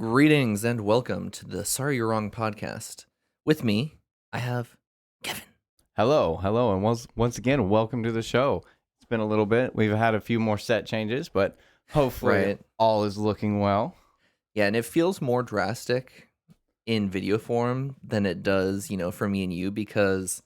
Greetings and welcome to the Sorry You're Wrong podcast. With me, I have Kevin. Hello, and once again, welcome to the show. It's been a little bit. We've had a few more set changes, but hopefully Right. all is looking well. Yeah, and it feels more drastic in video form than it does, for me and you, because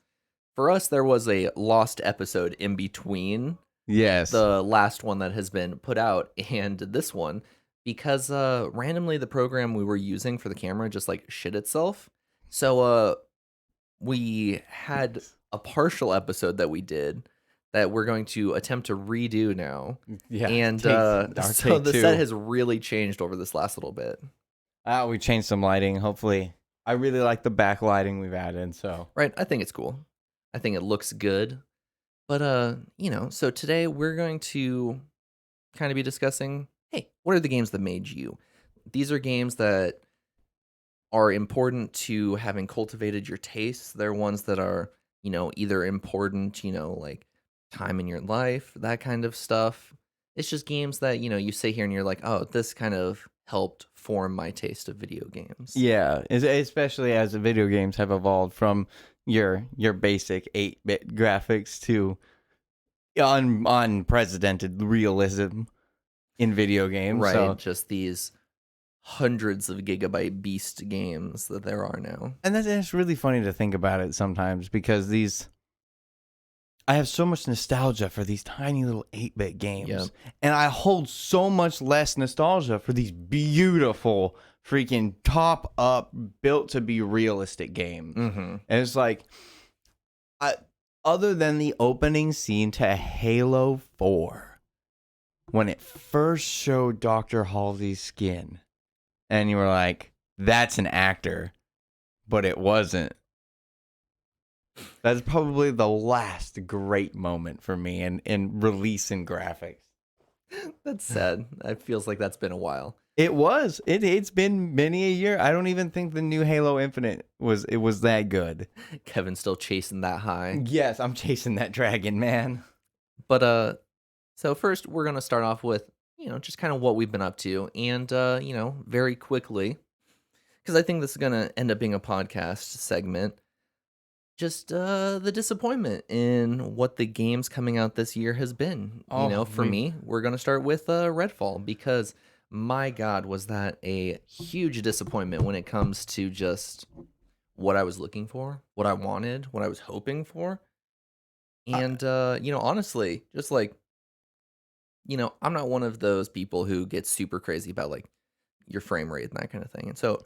for us, there was a lost episode in between Yes. the last one that has been put out and this one, because randomly the program we were using for the camera just like shit itself. So we had a partial episode that we did that we're going to attempt to redo now. Yeah. And Our so take the two. set has really changed over this last little bit. We changed some lighting. Hopefully, I really like the backlighting we've added. So Right? I think it's cool. I think it looks good. But so today we're going to kind of be discussing, hey, what are the games that made you? These are games that are important to having cultivated your tastes. They're ones that are, either important, like time in your life, that kind of stuff. It's just games that, you sit here and you're like, oh, this kind of helped form my taste of video games. yeah, especially as the video games have evolved from your basic 8-bit graphics to unprecedented realism in video games. Right. So Just these hundreds of gigabyte beast games that there are now. and it's really funny to think about it sometimes because I have so much nostalgia for these tiny little 8-bit games. Yep. And I hold so much less nostalgia for these beautiful, freaking top up, built to be realistic games. Mm-hmm. And it's like, other than the opening scene to Halo 4, when it first showed Dr. Halsey's skin, and you were like, that's an actor, but it wasn't. That's probably the last great moment for me in releasing graphics. That's sad. It feels like that's been a while. It was. It's been many a year. I don't even think the new Halo Infinite was that good. Kevin's still chasing that high. Yes, I'm chasing that dragon, man. But so first we're gonna start off with, just kind of what we've been up to, and very quickly, because I think this is gonna end up being a podcast segment. Just the disappointment in what the games coming out this year has been. For me, we're gonna start with Redfall, because my God, was that a huge disappointment when it comes to just what I was looking for, what I wanted, what I was hoping for. And honestly, just like, I'm not one of those people who gets super crazy about like your frame rate and that kind of thing. And so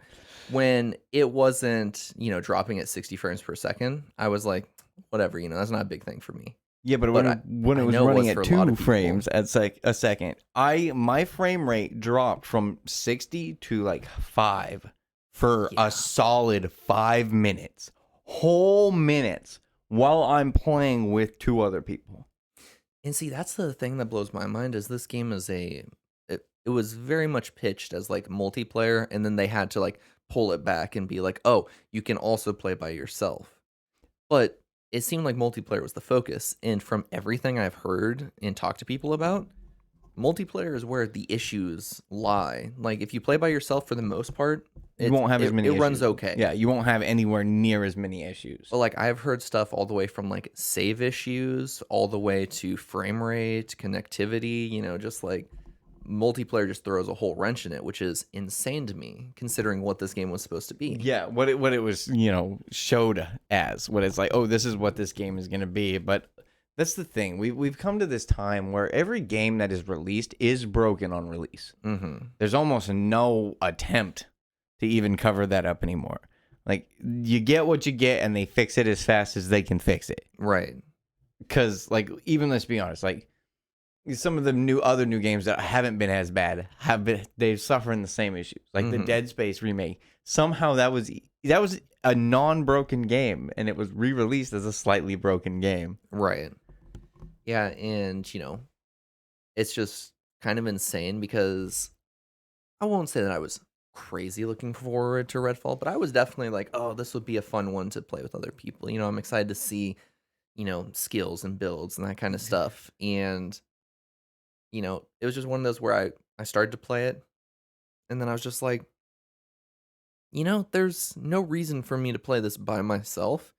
when it wasn't, dropping at 60 frames per second, I was like, whatever, that's not a big thing for me. Yeah, but But when I it was know it running was for at a lot 2 of people. frames at a second, my frame rate dropped from 60 to like 5 for Yeah. a solid 5 minutes, whole minutes, while I'm playing with 2 other people. And see, that's the thing that blows my mind is this game is it was very much pitched as like multiplayer, and then they had to like pull it back and be like, oh, you can also play by yourself. But it seemed like multiplayer was the focus, and from everything I've heard and talked to people about, multiplayer is where the issues lie. Like if you play by yourself, for the most part, You won't have as many it issues. runs okay. Yeah, you won't have anywhere near as many issues. But like I've heard stuff all the way from like save issues all the way to frame rate, connectivity, just like multiplayer just throws a whole wrench in it, which is insane to me considering what this game was supposed to be. Yeah, what it was, showed as, what it's like, oh, this is what this game is going to be. But that's the thing. We've come to this time where every game that is released is broken on release. Mm-hmm. There's almost no attempt to even cover that up anymore. Like, you get what you get, and they fix it as fast as they can fix it. Right. Because, like, even let's be honest, like, some of the other new games that haven't been as bad they're suffering the same issues. Like the Dead Space remake. Somehow that was a non-broken game, and it was re-released as a slightly broken game. Right. Yeah, and it's just kind of insane because I won't say that I was crazy looking forward to Redfall, but I was definitely like, oh, this would be a fun one to play with other people. I'm excited to see, skills and builds and that kind of stuff. And, it was just one of those where I started to play it, and then I was just like, there's no reason for me to play this by myself.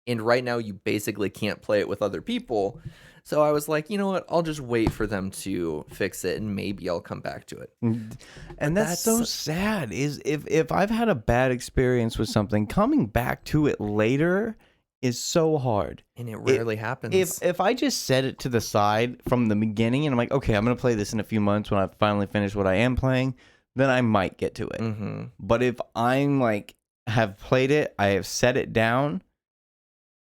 And right now, you basically can't play it with other people. So I was like, you know what? I'll just wait for them to fix it, and maybe I'll come back to it. And that's so sad. Is if I've had a bad experience with something, coming back to it later is so hard. And it rarely happens. If I just set it to the side from the beginning and I'm like, okay, I'm gonna play this in a few months when I finally finish what I am playing, then I might get to it. Mm-hmm. But if I'm like have played it, I have set it down,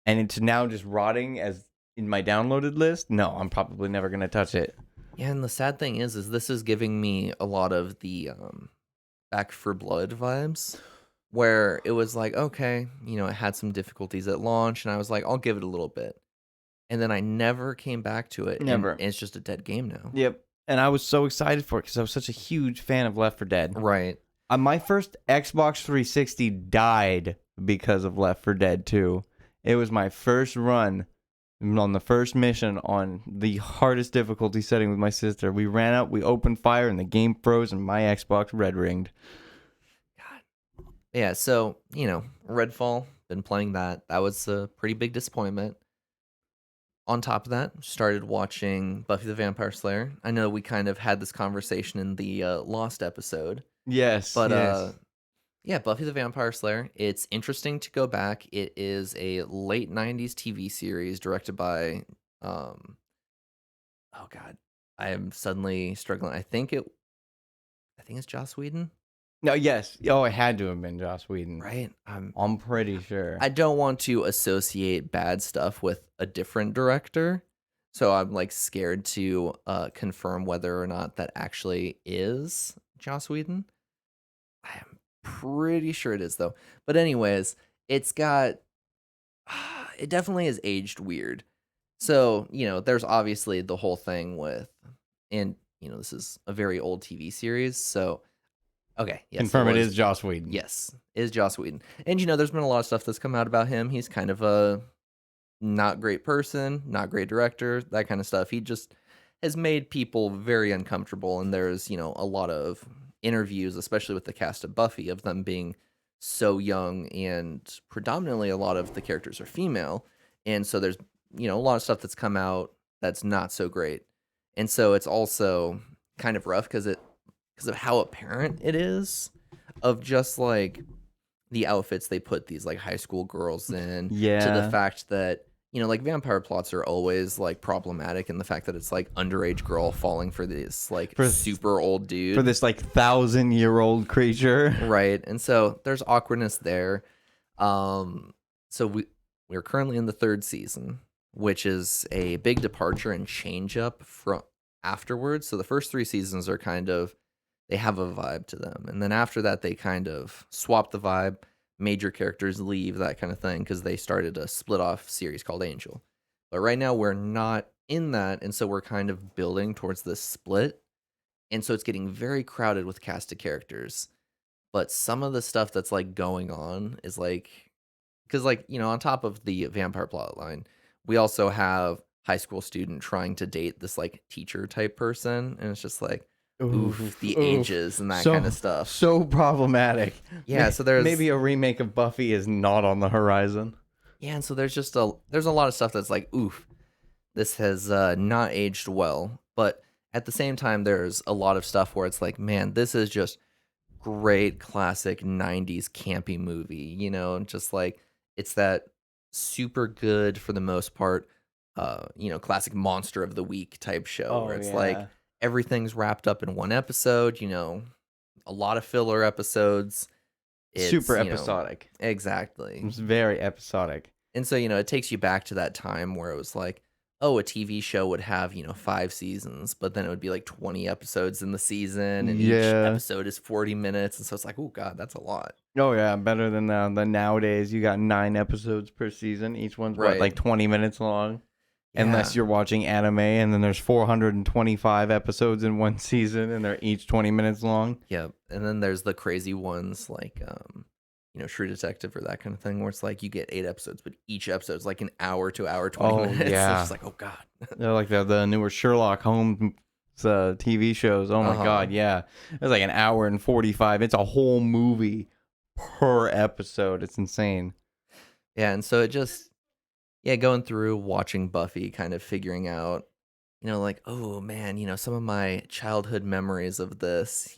and it's now just rotting as in my downloaded list, no, I'm probably never gonna touch it. Yeah, and the sad thing is this is giving me a lot of the Back for Blood vibes, where it was like, okay, it had some difficulties at launch, and I was like, I'll give it a little bit, and then I never came back to it. Never. And it's just a dead game now. Yep. And I was so excited for it because I was such a huge fan of Left 4 Dead. Right. My first Xbox 360 died because of Left 4 Dead 2. It was my first run on the first mission on the hardest difficulty setting with my sister. We ran out, we opened fire, and the game froze, and my Xbox red ringed. God. Yeah, so, Redfall, been playing that. That was a pretty big disappointment. On top of that, started watching Buffy the Vampire Slayer. I know we kind of had this conversation in the Lost episode. Yes, But yes. yeah, Buffy the Vampire Slayer. It's interesting to go back. It is a late 90s TV series directed by oh god. I am suddenly struggling. I think it's Joss Whedon, No, yes. Oh, it had to have been Joss Whedon. right? I'm pretty sure. I don't want to associate bad stuff with a different director. So I'm like scared to confirm whether or not that actually is Joss Whedon. I am pretty sure it is though. But anyways, it's got it definitely is aged weird. So, there's obviously the whole thing with and this is a very old TV series. So, okay, yes. Confirm it is Joss Whedon. Yes, is Joss Whedon. And there's been a lot of stuff that's come out about him. He's kind of a not great person, not great director, that kind of stuff. He just has made people very uncomfortable, and there's, a lot of interviews, especially with the cast of Buffy, of them being so young, and predominantly a lot of the characters are female. And so there's, a lot of stuff that's come out that's not so great. And so it's also kind of rough because of how apparent it is of just like the outfits they put these like high school girls in. Yeah. To the fact that, like vampire plots are always like problematic, and the fact that it's like underage girl falling for this like super old dude. For this like 1,000-year-old creature. Right. And so there's awkwardness there. So we're currently in the 3rd season, which is a big departure and change up from afterwards. So the first 3 seasons are kind of, they have a vibe to them. And then after that, they kind of swap the vibe. Major characters leave, that kind of thing, because they started a split off series called Angel. But right now, we're not in that. And so we're kind of building towards this split. And so it's getting very crowded with cast of characters. But some of the stuff that's like going on is like, because like, on top of the vampire plotline, we also have high school student trying to date this like teacher type person. And it's just like, oof, the ages and that kind of stuff. So problematic. Yeah, so there's maybe a remake of Buffy is not on the horizon. Yeah, and so there's a lot of stuff that's like, oof, this has not aged well. But at the same time, there's a lot of stuff where it's like, man, this is just great classic 90s campy movie, just like it's that super good for the most part, classic monster of the week type show where it's like everything's wrapped up in one episode, a lot of filler episodes. It's, super episodic. Exactly. It's very episodic. And so, it takes you back to that time where it was like, oh, a TV show would have, 5 seasons, but then it would be like 20 episodes in the season, and each episode is 40 minutes. And so it's like, oh, God, that's a lot. Oh, yeah. Better than nowadays. You got 9 episodes per season. Each one's like 20 minutes long. Yeah. Unless you're watching anime, and then there's 425 episodes in one season, and they're each 20 minutes long. Yep. And then there's the crazy ones like, True Detective or that kind of thing, where it's like you get 8 episodes, but each episode's like an hour to hour 20 minutes. Yeah. It's just like, oh, God. They're like the newer Sherlock Holmes TV shows. Oh, my God. Yeah. It's like an hour and 45. It's a whole movie per episode. It's insane. Yeah, and so it just going through watching Buffy, kind of figuring out, like, oh man, some of my childhood memories of this,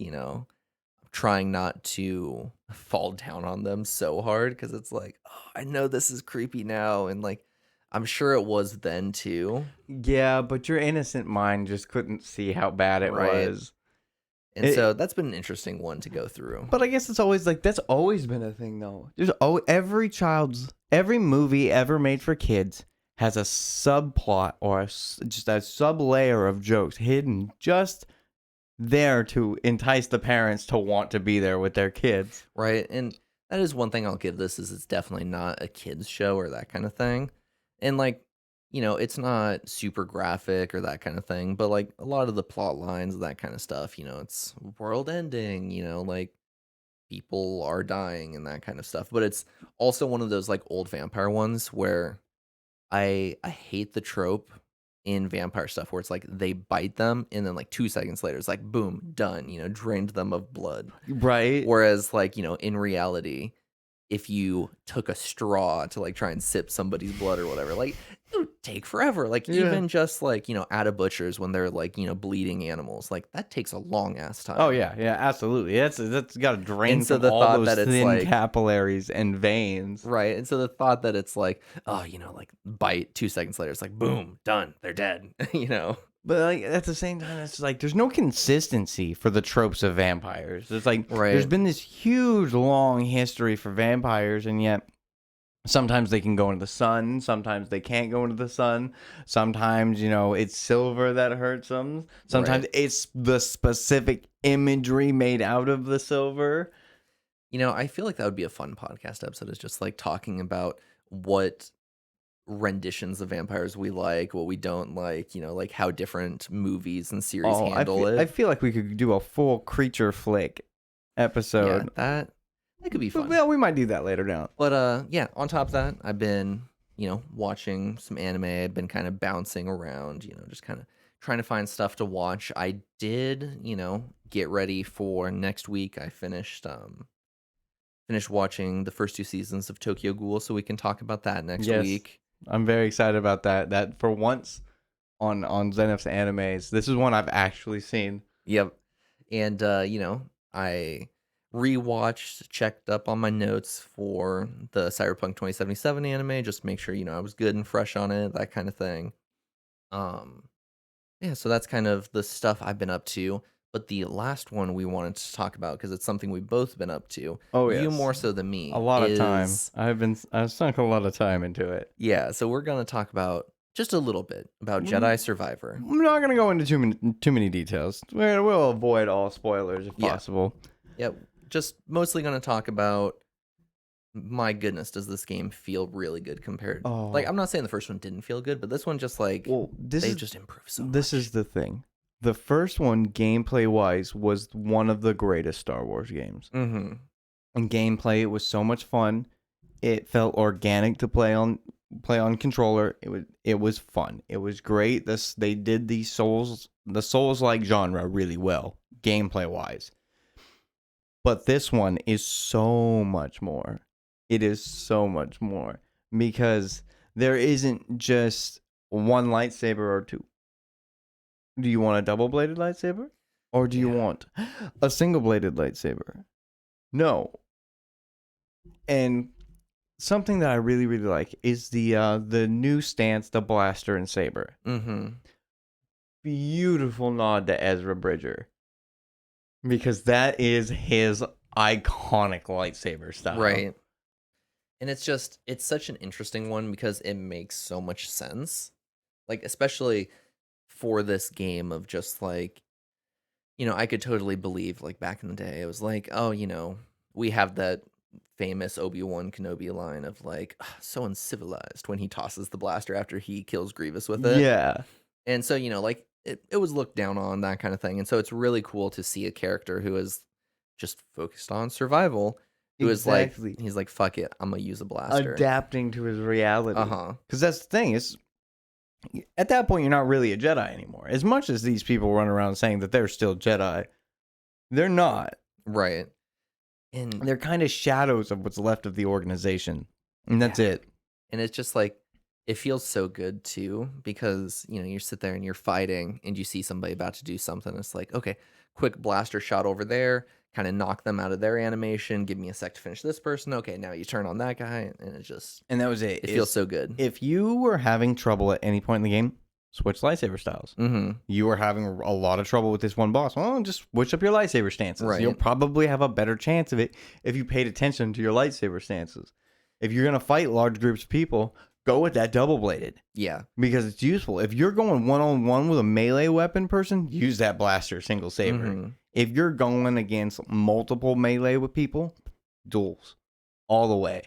trying not to fall down on them so hard because it's like, oh, I know this is creepy now, and like, I'm sure it was then too, Yeah, but your innocent mind just couldn't see how bad it right? was. And so that's been an interesting one to go through. But I guess it's always like that's always been a thing though. There's every movie ever made for kids has a subplot or just a sub layer of jokes hidden just there to entice the parents to want to be there with their kids. Right. And that is one thing I'll give this is it's definitely not a kids show or that kind of thing. And like, it's not super graphic or that kind of thing, but like a lot of the plot lines, that kind of stuff, it's world ending, like people are dying and that kind of stuff. But it's also one of those like old vampire ones where I hate the trope in vampire stuff where it's like they bite them and then like 2 seconds later it's like boom, done, drained them of blood. Right? Whereas like, in reality, if you took a straw to like try and sip somebody's blood or whatever, like it would take forever. Like Yeah. even just like, at a butcher's when they're like, bleeding animals, like that takes a long ass time. Oh yeah, absolutely. That's got to drain And so from the all thought those that it's thin like capillaries and veins. right. And so the thought that it's like, oh, like bite 2 seconds later, it's like boom, done, they're dead, But like at the same time, it's like there's no consistency for the tropes of vampires. It's like Right. there's been this huge long history for vampires, and yet sometimes they can go into the sun, sometimes they can't go into the sun. Sometimes it's silver that hurts them. Sometimes Right. it's the specific imagery made out of the silver. I feel like that would be a fun podcast episode is just like talking about what renditions of vampires we like, what we don't like, like how different movies and series handle I it. feel like we could do a full creature flick Yeah, episode. that could be fun. Well, we might do that later down. But yeah, on top of that, I've been, watching some anime. I've been kind of bouncing around, just kind of trying to find stuff to watch. I did, get ready for next week. I finished watching the first 2 seasons of Tokyo Ghoul, so we can talk about that next Yes. week. I'm very excited about that. That for once on Zenith's animes, this is one I've actually seen. Yep. And I rewatched, checked up on my notes for the Cyberpunk 2077 anime, just to make sure, I was good and fresh on it, that kind of thing. Yeah, so that's kind of the stuff I've been up to. But the last one we wanted to talk about, because it's something we've both been up to, Oh you yes. more so than me, A lot of time. is- I've sunk a lot of time into it. Yeah, so we're going to talk about just a little bit about Jedi Survivor. I'm not gonna go into too many details. We'll avoid all spoilers if Yeah. possible. Yeah, just mostly going to talk about, my goodness, does this game feel really good compared? Oh. Like, I'm not saying the first one didn't feel good, but this one just like, Well, they've just improved so much. this is the thing. The first one, gameplay wise, was one of the greatest Star Wars games. Mm-hmm. And gameplay, it was so much fun. It felt organic to play on controller. It was fun. It was great. They did the Souls like genre really well, gameplay wise. But this one is so much more. It is so much more because there isn't just one lightsaber or two. Do you want a double-bladed lightsaber? Or do you want a single-bladed lightsaber? No. And something that I really, really like is the new stance, the blaster and saber. Mm-hmm. Beautiful nod to Ezra Bridger. Because that is his iconic lightsaber style. Right. And it's such an interesting one because it makes so much sense. Like, especially for this game of just like, I could totally believe like back in the day, it was like, oh, we have that famous Obi-Wan Kenobi line of like, so uncivilized when he tosses the blaster after he kills Grievous with it. Yeah. And so, like it was looked down on, that kind of thing. And so it's really cool to see a character who is just focused on survival, who is like, he's like, fuck it, I'm gonna use a blaster. Adapting to his reality. Uh-huh. Because that's the thing, is at that point you're not really a Jedi anymore. As much as these people run around saying that they're still Jedi, they're not. Right. And They're kind of shadows of what's left of the organization, and that's yeah, it. and it's just like it feels so good too because you sit there and you're fighting and you see somebody about to do something. It's like, okay, quick blaster shot over there, kind of knock them out of their animation. Give me a sec to finish this person. Okay, now you turn on that guy, and And that was it. it feels so good. If you were having trouble at any point in the game, switch lightsaber styles. Mm-hmm. You were having a lot of trouble with this one boss. Well, just switch up your lightsaber stances. Right. You'll probably have a better chance of it if you paid attention to your lightsaber stances. If you're gonna fight large groups of people, go with that double bladed Yeah. because it's useful. If you're going 1-on-1 with a melee weapon person, use that blaster single saber. Mhm. If you're going against multiple melee with people, duels all the way.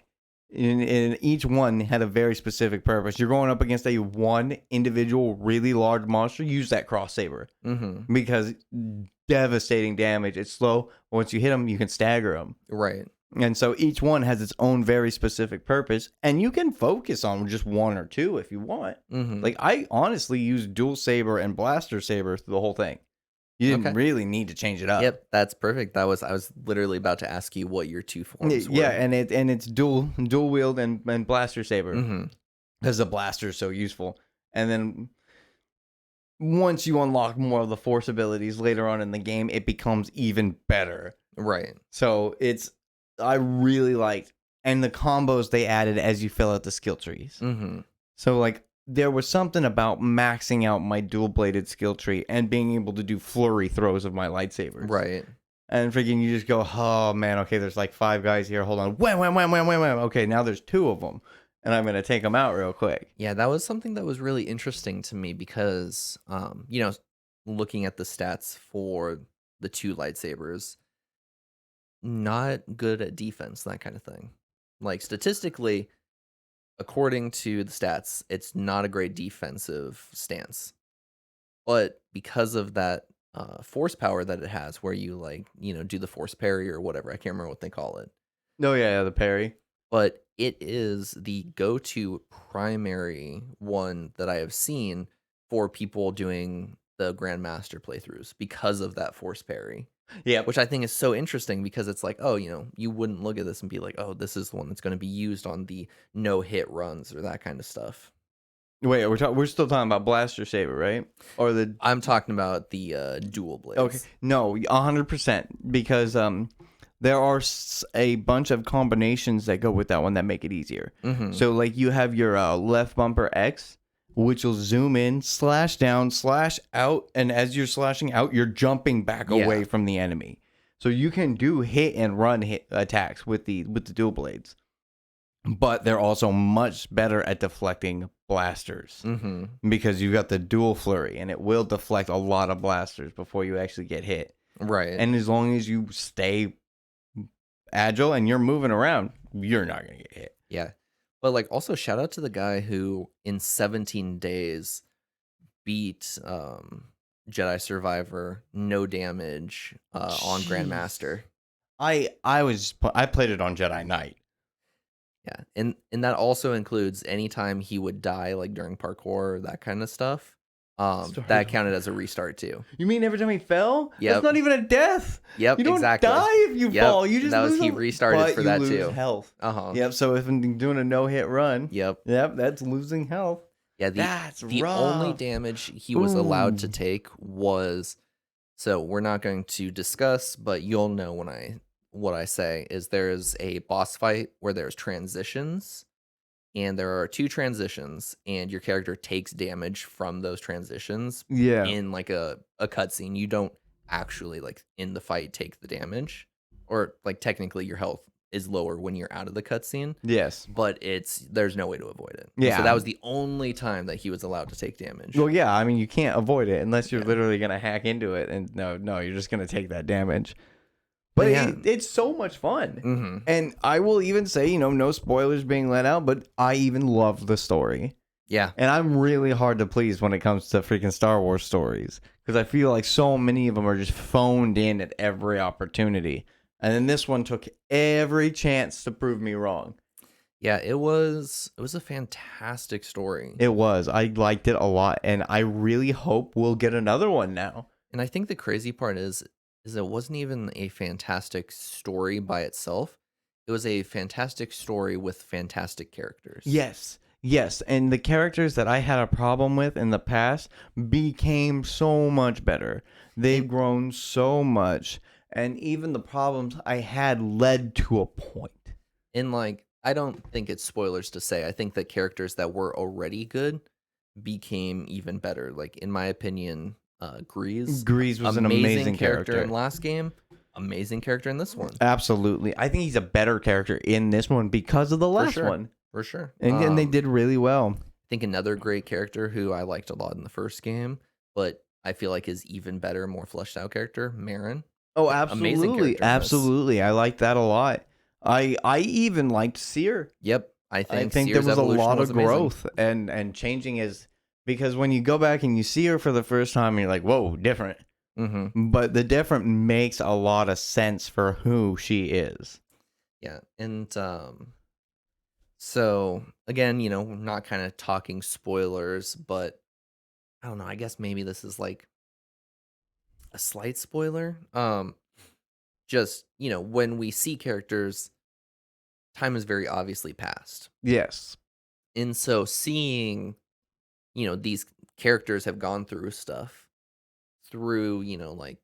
And each one had a very specific purpose. You're going up against a one individual really large monster, use that cross saber Mm-hmm. because devastating damage. It's slow. Once you hit them, you can stagger them. Right. And so each one has its own very specific purpose, and you can focus on just one or two if you want. Mm-hmm. Like I honestly used dual saber and blaster saber through the whole thing. You didn't Okay. really need to change it up. Yep, that's perfect. I was literally about to ask you what your two forms were. Yeah, and it's dual wield and blaster saber Mm-hmm. because the blaster is so useful. And then once you unlock more of the force abilities later on in the game, it becomes even better. Right. So I really liked, and the combos they added as you fill out the skill trees. Mm-hmm. So like there was something about maxing out my dual bladed skill tree and being able to do flurry throws of my lightsabers. Right. And freaking you just go, oh man, okay, there's like 5 guys here. Hold on. Wham, wham, wham, wham, wham, wham. Okay, now there's 2 of them. And I'm going to take them out real quick. Yeah, that was something that was really interesting to me because, looking at the stats for the 2 lightsabers, not good at defense, that kind of thing. Like statistically, according to the stats, it's not a great defensive stance. But because of that force power that it has, where you do the force parry or whatever, I can't remember what they call it. Oh, yeah, the parry. But it is the go-to primary one that I have seen for people doing the Grandmaster playthroughs because of that force parry. Yeah. Which I think is so interesting because it's like, oh, you wouldn't look at this and be like, oh, this is the one that's going to be used on the no-hit runs or that kind of stuff. Wait, we're still talking about blaster saber, right? Or the I'm talking about the dual blades. Okay. No, 100% because there are a bunch of combinations that go with that one that make it easier. Mm-hmm. So like you have your left bumper X, which will zoom in, slash down, slash out, and as you're slashing out, you're jumping back away from the enemy. So you can do hit and run attacks with the dual blades. But they're also much better at deflecting blasters because you've got the dual flurry and it will deflect a lot of blasters before you actually get hit. Right. And as long as you stay agile and you're moving around, you're not going to get hit. Yeah. But like also shout out to the guy who in 17 days beat Jedi Survivor no damage on Grandmaster. I played it on Jedi Knight. Yeah, and that also includes anytime he would die, like during parkour or that kind of stuff. That counted as a restart too. You mean every time he fell? Yep. That's not even a death. Yep, you don't exactly. die if you fall. You just that was lose he restarted but for you that lose too. Health. Yep. So if I'm doing a no-hit run, Yep, that's losing health. Yeah, the only damage he was allowed to take was, so we're not going to discuss, but you'll know what I say is there is a boss fight where there's transitions. And there are 2 transitions, and your character takes damage from those transitions. Yeah. In like a cutscene, you don't actually like in the fight take the damage, or like technically your health is lower when you're out of the cutscene. Yes. But there's no way to avoid it. Yeah. So that was the only time that he was allowed to take damage. Well, yeah. I mean, you can't avoid it unless you're literally gonna hack into it, and no, you're just gonna take that damage. But it's so much fun. Mm-hmm. And I will even say, no spoilers being let out, but I even love the story. Yeah. And I'm really hard to please when it comes to freaking Star Wars stories because I feel like so many of them are just phoned in at every opportunity. And then this one took every chance to prove me wrong. Yeah, it was a fantastic story. It was. I liked it a lot, and I really hope we'll get another one now. And I think the crazy part is is it wasn't even a fantastic story by itself. It was a fantastic story with fantastic characters. Yes. Yes, and the characters that I had a problem with in the past became so much better. They've And grown so much, and even the problems I had led to a point. like I don't think it's spoilers to say. I think that characters that were already good became even better. Like in my opinion, Grease, Grease was an amazing character in character. last game, amazing character in this one. Absolutely. I think he's a better character in this one because of the last sure. one. For sure. And they did really well. I think another great character who I liked a lot in the first game, but I feel like is even better, more fleshed out character, Marin. Oh, Amazing absolutely. character in this. Absolutely. I like that a lot. I even liked Seer. Yep. I think there Seer's was a evolution lot was of amazing. growth and changing his, because when you go back and you see her for the first time, you're like, whoa, different. Mm-hmm. But the different makes a lot of sense for who she is. Yeah. And so again, we're not kind of talking spoilers, but I don't know. I guess maybe this is like a slight spoiler. Just, when we see characters, time is very obviously passed. Yes. And so seeing, these characters have gone through stuff through, like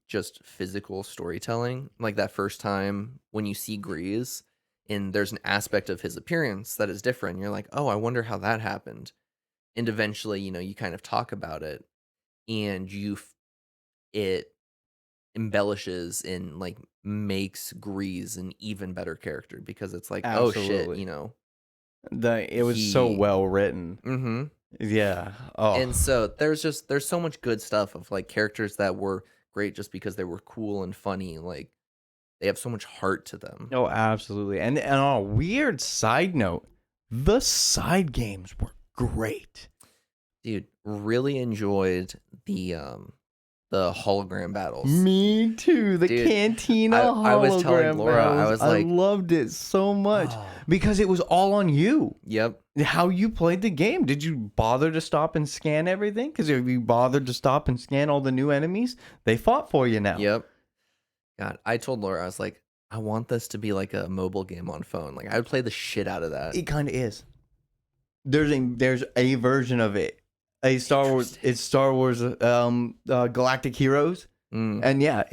just physical storytelling. Like that first time when you see Grease and there's an aspect of his appearance that is different. You're like, oh, I wonder how that happened. And eventually, you kind of talk about it and it embellishes and like makes Grease an even better character because it's like, oh shit, Absolutely. It was so He- well written. Mm-hmm. Yeah. Oh. And so there's so much good stuff of like characters that were great just because they were cool and funny. Like they have so much heart to them. Oh, absolutely. And on a weird side note, the side games were great. Dude, really enjoyed the hologram battles. Me too. The Dude, Cantina I was telling hologram Laura, I battles. was like, loved it so much Oh. because it was all on you. Yep. How you played the game. Did you bother to stop and scan everything? Because if you bothered to stop and scan all the new enemies, they fought for you now. Yep. God, I told Laura, I was like, I want this to be like a mobile game on phone. Like I would play the shit out of that. It kind of is. There's a version of it. It's Star Wars Galactic Heroes. Mm. And yeah,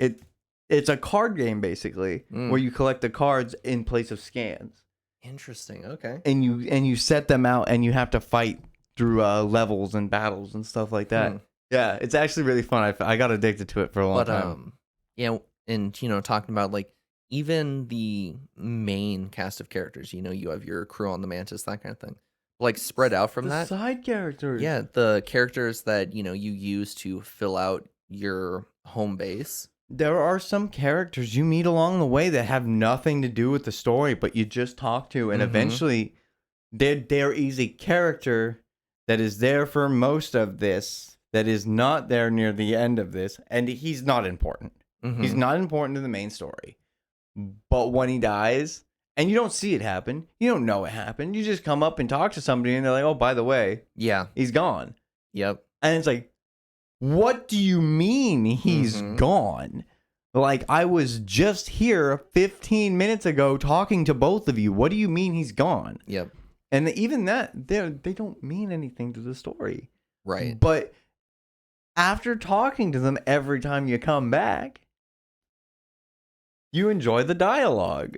it's a card game basically Mm. where you collect the cards in place of scans. Interesting. Okay. And you set them out and you have to fight through levels and battles and stuff like that. Hmm. Yeah, it's actually really fun. I got addicted to it for a long But time. yeah, and talking about like even the main cast of characters, you have your crew on the Mantis, that kind of thing. Like spread out from the that. side characters. Yeah, the characters that, you use to fill out your home base. There are some characters you meet along the way that have nothing to do with the story, but you just talk to, and Mhm. eventually there is a character that is there for most of this that is not there near the end of this, and he's not important. Mhm. He's not important to the main story. But when he dies, and you don't see it happen, you don't know it happened, you just come up and talk to somebody and they're like, oh, by the way, Yeah. he's gone. Yep. And it's like, what do you mean he's Mhm. gone? Like, I was just here 15 minutes ago talking to both of you. What do you mean he's gone? Yep. And even that, they don't mean anything to the story. Right. But after talking to them every time you come back, you enjoy the dialogue.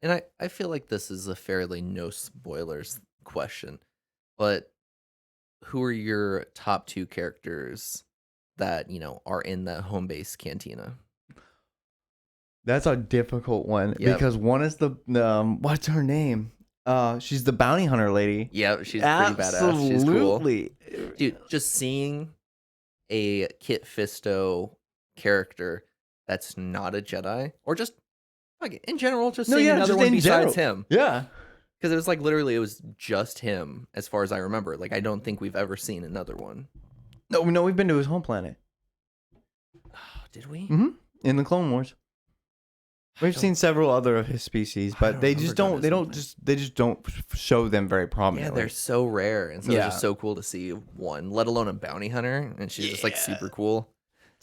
And I feel like this is a fairly no spoilers question, but who are your top 2 characters that, are in the home base cantina? That's a difficult one Yep. because one is the what's her name? She's the bounty hunter lady. Yeah, she's pretty badass. She's cool. Absolutely. Dude, just seeing a Kit Fisto character that's not a Jedi, or just like in general, just seeing another just one in besides general. him. Yeah. Because it was like literally, it was just him as far as I remember. Like, I don't think we've ever seen another one. No, we've been to his home planet. Did we? Mm-hmm. In the Clone Wars. We've don't- seen several other of his species, I but don't they remember just going don't. to They his home don't they just don't show them very Yeah, prominently. they're so rare, and so it's Yeah. just so cool to see one, let alone a bounty hunter, and she's just like Yeah. super cool.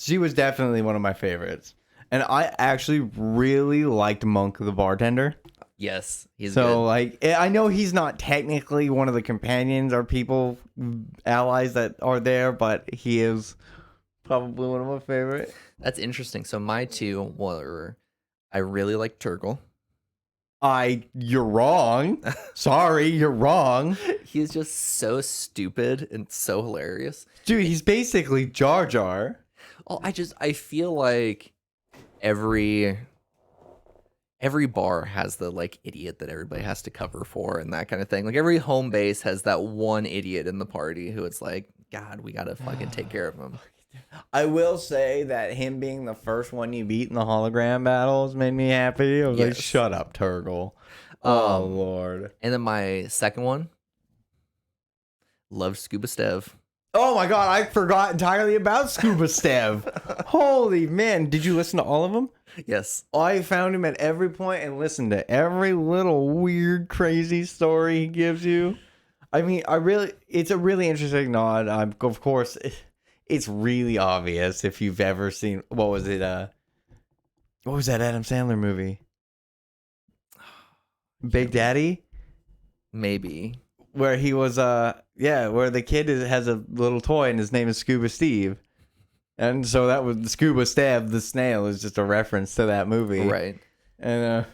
She was definitely one of my favorites. And I actually really liked Monk the bartender. Yes, he's So, good. like, I know he's not technically one of the companions or people, allies that are there, but he is probably one of my favorite. That's interesting. So my two were, I really like Turgle. You're wrong. Sorry, you're wrong. He's just so stupid and so hilarious. Dude, he's basically Jar Jar. Oh, I feel like every bar has the like idiot that everybody has to cover for and that kind of thing. Like every home base has that one idiot in the party who it's like, God, we gotta fucking take care of him. I will say that him being the first one you beat in the hologram battles made me happy. I was like, Yes. shut up, Turgle. Oh, Lord. And then my second one, loved Scuba Stev. Oh, my God. I forgot entirely about Scuba Stev. Holy man. Did you listen to all of them? Yes. I found him at every point and listened to every little weird, crazy story he gives you. I mean, it's a really interesting nod. Of course, it's really obvious if you've ever seen, what was that Adam Sandler movie? Big Daddy? Maybe. Where he was, where the kid has a little toy and his name is Scuba Steve. And so that was Scuba Stev, the snail, is just a reference to that movie. Right. And,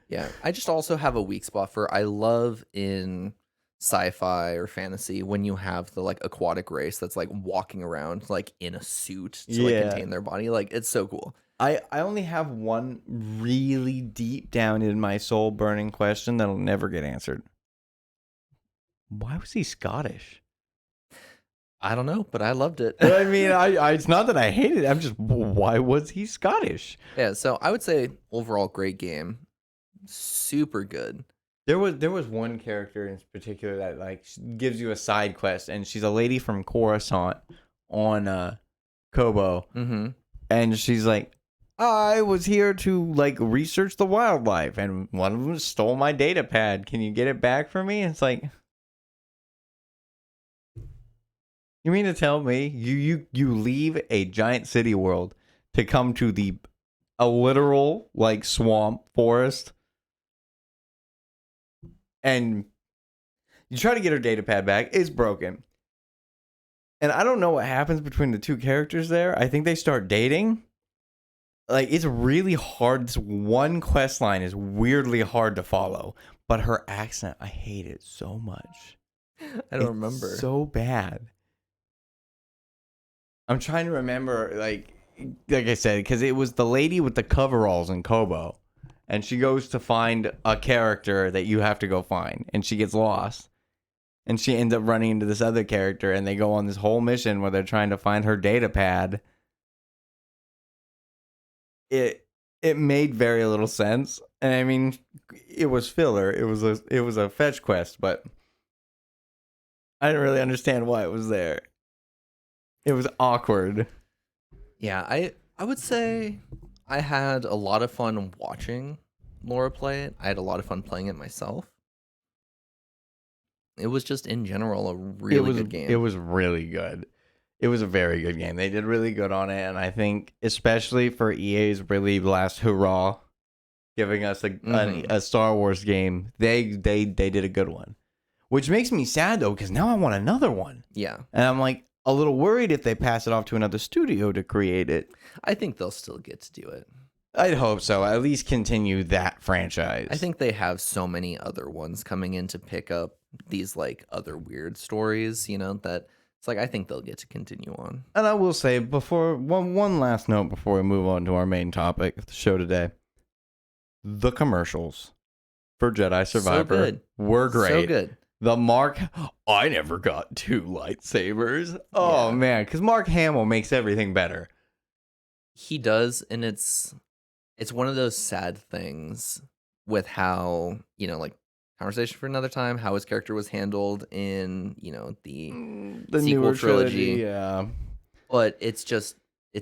Yeah. I just also have a weak spot for, I love in sci-fi or fantasy when you have the like aquatic race that's like walking around like in a suit to like contain their body. Like it's so cool. I only have one really deep down in my soul burning question that'll never get answered. Why was he Scottish? I don't know, but I loved it. I mean, I it's not that I hated it. I'm just, why was he Scottish? Yeah, so I would say overall great game. Super good. There was one character in particular that like gives you a side quest, and she's a lady from Coruscant on Kobo, and she's like, I was here to like research the wildlife, and one of them stole my data pad. Can you get it back for me? And it's like, you mean to tell me you leave a giant city world to come to a literal like swamp forest, and you try to get her data pad back? It's broken, and I don't know what happens between the two characters there. I think they start dating. Like, it's really hard. This one quest line is weirdly hard to follow, but her accent, I hate it so much. I don't remember. So bad. I'm trying to remember, like I said, because it was the lady with the coveralls in Kobo, and she goes to find a character that you have to go find, and she gets lost, and she ends up running into this other character, and they go on this whole mission where they're trying to find her data pad. It made very little sense, and I mean, it was filler. It was a fetch quest, but I didn't really understand why it was there. It was awkward. Yeah, I would say I had a lot of fun watching Laura play it. I had a lot of fun playing it myself. It was just in general a really good game. It was really good. It was a very good game. They did really good on it, and I think especially for EA's really last hurrah, giving us a Star Wars game, they did a good one. Which makes me sad though, because now I want another one. Yeah. And I'm like a little worried if they pass it off to another studio to create it. I think they'll still get to do it. I'd hope so. At least continue that franchise. I think they have so many other ones coming in to pick up these like other weird stories, that it's like I think they'll get to continue on. And I will say before one last note before we move on to our main topic of the show today. The commercials for Jedi Survivor were great. So good. The Mark, I never got 2 lightsabers. Oh man, because Mark Hamill makes everything better. He does, and it's one of those sad things with how, like conversation for another time, how his character was handled in, the sequel trilogy. Yeah. But it's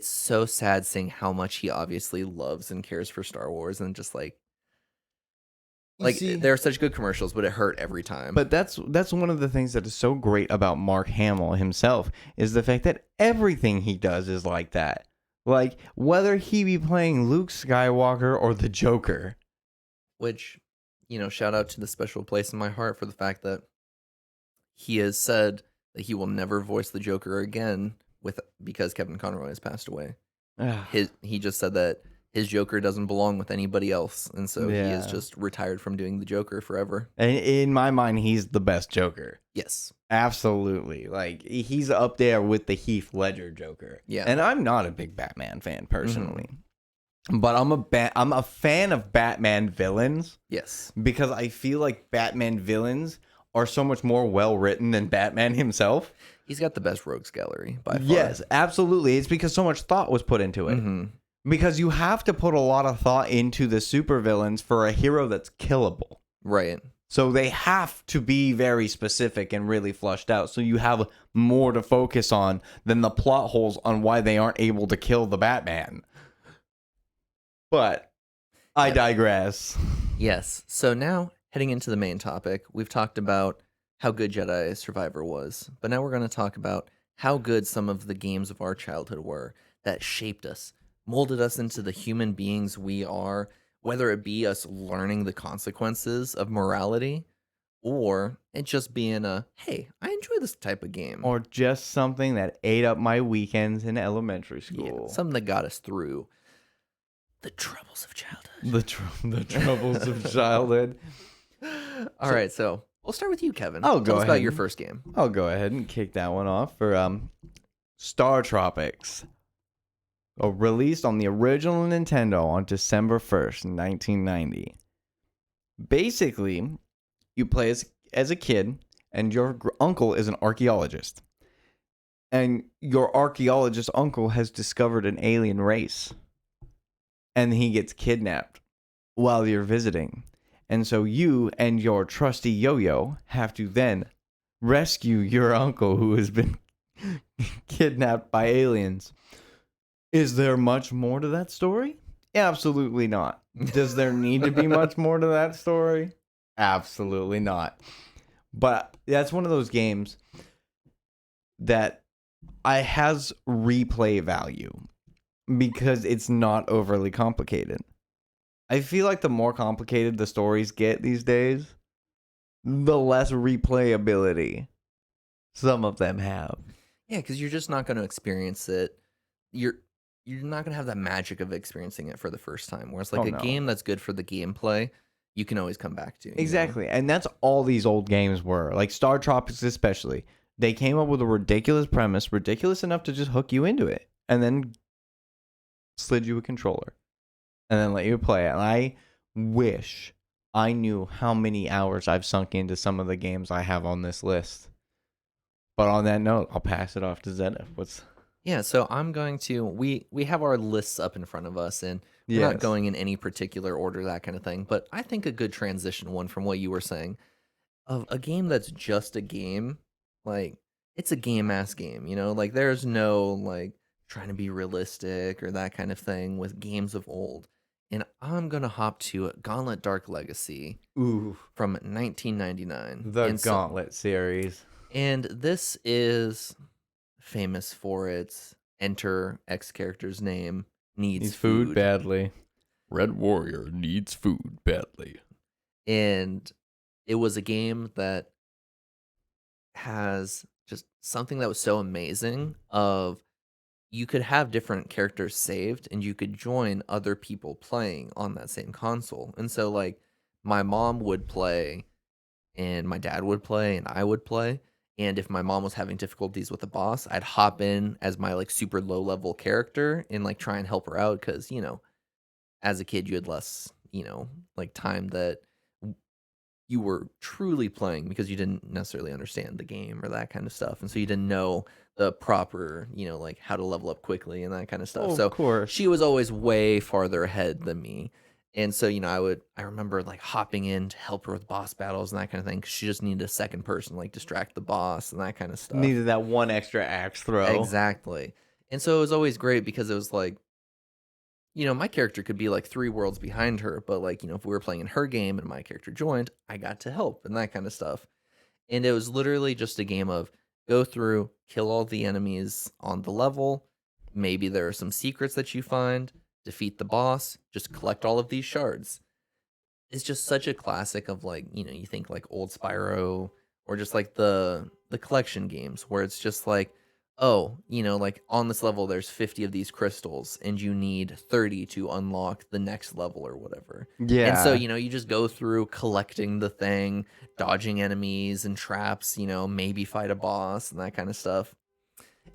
so sad seeing how much he obviously loves and cares for Star Wars, and just like they're such good commercials, but it hurt every time. But that's one of the things that is so great about Mark Hamill himself, is the fact that everything he does is like that. Like, whether he be playing Luke Skywalker or the Joker. Which, shout out to the special place in my heart for the fact that he has said that he will never voice the Joker again because Kevin Conroy has passed away. He just said that his Joker doesn't belong with anybody else, and so he is just retired from doing the Joker forever. And in my mind, he's the best Joker. Yes. Absolutely. Like, he's up there with the Heath Ledger Joker. Yeah. And I'm not a big Batman fan personally. But I'm a fan of Batman villains. Yes. Because I feel like Batman villains are so much more well written than Batman himself. He's got the best rogues gallery by far. Yes, absolutely. It's because so much thought was put into it. Because you have to put a lot of thought into the supervillains for a hero that's killable. Right. So they have to be very specific and really flushed out. So you have more to focus on than the plot holes on why they aren't able to kill the Batman. But I digress. Yes. So now, heading into the main topic, we've talked about how good Jedi Survivor was. But now we're going to talk about how good some of the games of our childhood were that shaped us, molded us into the human beings we are, whether it be us learning the consequences of morality or it just being hey, I enjoy this type of game. Or just something that ate up my weekends in elementary school. Yeah, something that got us through the troubles of childhood. The troubles of childhood. All right, so we'll start with you, Kevin. Tell us about your first game. I'll go ahead and kick that one off for Star Tropics. Released on the original Nintendo on December 1st, 1990. Basically, you play as a kid, and your uncle is an archaeologist. And your archaeologist uncle has discovered an alien race. And he gets kidnapped while you're visiting. And so you and your trusty Yo-Yo have to then rescue your uncle who has been kidnapped by aliens. Is there much more to that story? Absolutely not. Does there need to be much more to that story? Absolutely not. But that's one of those games that has replay value because it's not overly complicated. I feel like the more complicated the stories get these days, the less replayability some of them have. Yeah, because you're just not going to experience it. You're not going to have that magic of experiencing it for the first time. Whereas like game that's good for the gameplay, you can always come back to. Exactly. And that's all these old games were. Like Star Tropics especially. They came up with a ridiculous premise, ridiculous enough to just hook you into it. And then slid you a controller. And then let you play it. And I wish I knew how many hours I've sunk into some of the games I have on this list. But on that note, I'll pass it off to Zenith. Yeah, so I'm going to we have our lists up in front of us, and we're not going in any particular order, that kind of thing. But I think a good transition one from what you were saying of a game that's just a game, like it's a game-ass game, like there's no like trying to be realistic or that kind of thing with games of old. And I'm gonna hop to Gauntlet Dark Legacy from 1999. The Gauntlet series. And this is famous for its enter X character's name needs food badly. Red Warrior needs food badly. And it was a game that has just something that was so amazing of you could have different characters saved and you could join other people playing on that same console. And so like my mom would play and my dad would play and I would play. And if my mom was having difficulties with the boss, I'd hop in as my like super low level character and like try and help her out because, as a kid you had less, like time that you were truly playing because you didn't necessarily understand the game or that kind of stuff. And so you didn't know the proper, like how to level up quickly and that kind of stuff. Oh, so of course. She was always way farther ahead than me. And so, I remember like hopping in to help her with boss battles and that kind of thing because she just needed a second person, like distract the boss and that kind of stuff. Needed that one extra axe throw. Exactly. And so it was always great because it was like, my character could be like 3 worlds behind her, but like, if we were playing in her game and my character joined, I got to help and that kind of stuff. And it was literally just a game of go through, kill all the enemies on the level, maybe there are some secrets that you find, defeat the boss, just collect all of these shards. It's just such a classic of like, you think like old Spyro or just like the collection games where it's just like, oh, like on this level there's 50 of these crystals and you need 30 to unlock the next level or whatever. And so, Yeah. you just go through collecting the thing, dodging enemies and traps, maybe fight a boss and that kind of stuff.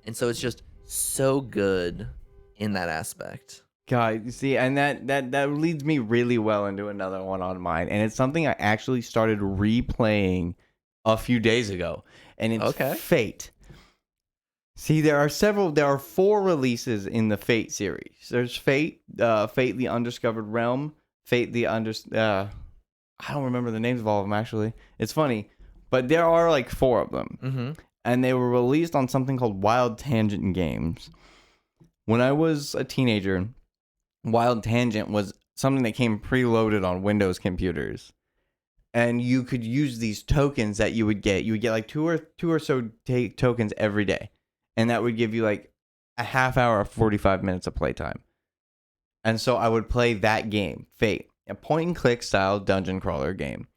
And so it's just so good in that aspect. God, you see, and that leads me really well into another one on mine, and it's something I actually started replaying a few days ago, and it's Okay. Fate. See, there are 4 releases in the Fate series. There's Fate, Fate the Undiscovered Realm, Fate the I don't remember the names of all of them actually. It's funny, but there are like 4 of them, Mm-hmm. and they were released on something called Wild Tangent Games. When I was a teenager, Wild Tangent was something that came preloaded on Windows computers, and you could use these tokens that you would get. You would get like two or so tokens every day, and that would give you like a half hour or 45 minutes of playtime. And so I would play that game, Fate, a point and click style dungeon crawler game.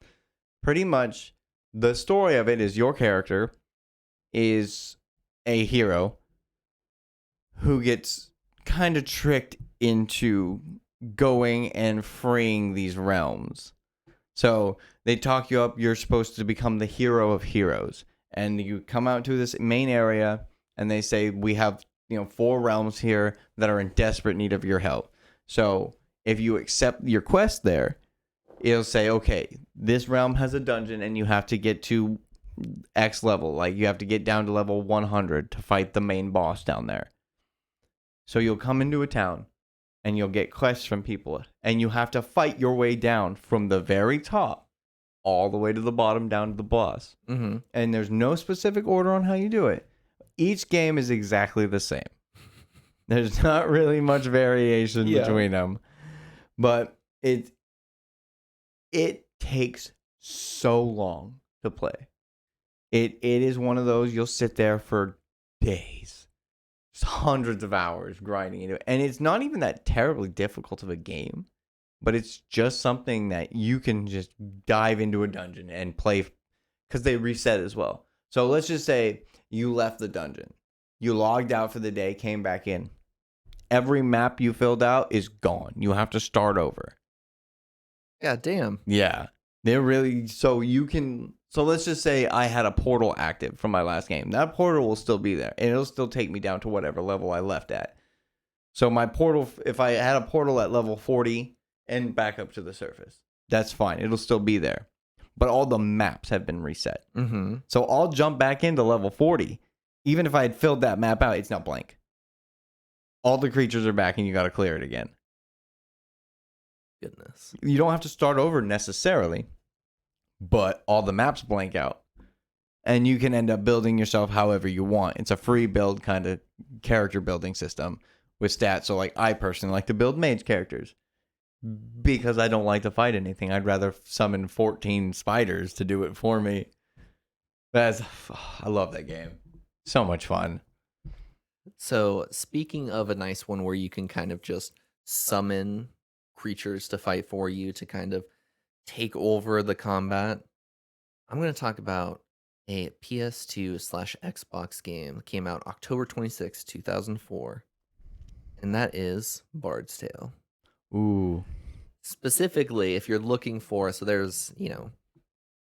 Pretty much, the story of it is your character is a hero who gets kind of tricked into going and freeing these realms. So they talk you up, you're supposed to become the hero of heroes. And you come out to this main area and they say, we have 4 realms here that are in desperate need of your help. So if you accept your quest there, it'll say, okay, this realm has a dungeon and you have to get to X level. Like you have to get down to level 100 to fight the main boss down there. So you'll come into a town and you'll get quests from people and you have to fight your way down from the very top all the way to the bottom down to the boss. Mm-hmm. And there's no specific order on how you do it. Each game is exactly the same. There's not really much variation between them. But it takes so long to play. It is one of those you'll sit there for days. Hundreds of hours grinding into it. And it's not even that terribly difficult of a game, but it's just something that you can just dive into a dungeon and play because they reset as well. So let's just say you left the dungeon. You logged out for the day, came back in. Every map you filled out is gone. You have to start over. God damn. Yeah. They're really so let's just say I had a portal active from my last game. That portal will still be there and it'll still take me down to whatever level I left at. So my portal, if I had a portal at level 40 and back up to the surface, that's fine. It'll still be there. But all the maps have been reset. Mm-hmm. So I'll jump back into level 40. Even if I had filled that map out, it's now blank. All the creatures are back and you got to clear it again. Goodness. You don't have to start over necessarily, but all the maps blank out. And you can end up building yourself however you want. It's a free build kind of character building system with stats. So like I personally like to build mage characters because I don't like to fight anything. I'd rather summon 14 spiders to do it for me. I love that game. So much fun. So speaking of a nice one where you can kind of just summon creatures to fight for you to kind of take over the combat, I'm going to talk about a PS2/Xbox game that came out October 26, 2004, and that is Bard's Tale. Ooh. Specifically, if you're looking for, so there's,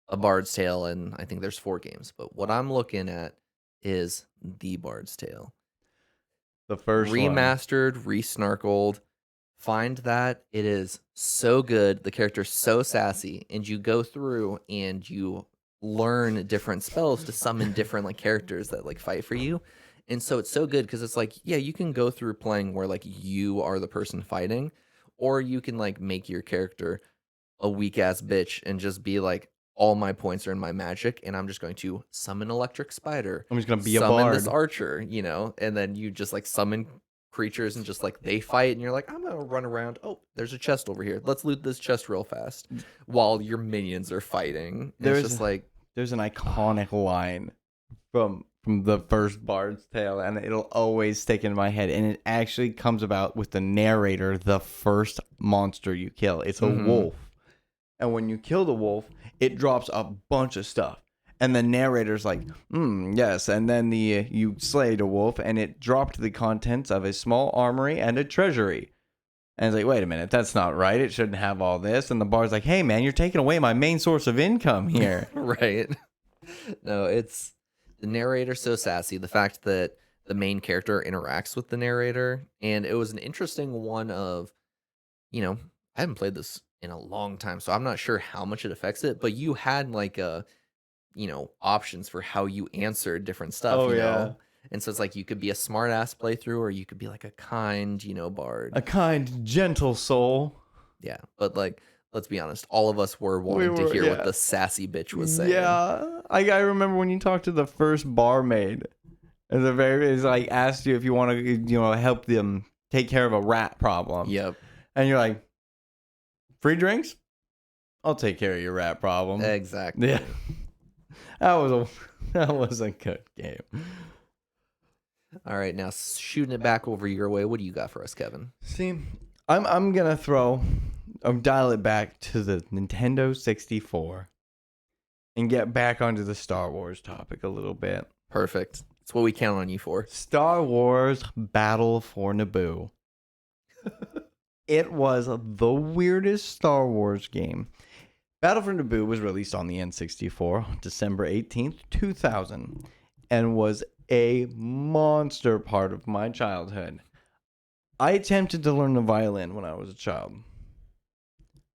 a Bard's Tale, and I think there's 4 games, but what I'm looking at is the Bard's Tale. The first Remastered, re-snarkled. Find that. It is so good. The character's so sassy, and you go through and you learn different spells to summon different like characters that like fight for you. And so it's so good because it's like, yeah, you can go through playing where like you are the person fighting, or you can like make your character a weak ass bitch and just be like, all my points are in my magic, and I'm just going to summon electric spider. I'm just gonna be a summon bard. this archer, and then you just like summon creatures and just like they fight, and you're like, I'm gonna run around. Oh, there's a chest over here. Let's loot this chest real fast while your minions are fighting. And it's just like There's an iconic line from from the first Bard's Tale, and it'll always stick in my head. And it actually comes about with the narrator, the first monster you kill. It's a wolf. And when you kill the wolf, it drops a bunch of stuff. And the narrator's like, yes. And then you slay the wolf, and it dropped the contents of a small armory and a treasury. And it's like, wait a minute, that's not right. It shouldn't have all this. And the bard's like, hey, man, you're taking away my main source of income here. Right. No, it's the narrator's so sassy. The fact that the main character interacts with the narrator. And it was an interesting one of, I haven't played this in a long time, so I'm not sure how much it affects it. But you had like options for how you answered different stuff. Oh, you yeah. know? And so it's like you could be a smart ass playthrough, or you could be like a kind, bard. A kind, gentle soul. Yeah, but like, let's be honest, all of us were wanting to hear what the sassy bitch was saying. Yeah, I remember when you talked to the first barmaid, and the very is like asked you if you want to help them take care of a rat problem. Yep. And you're like, free drinks? I'll take care of your rat problem. Exactly. Yeah. That was a good game. All right, now shooting it back over your way. What do you got for us, Kevin? See, I'm gonna dial it back to the Nintendo 64 and get back onto the Star Wars topic a little bit. Perfect. That's what we count on you for. Star Wars Battle for Naboo. It was the weirdest Star Wars game. Battle for Naboo was released on the N64 on December 18th, 2000, and was a monster part of my childhood. I attempted to learn the violin when I was a child.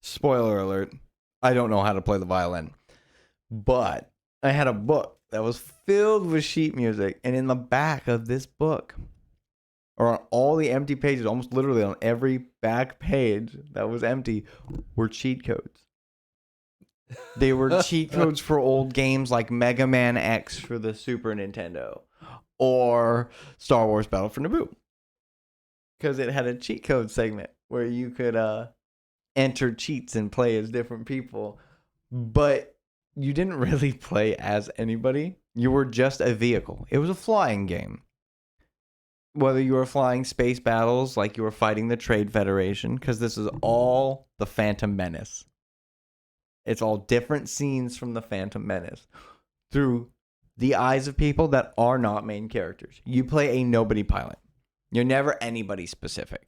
Spoiler alert, I don't know how to play the violin. But I had a book that was filled with sheet music, and in the back of this book, or on all the empty pages, almost literally on every back page that was empty, were cheat codes. They were cheat codes for old games like Mega Man X for the Super Nintendo or Star Wars Battle for Naboo. Because it had a cheat code segment where you could enter cheats and play as different people. But you didn't really play as anybody. You were just a vehicle. It was a flying game. Whether you were flying space battles like you were fighting the Trade Federation, because this is all the Phantom Menace. It's all different scenes from the Phantom Menace through the eyes of people that are not main characters. You play a nobody pilot. You're never anybody specific.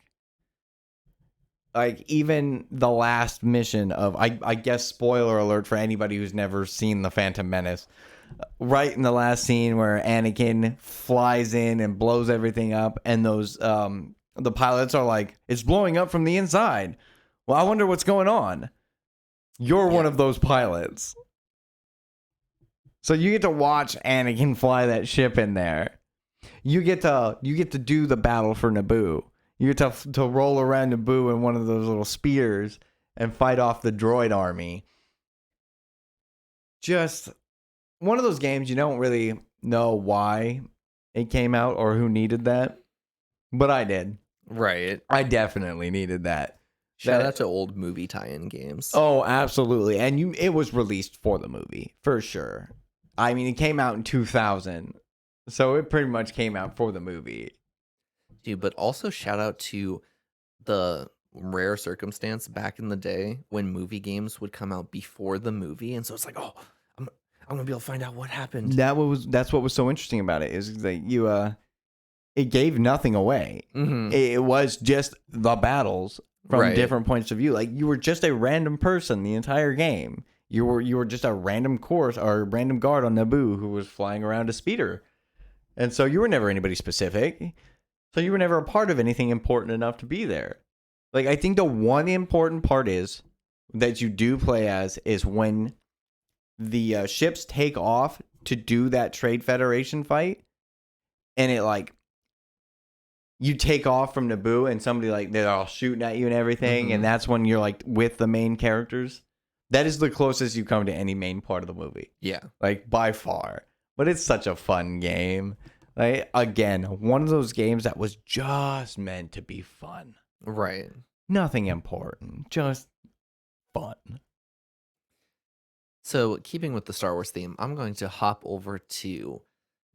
Like, even the last mission of, I guess, spoiler alert for anybody who's never seen the Phantom Menace, right in the last scene where Anakin flies in and blows everything up, and those, the pilots are like, it's blowing up from the inside. Well, I wonder what's going on. You're one of those pilots. So you get to watch Anakin fly that ship in there. You get to do the battle for Naboo. You get to roll around Naboo in one of those little spears and fight off the droid army. Just one of those games you don't really know why it came out or who needed that. But I did. Right. I definitely needed that. Shout out to old movie tie-in games. Oh, absolutely. And it was released for the movie, for sure. I mean, it came out in 2000. So it pretty much came out for the movie. Dude, but also shout out to the rare circumstance back in the day when movie games would come out before the movie. And so it's like, oh, I'm going to be able to find out what happened. That's what was so interesting about it, is that it gave nothing away. Mm-hmm. It was just the battles from different points of view. Like, you were just a random person the entire game. You were just a random course or random guard on Naboo who was flying around a speeder. And so you were never anybody specific. So you were never a part of anything important enough to be there. Like, I think the one important part is that you do play as is when the ships take off to do that Trade Federation fight, and it like you take off from Naboo and somebody like they're all shooting at you and everything, and that's when you're like with the main characters. That is the closest you come to any main part of the movie. Yeah. Like, by far. But it's such a fun game. Like, again, one of those games that was just meant to be fun. Right. Nothing important. Just fun. So, keeping with the Star Wars theme, I'm going to hop over to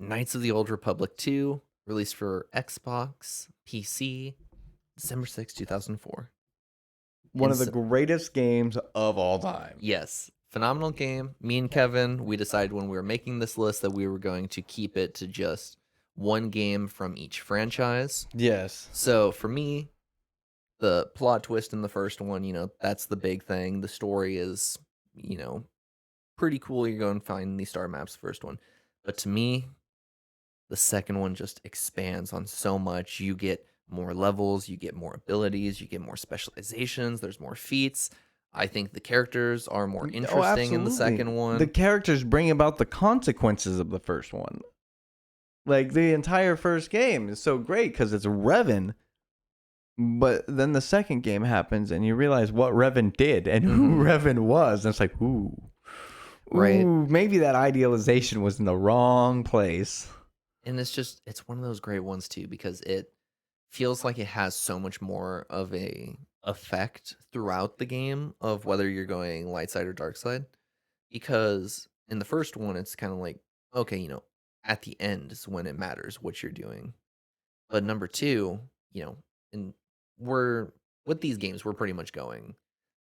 Knights of the Old Republic 2, released for Xbox, PC, December 6, 2004. One And of the so- greatest games of all time. Yes, phenomenal game. Me and Kevin, we decided when we were making this list that we were going to keep it to just one game from each franchise. Yes. So for me, the plot twist in the first one, that's the big thing. The story is, pretty cool. You're going to find these star maps, first one. But to me, the second one just expands on so much. You get more levels, you get more abilities, you get more specializations, there's more feats. I think the characters are more interesting in the second one. The characters bring about the consequences of the first one. Like, the entire first game is so great because it's Revan. But then the second game happens and you realize what Revan did and who Revan was. And it's like, ooh. Right. Ooh, maybe that idealization was in the wrong place. And it's one of those great ones too, because it feels like it has so much more of a effect throughout the game of whether you're going light side or dark side. Because in the first one, it's kind of like, okay, at the end is when it matters what you're doing. But number two, and with these games, we're pretty much going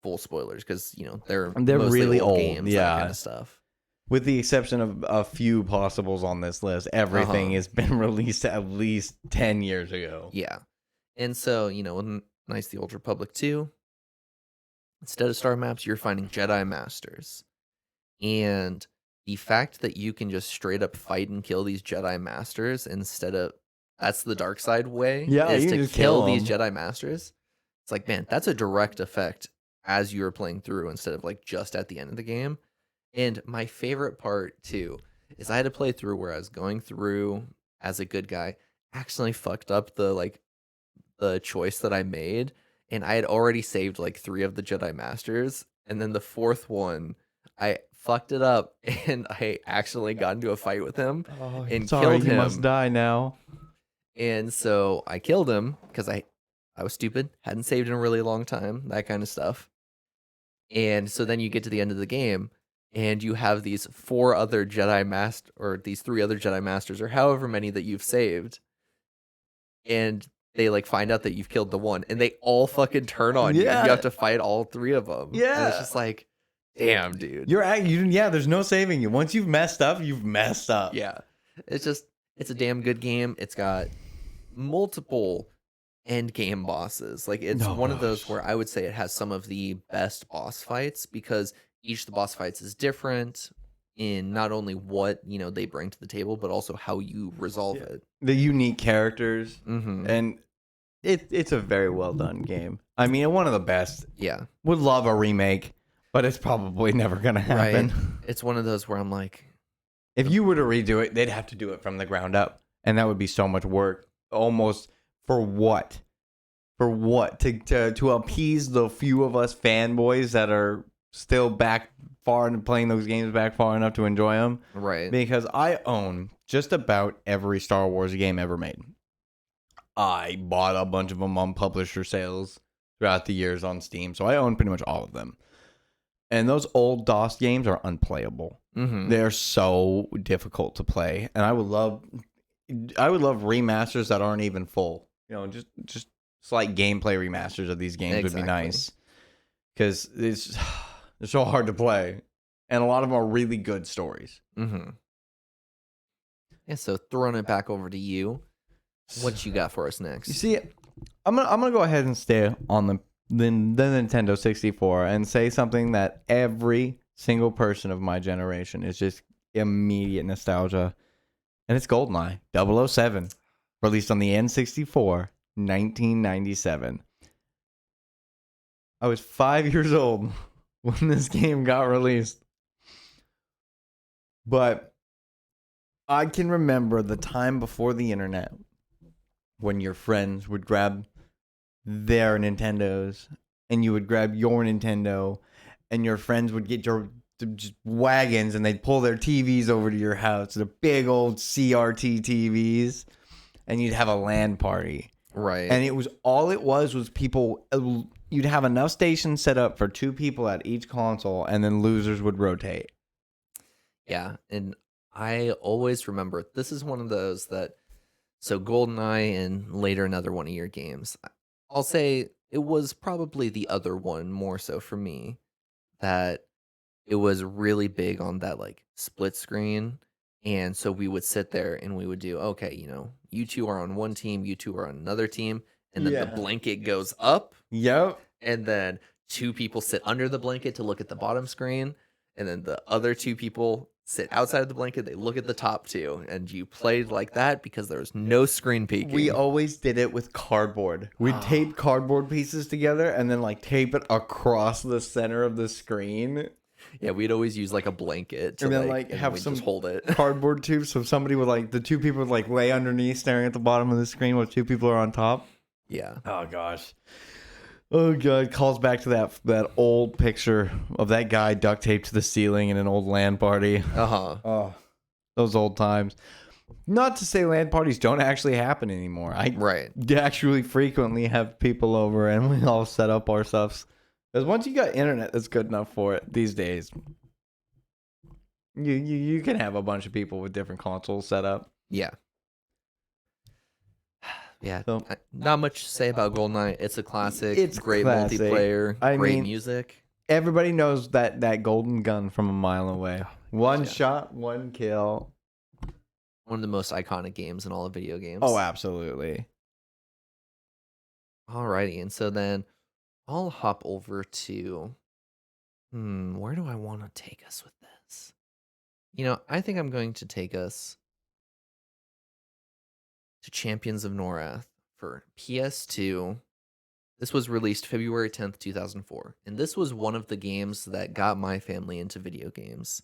full spoilers because they're mostly really old games, that kind of stuff. With the exception of a few possibles on this list, everything has been released at least 10 years ago. Yeah. And so, with Knights of the Old Republic 2, instead of star maps, you're finding Jedi Masters. And the fact that you can just straight up fight and kill these Jedi Masters instead of, that's the dark side way, is you to just kill kill these 'em. Jedi Masters. It's like, man, that's a direct effect as you're playing through instead of like just at the end of the game. And my favorite part too is I had to play through where I was going through as a good guy, accidentally fucked up the choice that I made, and I had already saved like 3 of the Jedi Masters, and then the 4th one I fucked it up and I accidentally got into a fight with him and killed him. He must die now. And so I killed him because I was stupid, hadn't saved in a really long time, that kind of stuff. And so then you get to the end of the game and you have these 4 other Jedi Master, or these 3 other Jedi Masters, or however many that you've saved. And they like find out that you've killed the one and they all fucking turn on you. And you have to fight all 3 of them. Yeah. And it's just like, damn, dude. There's no saving you. Once you've messed up, you've messed up. Yeah. It's a damn good game. It's got multiple end game bosses. Like, it's one of those where I would say it has some of the best boss fights because each of the boss fights is different in not only what, they bring to the table, but also how you resolve it. The unique characters. Mm-hmm. And it's a very well done game. I mean, one of the best. Yeah. Would love a remake, but it's probably never going to happen. Right. It's one of those where I'm like, if you were to redo it, they'd have to do it from the ground up. And that would be so much work. Almost for what? For what? To appease the few of us fanboys that are still back far and playing those games back far enough to enjoy them. right. Because I own just about every Star Wars game ever made. I bought a bunch of them on publisher sales throughout the years on Steam. So I own pretty much all of them. And those old DOS games are unplayable. Mm-hmm. They're so difficult to play. And I would love remasters that aren't even full. Just slight gameplay remasters of these games would be nice. Because they're so hard to play. And a lot of them are really good stories. Mm-hmm. Yeah, so throwing it back over to you. What you got for us next? You see, I'm gonna go ahead and stay on the Nintendo 64 and say something that every single person of my generation is just immediate nostalgia, and it's GoldenEye 007, released on the N64, 1997. I was 5 years old when this game got released, but I can remember the time before the internet when your friends would grab their Nintendos and you would grab your Nintendo and your friends would get your just wagons and they'd pull their TVs over to your house, the big old CRT TVs, and you'd have a LAN party. Right. And it was people, you'd have enough stations set up for 2 people at each console and then losers would rotate. Yeah, and I always remember this is one of those that so GoldenEye and later another one of your games. I'll say it was probably the other one more so for me that it was really big on that like split screen. And so we would sit there and we would do, okay, you two are on one team, you two are on another team, and then the Yeah. blanket goes up, Yep. and then two people sit under the blanket to look at the bottom screen, and then the other two people sit outside of the blanket, they look at the top two, and you played like that because there was no screen peeking. We always did it with cardboard. We'd tape cardboard pieces together and then like tape it across the center of the screen. Yeah, we'd always use like a blanket to And then, like, and have we'd some just hold it. Cardboard tubes, so somebody would like the two people would like lay underneath staring at the bottom of the screen while two people are on top. Yeah. Oh gosh. Oh god, calls back to that old picture of that guy duct taped to the ceiling in an old LAN party. Uh-huh. Oh, those old times. Not to say LAN parties don't actually happen anymore. I Right. actually frequently have people over and we all set up our stuffs. Because once you got internet that's good enough for it these days, you can have a bunch of people with different consoles set up. Yeah. Yeah. So- Not much to say about GoldenEye. It's a classic. It's great classic. multiplayer. I great mean- music. Everybody knows that golden gun from a mile away. One Yeah. shot, one kill. One of the most iconic games in all of video games. Oh, absolutely. Alrighty. And so then I'll hop over to where do I want to take us with this? I think I'm going to take us to Champions of Norath for PS2. This was released February 10th, 2004. And this was one of the games that got my family into video games.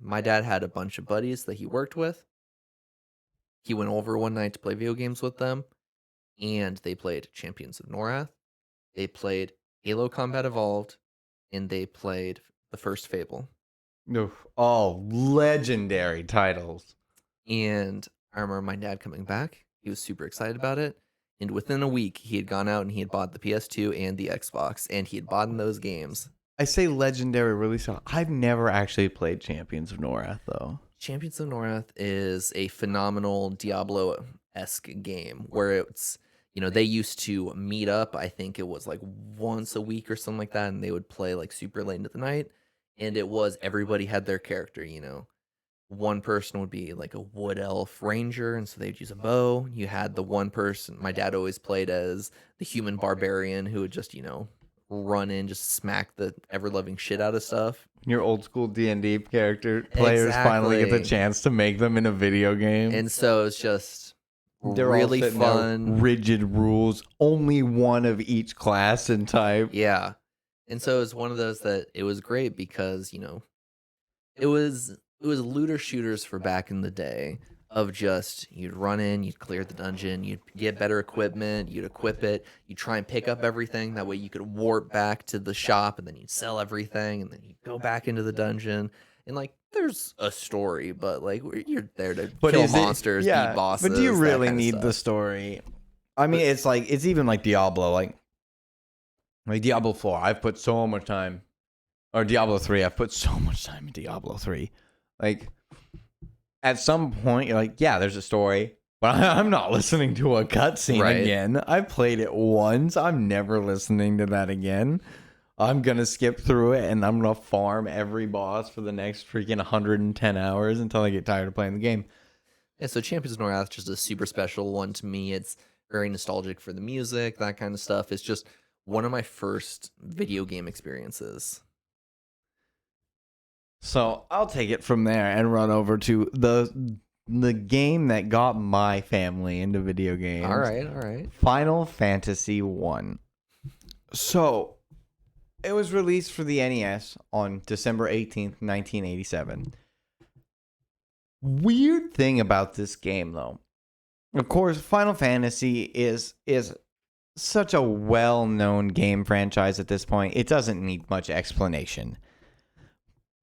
My dad had a bunch of buddies that he worked with. He went over one night to play video games with them, and they played Champions of Norath. They played Halo Combat Evolved, and they played the first Fable. Oof. Oh, legendary titles. And I remember my dad coming back. He was super excited about it. And within a week, he had gone out and he had bought the PS2 and the Xbox, and he had bought those games. I say legendary release. I've never actually played Champions of Norath, though. Champions of Norath is a phenomenal Diablo-esque game where it's, they used to meet up. I think it was like once a week or something like that, and they would play like super late into the night. And it was everybody had their character, One person would be like a wood elf ranger, and so they'd use a bow. You had the one person, my dad always played as the human barbarian who would just, run in, just smack the ever-loving shit out of stuff. Your old school D&D character players finally get the Exactly. chance to make them in a video game. And so it's just They're all really sitting there, fun. rigid rules, only one of each class and type. Yeah. And so it's one of those that it was great because, it was looter shooters for back in the day of just you'd run in, you'd clear the dungeon, you'd get better equipment, you'd equip it, you'd try and pick up everything. That way you could warp back to the shop and then you'd sell everything and then you'd go back into the dungeon. And like there's a story, but like you're there to kill is it- monsters, beat bosses. But do you that really kinda need stuff. the story? I mean, it's even like Diablo, like Diablo 4. I've put so much time, or Diablo 3. I've put so much time in Diablo 3. Like at some point, you're like, yeah, there's a story, but I'm not listening to a cutscene Right. again. I played it once. I'm never listening to that again. I'm gonna skip through it and I'm gonna farm every boss for the next freaking 110 hours until I get tired of playing the game. Yeah, so Champions of Norath is just a super special one to me. It's very nostalgic for the music, that kind of stuff. It's just one of my first video game experiences. So I'll take it from there and run over to the game that got my family into video games. All right. Final Fantasy 1. So it was released for the NES on December 18th, 1987. Weird thing about this game, though. Of course, Final Fantasy is such a well-known game franchise at this point. It doesn't need much explanation.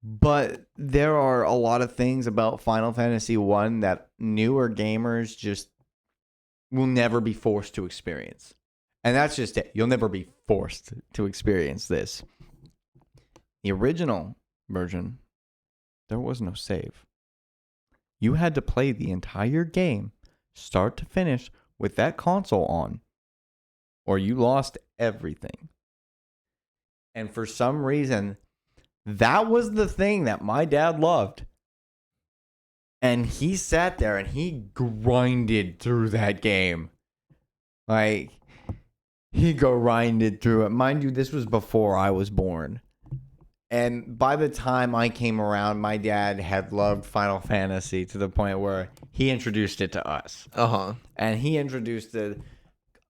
But there are a lot of things about Final Fantasy 1 that newer gamers just will never be forced to experience. And that's just it. You'll never be forced to experience this. The original version, there was no save. You had to play the entire game, start to finish, with that console on, or you lost everything. And for some reason, that was the thing that my dad loved. And he sat there and he grinded through that game. Like, he grinded through it. Mind you, this was before I was born. And by the time I came around, my dad had loved Final Fantasy to the point where he introduced it to us. And he introduced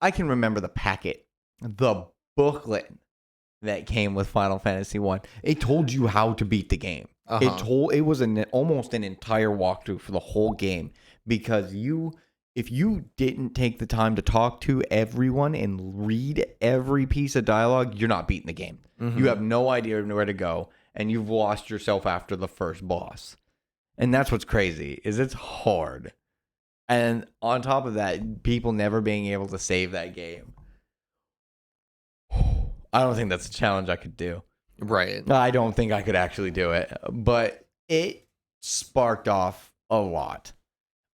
I can remember the packet, the booklet that came with Final Fantasy 1. It told you how to beat the game. It was almost an entire walkthrough for the whole game, because if you didn't take the time to talk to everyone and read every piece of dialogue, you're not beating the game. You have no idea where to go, and you've lost yourself after the first boss. And that's what's crazy, is it's hard. And on top of that, people never being able to save that game. I don't think that's a challenge I could do. Right. I don't think I could actually do it, but it sparked off a lot.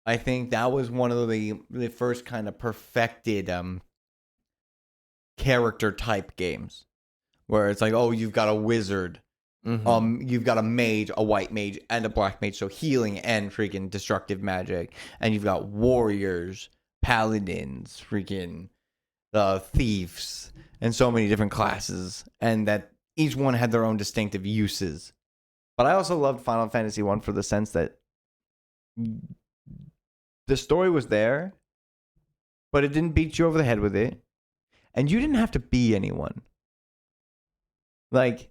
I think that was one of the first kind of perfected character type games, where it's like, oh, you've got a wizard, you've got a mage, a white mage, and a black mage, so healing and freaking destructive magic, and you've got warriors, paladins, freaking thieves, and so many different classes, and that each one had their own distinctive uses. But I also loved Final Fantasy 1 for the sense that the story was there, but it didn't beat you over the head with it, and you didn't have to be anyone. Like,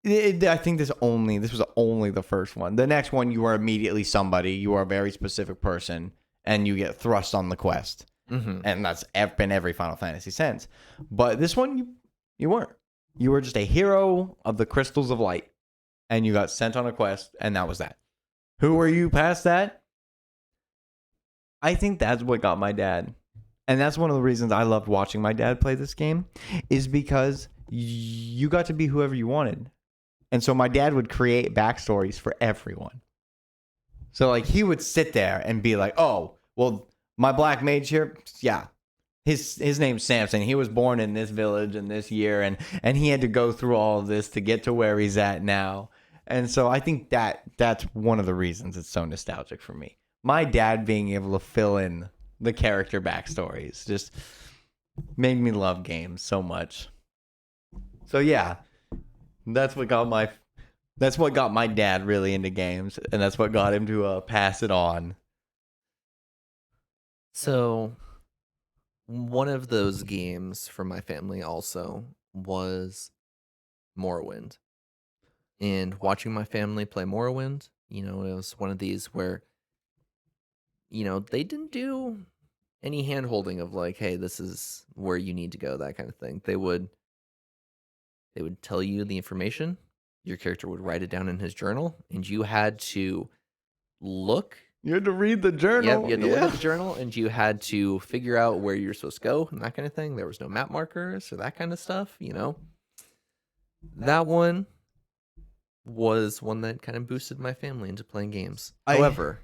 I think this was only the first one. The next one, you are immediately somebody. You are a very specific person, and you get thrust on the quest. And that's been every Final Fantasy since. But this one, you weren't. You were just a hero of the Crystals of Light, and you got sent on a quest, and that was that. Who were you past that? I think that's what got my dad. And that's one of the reasons I loved watching my dad play this game, is because you got to be whoever you wanted. And so my dad would create backstories for everyone. So, like, he would sit there and be like, oh, well, my black mage here, yeah, his name's Samson. He was born in this village in this year, and he had to go through all of this to get to where he's at now. And so I think that's one of the reasons it's so nostalgic for me. My dad being able to fill in the character backstories just made me love games so much. So yeah, that's what got my dad really into games, and that's what got him to pass it on. So, one of those games for my family also was Morrowind. And watching my family play Morrowind, it was one of these where, they didn't do any hand-holding of like, hey, this is where you need to go, that kind of thing. They would tell you the information, your character would write it down in his journal, and you had to look. You had to read the journal. Yep, you had to look at the journal, and you had to figure out where you're supposed to go and that kind of thing. There was no map markers or that kind of stuff, That one was one that kind of boosted my family into playing games. However,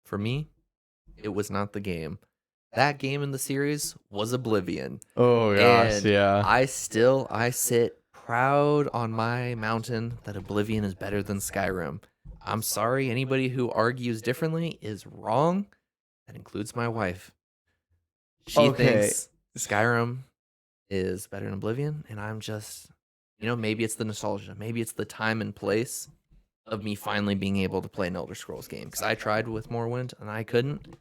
for me, it was not the game. That game in the series was Oblivion. Oh gosh, and yeah. I sit proud on my mountain that Oblivion is better than Skyrim. I'm sorry, anybody who argues differently is wrong. That includes my wife. She thinks Skyrim is better than Oblivion, and I'm just, maybe it's the nostalgia. Maybe it's the time and place of me finally being able to play an Elder Scrolls game. Because I tried with Morrowind, and I couldn't.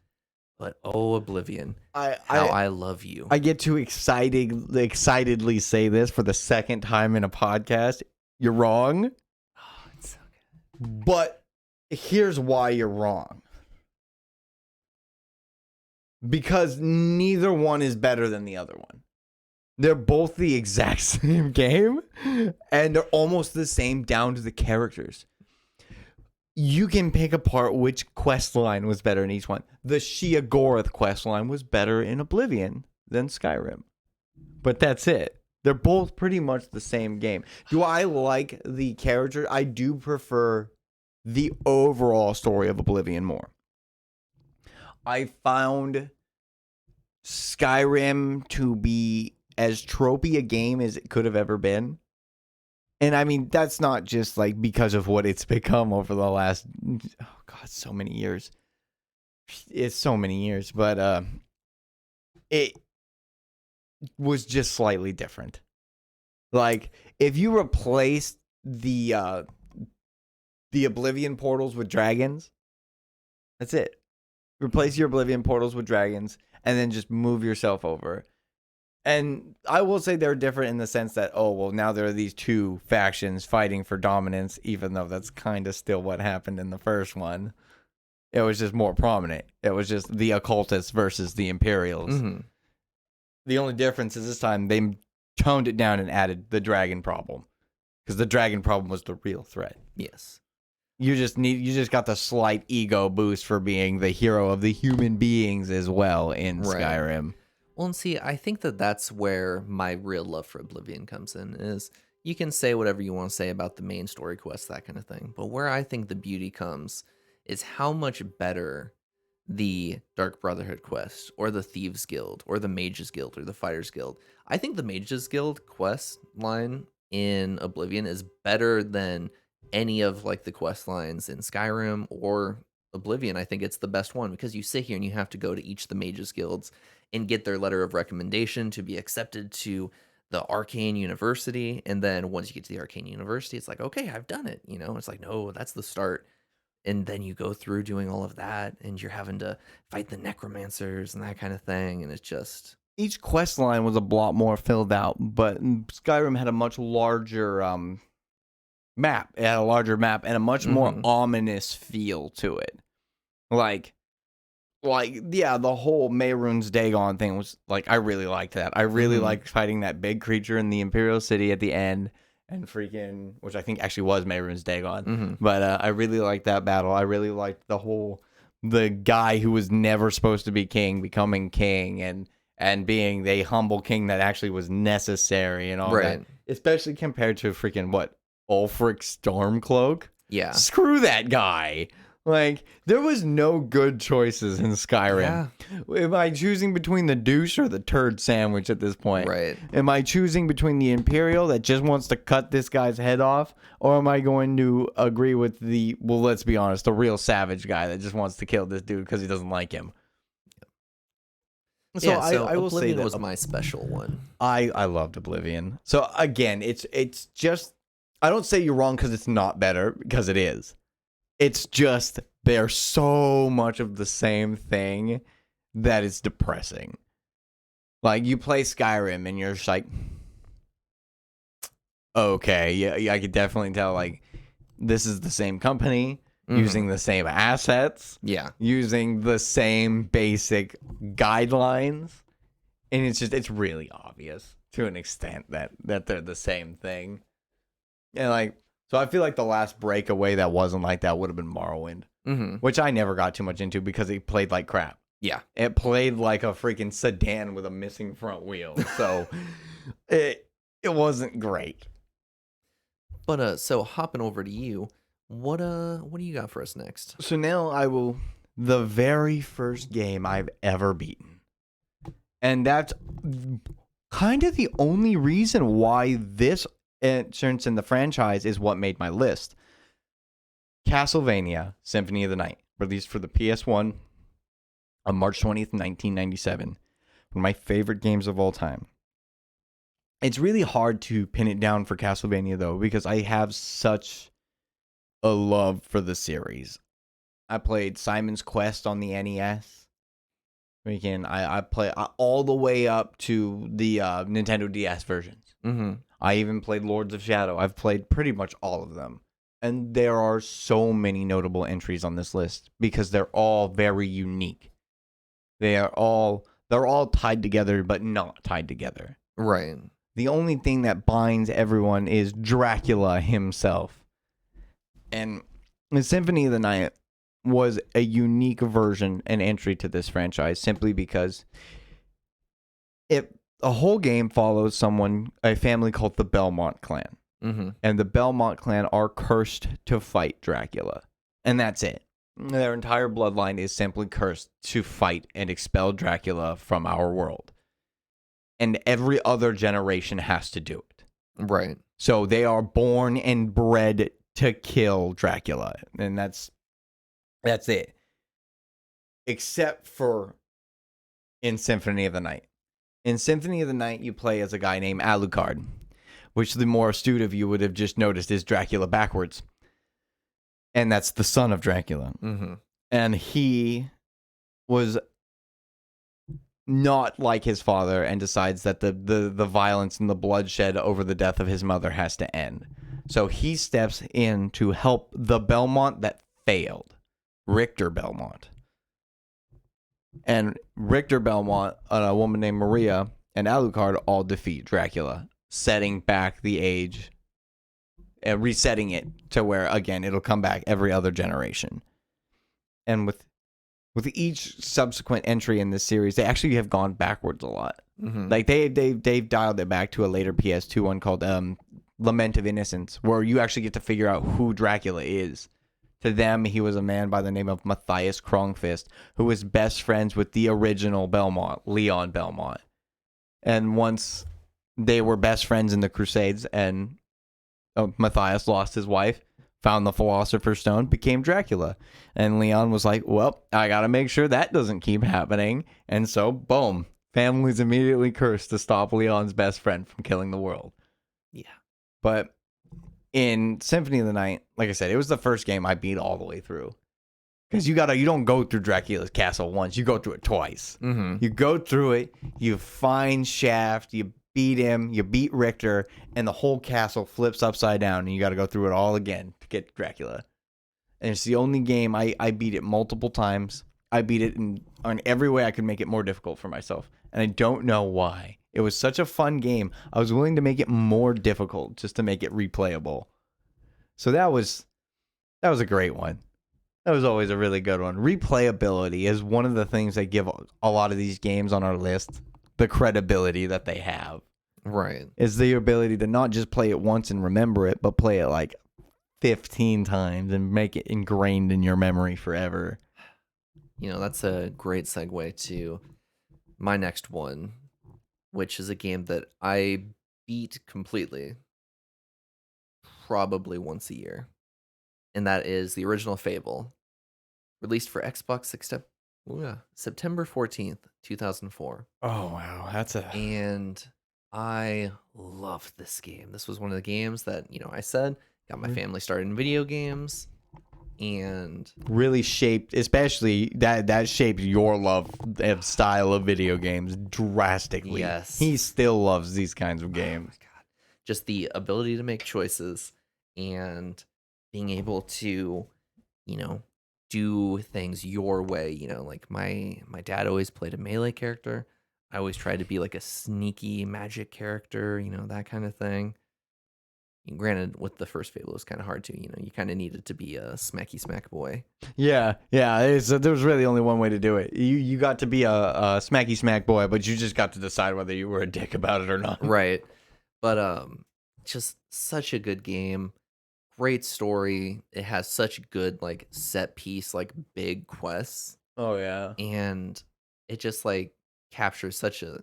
But Oblivion, I love you. I get to excitedly say this for the second time in a podcast. You're wrong. Oh, it's so good. But here's why you're wrong. Because neither one is better than the other one. They're both the exact same game, and they're almost the same down to the characters. You can pick apart which quest line was better in each one. The Sheogorath quest line was better in Oblivion than Skyrim. But that's it. They're both pretty much the same game. Do I like the character? I do prefer the overall story of Oblivion more. I found Skyrim to be as tropey a game as it could have ever been. And I mean, that's not just like because of what it's become over the last, so many years. It's so many years, but it was just slightly different. Like, if you replaced the Oblivion portals with dragons, that's it. Replace your Oblivion portals with dragons, and then just move yourself over. And I will say they're different in the sense that, now there are these two factions fighting for dominance, even though that's kind of still what happened in the first one. It was just more prominent. It was just the occultists versus the Imperials. Mm-hmm. The only difference is this time they toned it down and added the dragon problem, because the dragon problem was the real threat. Yes. You just got the slight ego boost for being the hero of the human beings as well in Skyrim. Well, and see, I think that's where my real love for Oblivion comes in, is you can say whatever you want to say about the main story quest, that kind of thing. But where I think the beauty comes is how much better the Dark Brotherhood quest, or the Thieves Guild, or the Mages Guild, or the Fighters Guild. I think the Mages Guild quest line in Oblivion is better than any of like the quest lines in Skyrim or Oblivion. I think it's the best one, because you sit here and you have to go to each of the Mages Guilds and get their letter of recommendation to be accepted to the Arcane University. And then once you get to the Arcane University, it's like, okay, I've done it. It's like, no, that's the start. And then you go through doing all of that, and you're having to fight the necromancers and that kind of thing. And it's just, each quest line was a lot more filled out, but Skyrim had a much larger map. It had a larger map and a much more ominous feel to it. Like, the whole Mehrunes Dagon thing was like, I really liked that. I really liked fighting that big creature in the Imperial City at the end, and freaking, which I think actually was Mehrunes Dagon. But I really liked that battle. I really liked the guy who was never supposed to be king becoming king, and being the humble king that actually was necessary and all that. Especially compared to freaking Ulfric Stormcloak. yeah. Screw that guy. Like, there was no good choices in Skyrim. Yeah. Am I choosing between the douche or the turd sandwich at this point? Right. Am I choosing between the Imperial that just wants to cut this guy's head off? Or am I going to agree with let's be honest, the real savage guy that just wants to kill this dude because he doesn't like him? So I will say that was my special one. I loved Oblivion. So again, it's just, I don't say you're wrong because it's not better, because it is. It's just they're so much of the same thing that it's depressing. Like, you play Skyrim and you're just like, okay, yeah, I could definitely tell, like, this is the same company, using the same assets, using the same basic guidelines, and it's really obvious to an extent that they're the same thing. And like, so I feel like the last breakaway that wasn't like that would have been Morrowind, which I never got too much into because it played like crap. Yeah. It played like a freaking sedan with a missing front wheel. So it wasn't great. But so hopping over to you, what do you got for us next? So now the very first game I've ever beaten. And that's kind of the only reason why this entrance in the franchise is what made my list. Castlevania Symphony of the Night, released for the PS1 on March 20th, 1997. One of my favorite games of all time. It's really hard to pin it down for Castlevania, though, because I have such a love for the series. I played Simon's Quest on the NES. I play all the way up to the Nintendo DS versions. I even played Lords of Shadow. I've played pretty much all of them. And there are so many notable entries on this list because they're all very unique. They're all tied together, but not tied together. Right. The only thing that binds everyone is Dracula himself. And the Symphony of the Night was a unique version and entry to this franchise simply because the whole game follows a family called the Belmont clan. And the Belmont clan are cursed to fight Dracula. And that's it. Their entire bloodline is simply cursed to fight and expel Dracula from our world. And every other generation has to do it. Right. So they are born and bred to kill Dracula. And that's it. Except for in Symphony of the Night. In Symphony of the Night, you play as a guy named Alucard, which the more astute of you would have just noticed is Dracula backwards. And that's the son of Dracula. Mm-hmm. And he was not like his father and decides that the violence and the bloodshed over the death of his mother has to end. So he steps in to help the Belmont that failed, Richter Belmont. And Richter Belmont, a woman named Maria, and Alucard all defeat Dracula, setting back the age and resetting it to where, again, it'll come back every other generation. And with each subsequent entry in this series, they actually have gone backwards a lot. Mm-hmm. Like they've dialed it back to a later PS2 one called Lament of Innocence, where you actually get to figure out who Dracula is. To them, he was a man by the name of Matthias Krongfist, who was best friends with the original Belmont, Leon Belmont. And once they were best friends in the Crusades, and Matthias lost his wife, found the Philosopher's Stone, became Dracula. And Leon was like, well, I gotta make sure that doesn't keep happening. And so, boom, family's immediately cursed to stop Leon's best friend from killing the world. Yeah. But in Symphony of the Night, like I said, it was the first game I beat all the way through. Because you don't go through Dracula's castle once, you go through it twice. Mm-hmm. You go through it, you find Shaft, you beat him, you beat Richter, and the whole castle flips upside down, and you got to go through it all again to get Dracula. And it's the only game I beat it multiple times. I beat it in every way I could make it more difficult for myself, and I don't know why. It was such a fun game. I was willing to make it more difficult just to make it replayable. So that was a great one. That was always a really good one. Replayability is one of the things that give a lot of these games on our list the credibility that they have. Right. Is the ability to not just play it once and remember it, but play it like 15 times and make it ingrained in your memory forever. You know, that's a great segue to my next one, which is a game that I beat completely probably once a year. And that is the original Fable, released for Xbox September 14th, 2004. Oh, wow. And I loved this game. This was one of the games that, I said, got my family started in video games. And really shaped, especially that shaped your love of style of video games drastically. Yes. He still loves these kinds of games. Oh my God. Just the ability to make choices and being able to, do things your way. Like my dad always played a melee character. I always tried to be like a sneaky magic character, that kind of thing. And granted, with the first Fable, it was kind of hard to, you kind of needed to be a smacky smack boy. Yeah. There was really only one way to do it. You got to be a smacky smack boy, but you just got to decide whether you were a dick about it or not. Right. But just such a good game. Great story. It has such good like set piece, like big quests. Oh yeah. And it just like captures such a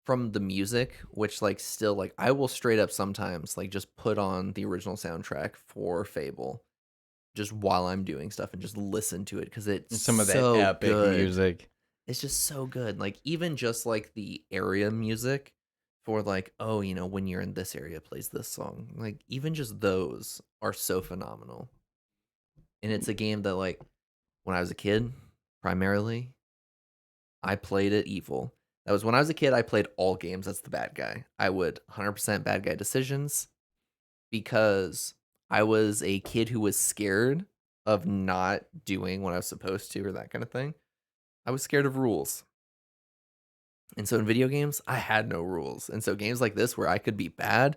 from the music, which like still like I will straight up sometimes like just put on the original soundtrack for Fable just while I'm doing stuff and just listen to it because it's some of so that epic good. music. It's just so good. Like even just like the area music for like, when you're in this area, it plays this song. Like even just those are so phenomenal. And it's a game that like when I was a kid, primarily, I played it evil. That was when I was a kid, I played all games as the bad guy. I would 100% bad guy decisions because I was a kid who was scared of not doing what I was supposed to or that kind of thing. I was scared of rules. And so in video games, I had no rules. And so games like this where I could be bad,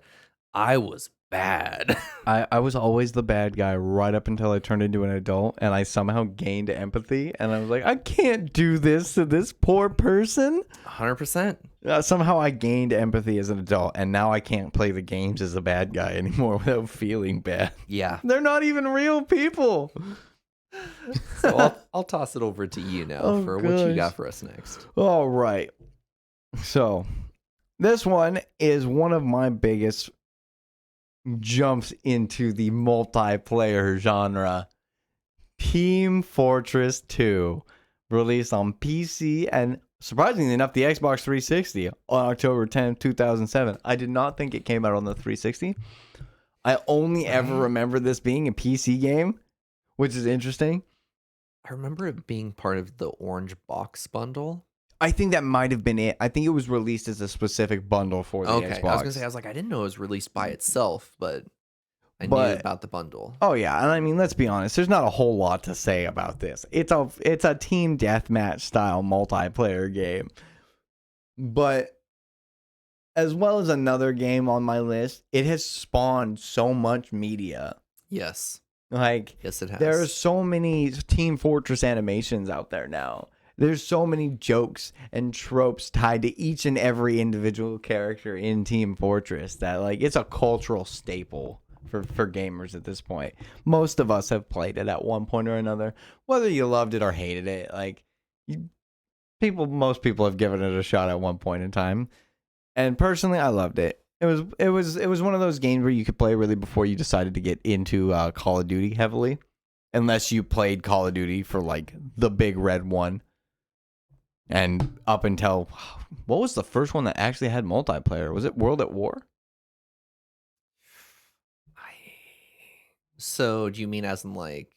I was bad. I was always the bad guy right up until I turned into an adult and I somehow gained empathy and I was like, I can't do this to this poor person. 100%. Somehow I gained empathy as an adult and now I can't play the games as a bad guy anymore without feeling bad. Yeah. They're not even real people. So I'll toss it over to you now Oh, for what you gosh. got for us next. All right. So this one is one of my biggest jumps into the multiplayer genre. Team Fortress 2, released on PC and surprisingly enough, the Xbox 360 on October 10th, 2007. I did not think it came out on the 360. I only ever Right. remember this being a PC game, which is interesting. I remember it being part of the orange box bundle. I think that might have been it. I think it was released as a specific bundle for the Okay, Xbox. I was gonna say, I didn't know it was released by itself, but I knew But- about the bundle. Oh yeah, and I mean, let's be honest. There's not a whole lot to say about this. It's a team deathmatch style multiplayer game, but as well as another game on my list, it has spawned so much media. Yes, Like yes, it has. there's so many Team Fortress animations out there now. There's so many jokes and tropes tied to each and every individual character in Team Fortress that like it's a cultural staple for gamers at this point. Most of us have played it at one point or another, whether you loved it or hated it. Like most people have given it a shot at one point in time. And personally, I loved it. It was one of those games where you could play really before you decided to get into Call of Duty heavily, unless you played Call of Duty for like the big red one. And up until what was the first one that actually had multiplayer? Was it World at War? So, do you mean as in like?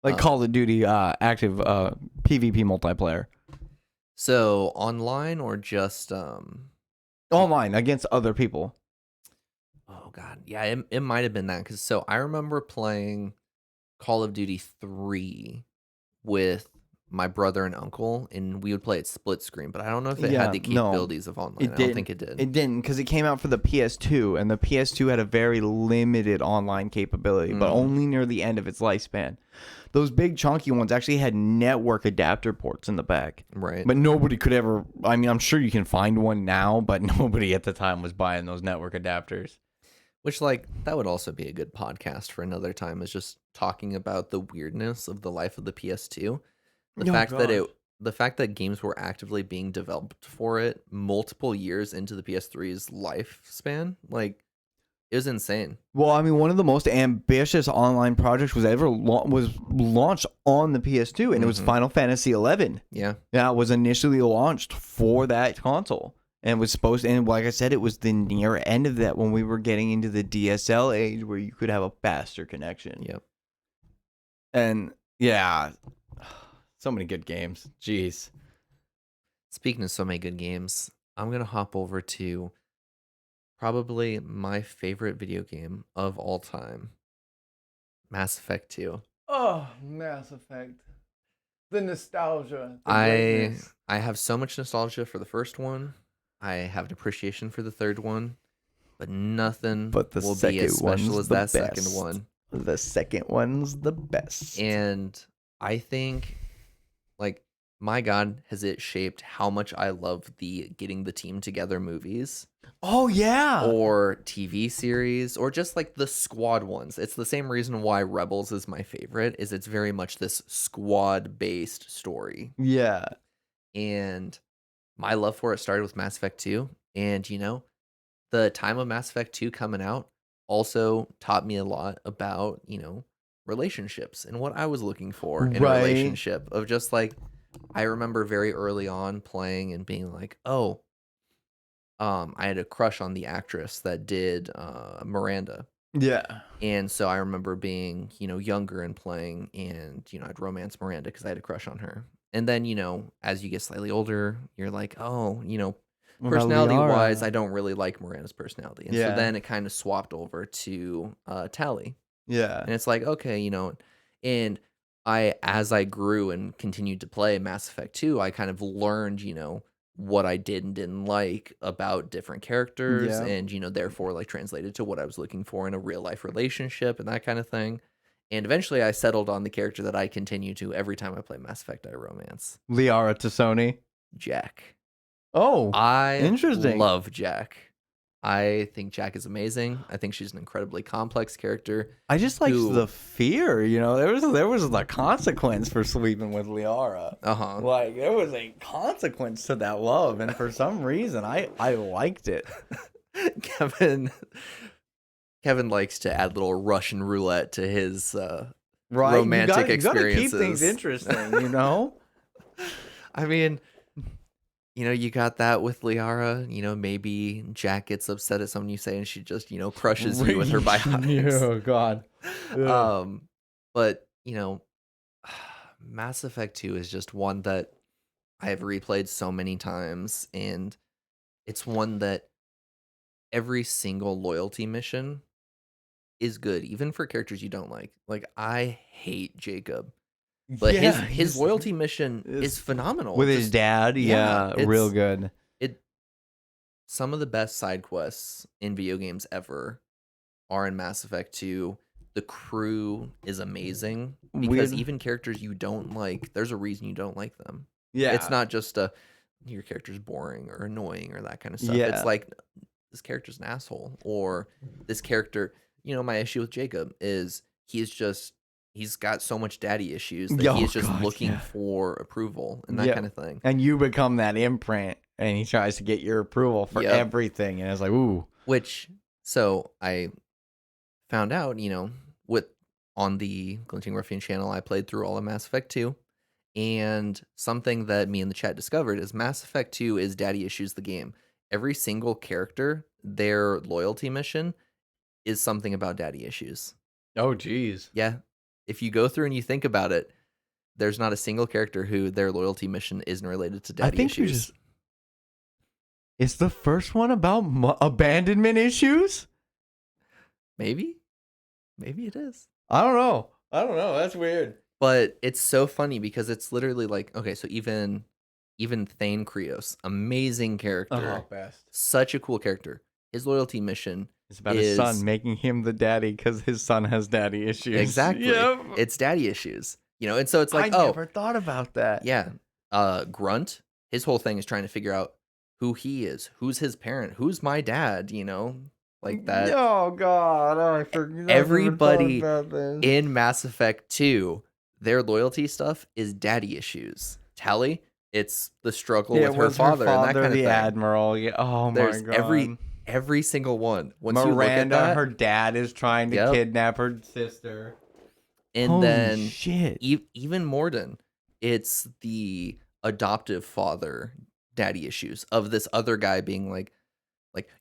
Like Call of Duty active PvP multiplayer. So online or just Online against other people. Oh god, yeah, it might have been that because so I remember playing Call of Duty 3 with my brother and uncle, and we would play it split screen. But I don't know if it Yeah, had the no, capabilities of online. it I don't didn't. think it did. It didn't because it came out for the PS2, and the PS2 had a very limited online capability, but Mhm. only near the end of its lifespan. Those big chunky ones actually had network adapter ports in the back, Right. but nobody could ever. I mean, I'm sure you can find one now, but nobody at the time was buying those network adapters. Which like that would also be a good podcast for another time. Is just talking about the weirdness of the life of the PS2. The Oh, fact that gosh. the fact that games were actively being developed for it multiple years into the PS3's lifespan, like it was insane. Well, I mean, one of the most ambitious online projects was ever was launched on the PS2, and it was Mhm. Final Fantasy 11. Yeah. That was initially launched for that console, and was supposed. And like I said, it was the near end of that when we were getting into the DSL age, where you could have a faster connection. Yep. And yeah, so many good games. Jeez. Speaking of so many good games, I'm gonna hop over to probably my favorite video game of all time, Mass Effect 2. Oh, Mass Effect. The nostalgia. I have so much nostalgia for the first one. I have an appreciation for the third one, but nothing But the will be second as special one's as the that second best. one. The second one's the best. And I think, like, my God, has it shaped how much I love the Getting the Team Together movies Oh yeah. or TV series or just like the squad ones. It's the same reason why Rebels is my favorite, is it's very much this squad-based story. Yeah. And my love for it started with Mass Effect 2. And, you know, the time of Mass Effect 2 coming out also taught me a lot about, you know, relationships and what I was looking for in a Right. relationship of just like, I remember very early on playing and being like, oh, I had a crush on the actress that did Miranda. Yeah. And so I remember being, you know, younger and playing and, you know, I'd romance Miranda because I had a crush on her. And then, you know, as you get slightly older, you're like, oh, you know, What about personality wise, Liara? I don't really like Miranda's personality. And so Yeah. then it kind of swapped over to Tally. Yeah. And it's like, okay, you know, and as I grew and continued to play Mass Effect 2, I kind of learned, you know, what I did and didn't like about different characters Yeah. and, you know, therefore like translated to what I was looking for in a real life relationship and that kind of thing. And eventually I settled on the character that I continue to every time I play Mass Effect I romance, Liara to Sony. Jack. Oh, I interesting. love Jack. I think Jack is amazing. I think she's an incredibly complex character. I just like Who- the fear, there was the consequence for sleeping with Liara. Uh-huh. Like there was a consequence to that love, and for some reason I liked it. Kevin likes to add little Russian roulette to his Right? romantic you gotta keep things experiences. interesting, I mean, you got that with Liara. Maybe Jack gets upset at something you say and she just, crushes you with her biotics. Oh God. But, Mass Effect 2 is just one that I have replayed so many times, and it's one that every single loyalty mission is good, even for characters you don't like. Like, I hate Jacob. But his loyalty mission is phenomenal. with his dad. yeah, Yeah, real it's- good. Some of the best side quests in video games ever are in Mass Effect 2. The crew is amazing because Weird- even characters you don't like, there's a reason you don't like them. Yeah, It's not just your character's boring or annoying or that kind of stuff. Yeah. It's like this character's an asshole, or this character. My issue with Jacob is he's got so much daddy issues that Oh, he's just God, looking yeah. for approval and that Yeah. kind of thing. and you become that imprint, and he tries to get your approval for Yep. everything, and it's like, ooh, So I found out, on the Glinting Ruffian channel, I played through all of Mass Effect 2. And something that me and the chat discovered is Mass Effect 2 is Daddy Issues the game. Every single character, their loyalty mission is something about daddy issues. oh geez. Yeah. If you go through and you think about it, there's not a single character who their loyalty mission isn't related to daddy I think issues. Is the first one about abandonment issues? Maybe it is. I don't know. That's weird. But it's so funny because it's literally like, okay, so even Thane Krios, amazing character, best. such a cool character. His loyalty mission, It's about his is- son making him the daddy because his son has daddy issues. exactly, Yep. it's daddy issues, and so it's like, I never thought about that. yeah, Grunt, his whole thing is trying to figure out who he is, who's his parent, who's my dad, like that. Oh God, I forgot. Everybody in Mass Effect 2, their loyalty stuff is daddy issues. Tali, it's the struggle with her father and that kind of the thing. admiral. Yeah. Oh There's my God. every single one. Once you look at Miranda, that, her dad is trying to Yep. kidnap her sister. and Holy then shit. even Morden, it's the adoptive father daddy issues of this other guy being like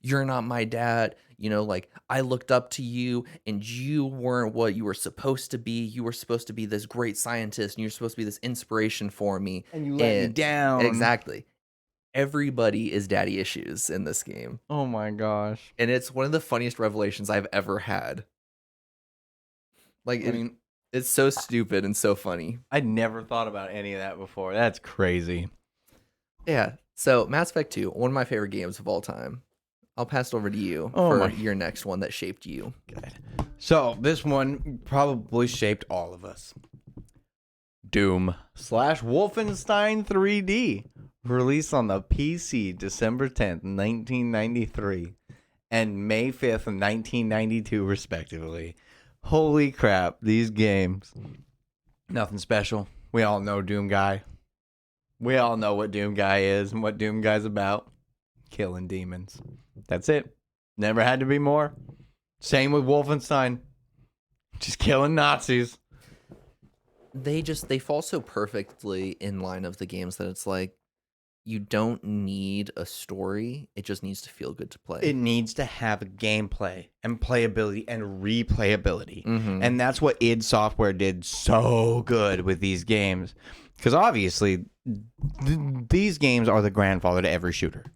you're not my dad, like I looked up to you and you weren't what you were supposed to be. You were supposed to be this great scientist and you're supposed to be this inspiration for me. And you let me and- down. Exactly. Everybody is daddy issues in this game. Oh my gosh. And it's one of the funniest revelations I've ever had. Like, I mean, it's so stupid and so funny. I'd never thought about any of that before. That's crazy. Yeah. So, Mass Effect 2, one of my favorite games of all time. I'll pass it over to you Oh for my- your next one that shaped you. Good. So this one probably shaped all of us. Doom / Wolfenstein 3D, released on the PC December 10th, 1993, and May 5th, 1992, respectively. Holy crap, these games. Nothing special. We all know Doom Guy. We all know what Doom Guy is and what Doom Guy's about. Killing demons. That's it. Never had to be more. Same with Wolfenstein. Just killing Nazis. They fall so perfectly in line of the games that it's like, you don't need a story. It just needs to feel good to play. It needs to have gameplay and playability and replayability. Mhm. And that's what id Software did so good with these games. Because obviously, these games are the grandfather to every shooter.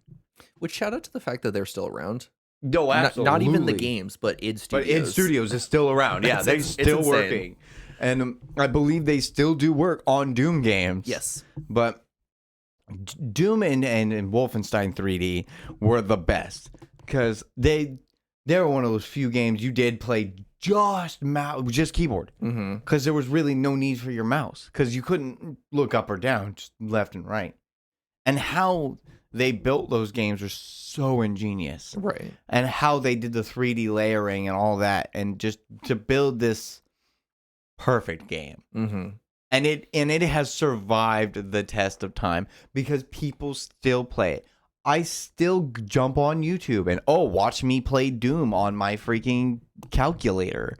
Which, shout out to the fact that they're still around. No, Not even the games, but id But Studios. id Studios is still around. Yeah, It's- they're it's still insane. working. And I believe they still do work on Doom games. Yes. But Doom and Wolfenstein 3D were the best because they were one of those few games you did play just keyboard Mm-hmm. because there was really no need for your mouse because you couldn't look up or down, just left and right. And how they built those games was so ingenious. Right. And how they did the 3D layering and all that, and just to build this perfect game. Mm-hmm. And it has survived the test of time because people still play it. I still jump on YouTube and watch me play Doom on my freaking calculator.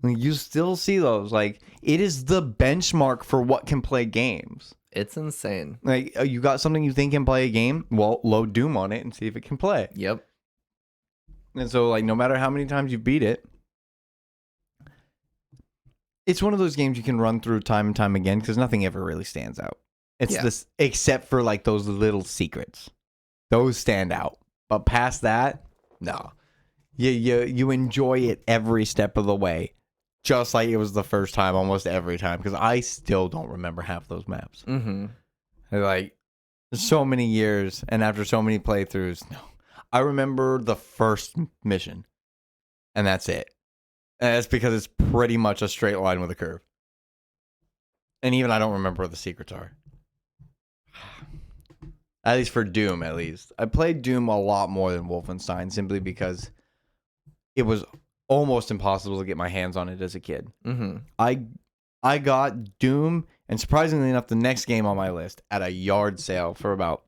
You still see those. Like, it is the benchmark for what can play games. It's insane. Like, you got something you think can play a game? Well, load Doom on it and see if it can play. Yep. And so, like, no matter how many times you beat it, it's one of those games you can run through time and time again because nothing ever really stands out. It's this, except for like those little secrets. Those stand out. But past that, no. You enjoy it every step of the way. Just like it was the first time, almost every time. Because I still don't remember half those maps. Mm-hmm. Like, so many years and after so many playthroughs, no. I remember the first mission. And that's it. And that's because it's pretty much a straight line with a curve. And even I don't remember what the secrets are. At least for Doom, at least. I played Doom a lot more than Wolfenstein simply because it was almost impossible to get my hands on it as a kid. Mm-hmm. I got Doom, and surprisingly enough, the next game on my list at a yard sale for about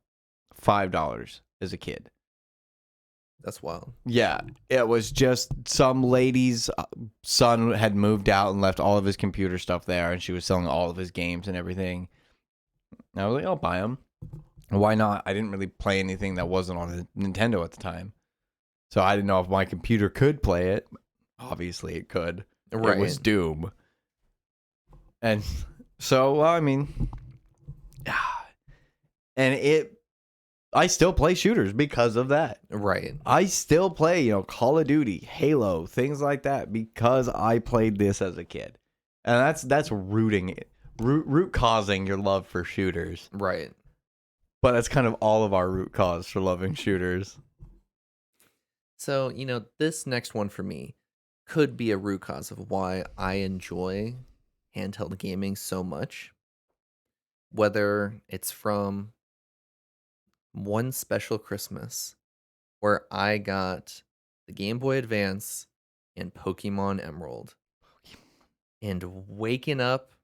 $5 as a kid. That's wild. Yeah, it was just some lady's son had moved out and left all of his computer stuff there, and she was selling all of his games and everything. And I was like, I'll buy them. Why not? I didn't really play anything that wasn't on the Nintendo at the time. So I didn't know if my computer could play it. Obviously, it could. Right. It was Doom. And so, well, I mean, and I still play shooters because of that. Right. I still play, Call of Duty, Halo, things like that because I played this as a kid. And that's rooting it. Root causing your love for shooters. Right. But that's kind of all of our root cause for loving shooters. So, this next one for me could be a root cause of why I enjoy handheld gaming so much. Whether it's from one special Christmas where I got the Game Boy Advance and Pokemon Emerald. And waking up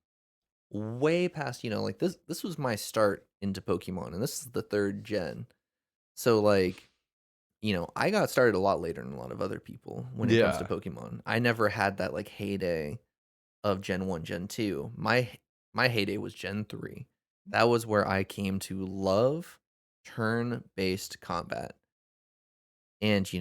way past, like this was my start into Pokemon, and this is the 3rd gen. So like, I got started a lot later than a lot of other people when it comes to Pokemon. I never had that like heyday of Gen 1, Gen 2. My heyday was Gen 3. That was where I came to love turn-based combat. And, you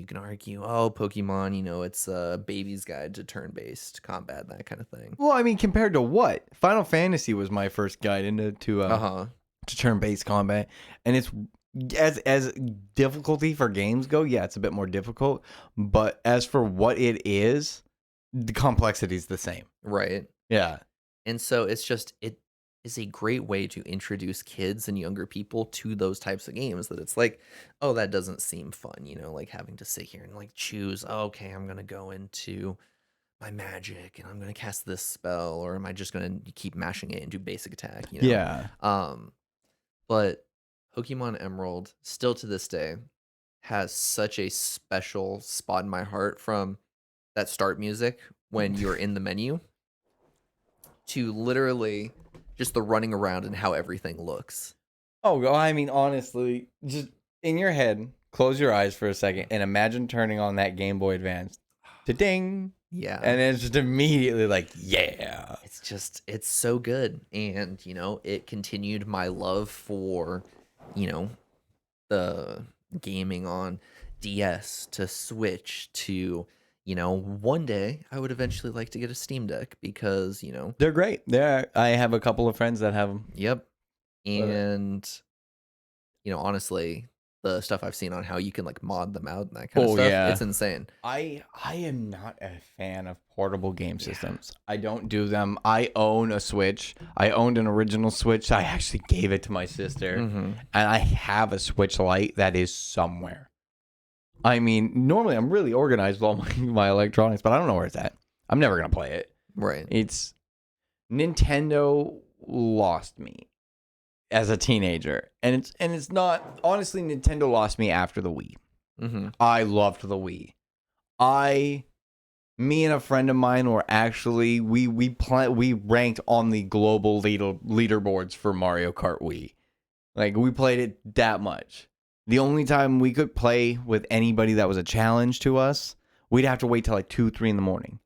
can argue, Pokemon, it's a baby's guide to turn-based combat, that kind of thing. Well, I mean, compared to what? Final Fantasy was my first guide into to turn-based combat. And it's as difficulty for games go, yeah, it's a bit more difficult. But as for what it is, the complexity is the same. Right. Yeah. And so it's just, it is a great way to introduce kids and younger people to those types of games that it's like, oh, that doesn't seem fun, like having to sit here and like choose, okay, I'm going to go into my magic and I'm going to cast this spell, or am I just going to keep mashing it and do basic attack, Yeah. But Pokemon Emerald still to this day has such a special spot in my heart, from that start music when you're in the menu to literally just the running around and how everything looks. Oh, well, I mean, honestly, just in your head, close your eyes for a second and imagine turning on that Game Boy Advance. Ta-ding! Yeah. And it's just immediately like, yeah. It's so good. And, it continued my love for, the gaming on DS to Switch to, one day I would eventually like to get a Steam Deck because, They're great. I have a couple of friends that have them. Yep. And, honestly, the stuff I've seen on how you can like mod them out and that kind of stuff, yeah. it's insane. I am not a fan of portable game systems. I don't do them. I own a Switch. I owned an original Switch. I actually gave it to my sister. Mm-hmm. And I have a Switch Lite that is somewhere. I mean, normally I'm really organized with all my electronics, but I don't know where it's at. I'm never going to play it. Right. It's Nintendo lost me. as a teenager, and it's not honestly. Nintendo lost me after the Wii. Mm-hmm. I loved the Wii. Me and a friend of mine were actually we ranked on the global leaderboards for Mario Kart Wii. Like we played it that much. The only time we could play with anybody that was a challenge to us, we'd have to wait till like 2-3 in the morning.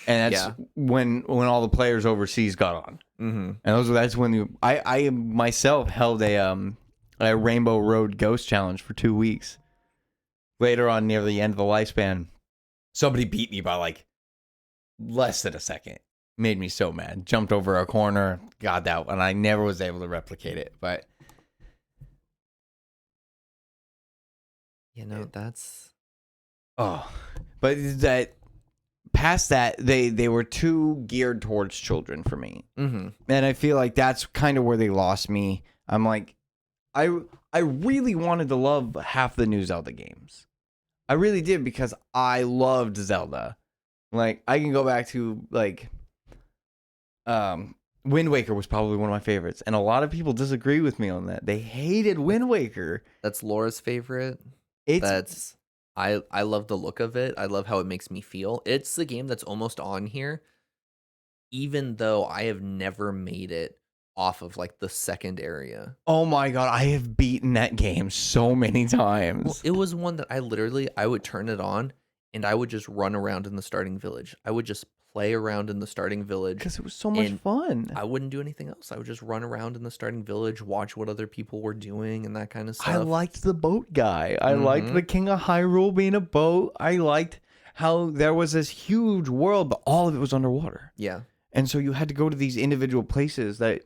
And that's when all the players overseas got on. Mm-hmm. And that's when I myself held a Rainbow Road Ghost Challenge for 2 weeks. Later on, near the end of the lifespan, somebody beat me by like less than a second. Made me so mad. Jumped over a corner, got that, and I never was able to replicate it. But that's but that past that, they were too geared towards children for me. Mm-hmm. And I feel like that's kind of where they lost me. I'm like, I really wanted to love half the new Zelda games. I really did because I loved Zelda. Like I can go back to like Wind Waker was probably one of my favorites, and a lot of people disagree with me on that. They hated Wind Waker. That's Laura's favorite. I love the look of it. I love how it makes me feel. It's the game that's almost on here, even though I have never made it off of like the second area. Oh my god, I have beaten that game so many times. Well, it was one that I would turn it on and I would just run around in the starting village. I would just play around in the starting village because it was so much fun. I wouldn't do anything else. I would just run around in the starting village, watch what other people were doing and that kind of stuff. I liked the boat guy. I liked the King of Hyrule being a boat. I liked how there was this huge world, but all of it was underwater. Yeah. And so you had to go to these individual places that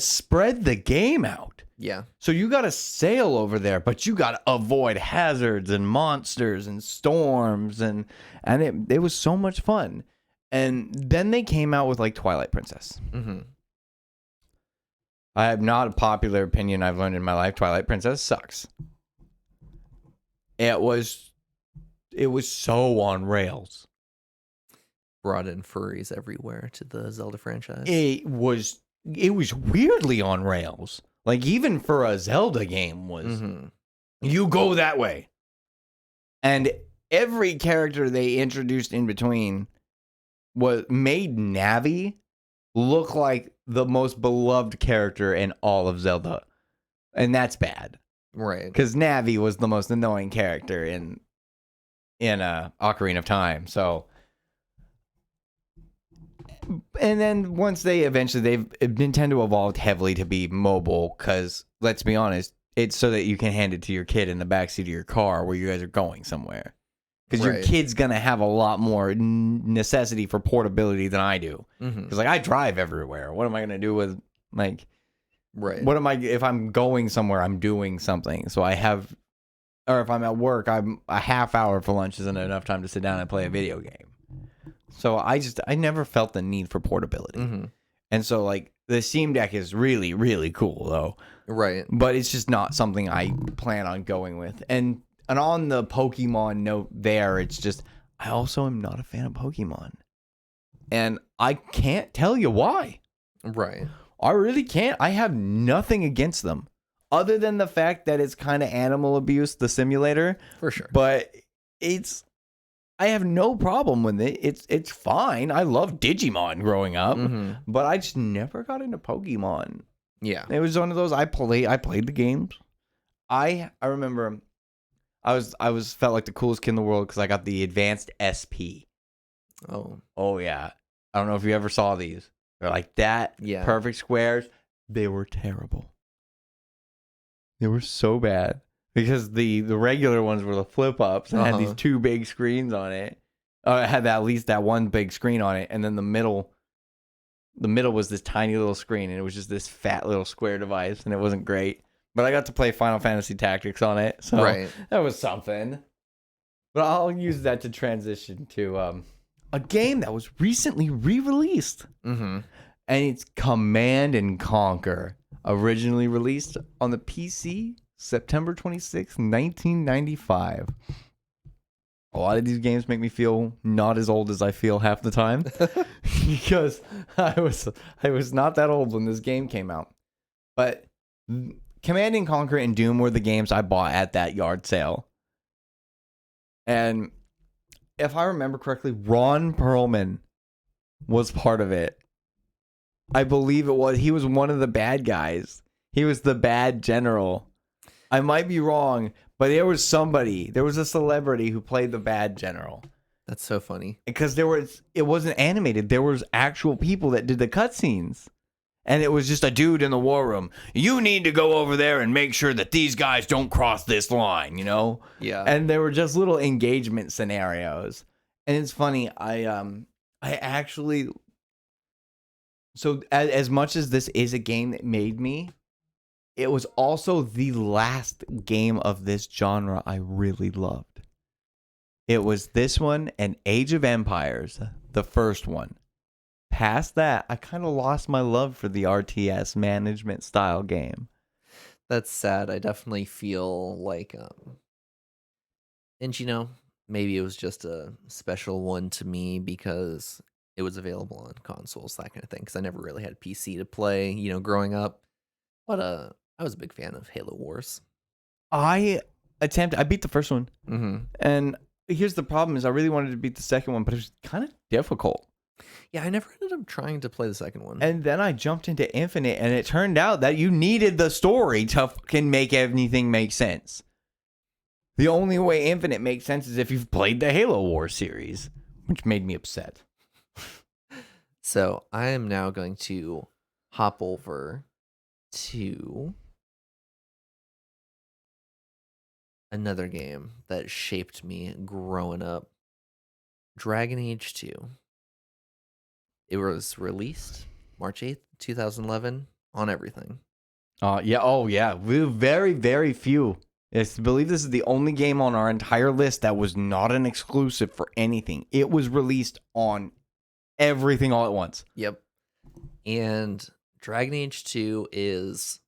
spread the game out. Yeah. So you got to sail over there, but you got to avoid hazards and monsters and storms, and it was so much fun. And then they came out with like Twilight Princess. Mm-hmm. I have not a popular opinion I've learned in my life. Twilight Princess sucks. It was so on rails. Brought in furries everywhere to the Zelda franchise. It was weirdly on rails. Like even for a Zelda game was you go that way. And every character they introduced in between made Navi look like the most beloved character in all of Zelda. And that's bad. Right. Because Navi was the most annoying character in Ocarina of Time. So and then once Nintendo evolved heavily to be mobile, because let's be honest, it's so that you can hand it to your kid in the backseat of your car where you guys are going somewhere. Because your kid's going to have a lot more necessity for portability than I do. Because like I drive everywhere. What am I going to do with like, what am I, if I'm going somewhere, I'm doing something. So I have, or if I'm at work, I'm a half hour for lunch isn't enough time to sit down and play a video game. So I never felt the need for portability. And so like the Steam Deck is really, really cool though. Right. But it's just not something I plan on going with. And on the Pokemon note there, it's just, I also am not a fan of Pokemon. And I can't tell you why. Right. I really can't. I have nothing against them. Other than the fact that it's kind of animal abuse, the simulator. For sure. But I have no problem with it. It's fine. I loved Digimon growing up, but I just never got into Pokemon. Yeah. It was one of those I played the games. I remember I felt like the coolest kid in the world because I got the advanced SP. Oh yeah. I don't know if you ever saw these. They're like that. Yeah. Perfect squares. They were terrible. They were so bad. Because the regular ones were the flip-ups and had these two big screens on it. It had at least that one big screen on it. And then the middle was this tiny little screen. And it was just this fat little square device. And it wasn't great. But I got to play Final Fantasy Tactics on it. So that was something. But I'll use that to transition to a game that was recently re-released. And it's Command and Conquer. Originally released on the PC September 26th, 1995. A lot of these games make me feel not as old as I feel half the time because I was not that old when this game came out. But Command and Conquer and Doom were the games I bought at that yard sale. And if I remember correctly, Ron Perlman was part of it. I believe it was. He was one of the bad guys. He was the bad general. I might be wrong, but there was a celebrity who played the bad general. That's so funny. Because it wasn't animated. There was actual people that did the cutscenes. And it was just a dude in the war room. You need to go over there and make sure that these guys don't cross this line, you know? Yeah. And there were just little engagement scenarios. And it's funny, I actually, so as much as this is a game that made me, it was also the last game of this genre I really loved. It was this one and Age of Empires, the first one. Past that, I kind of lost my love for the RTS management style game. That's sad. I definitely feel like, and maybe it was just a special one to me because it was available on consoles, that kind of thing. Because I never really had a PC to play, growing up. But I was a big fan of Halo Wars. I beat the first one. Mm-hmm. And here's the problem is I really wanted to beat the second one, but it was kind of difficult. Yeah, I never ended up trying to play the second one. And then I jumped into Infinite, and it turned out that you needed the story to fucking make anything make sense. The only way Infinite makes sense is if you've played the Halo Wars series, which made me upset. So I am now going to hop over to another game that shaped me growing up. Dragon Age 2. It was released March 8th, 2011 on everything. Yeah. Oh, yeah. We very, very few. I believe this is the only game on our entire list that was not an exclusive for anything. It was released on everything all at once. Yep. And Dragon Age 2 is,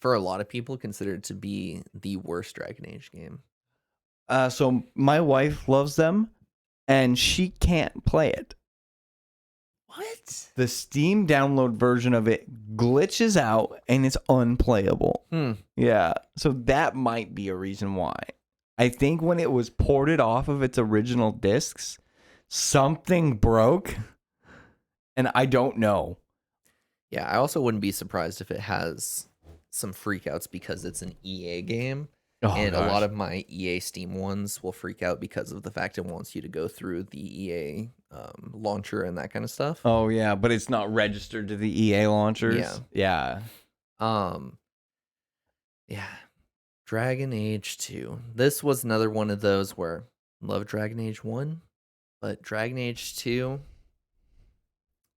for a lot of people, considered to be the worst Dragon Age game. So my wife loves them, and she can't play it. What? The Steam download version of it glitches out, and it's unplayable. Yeah, so that might be a reason why. I think when it was ported off of its original discs, something broke, and I don't know. Yeah, I also wouldn't be surprised if it has some freakouts because it's an EA game. Oh, and gosh. a lot of my EA Steam ones will freak out because of the fact it wants you to go through the EA launcher and that kind of stuff. Oh, yeah, but it's not registered to the EA launchers? Yeah. Yeah. Dragon Age 2. This was another one of those where I love Dragon Age 1, but Dragon Age 2,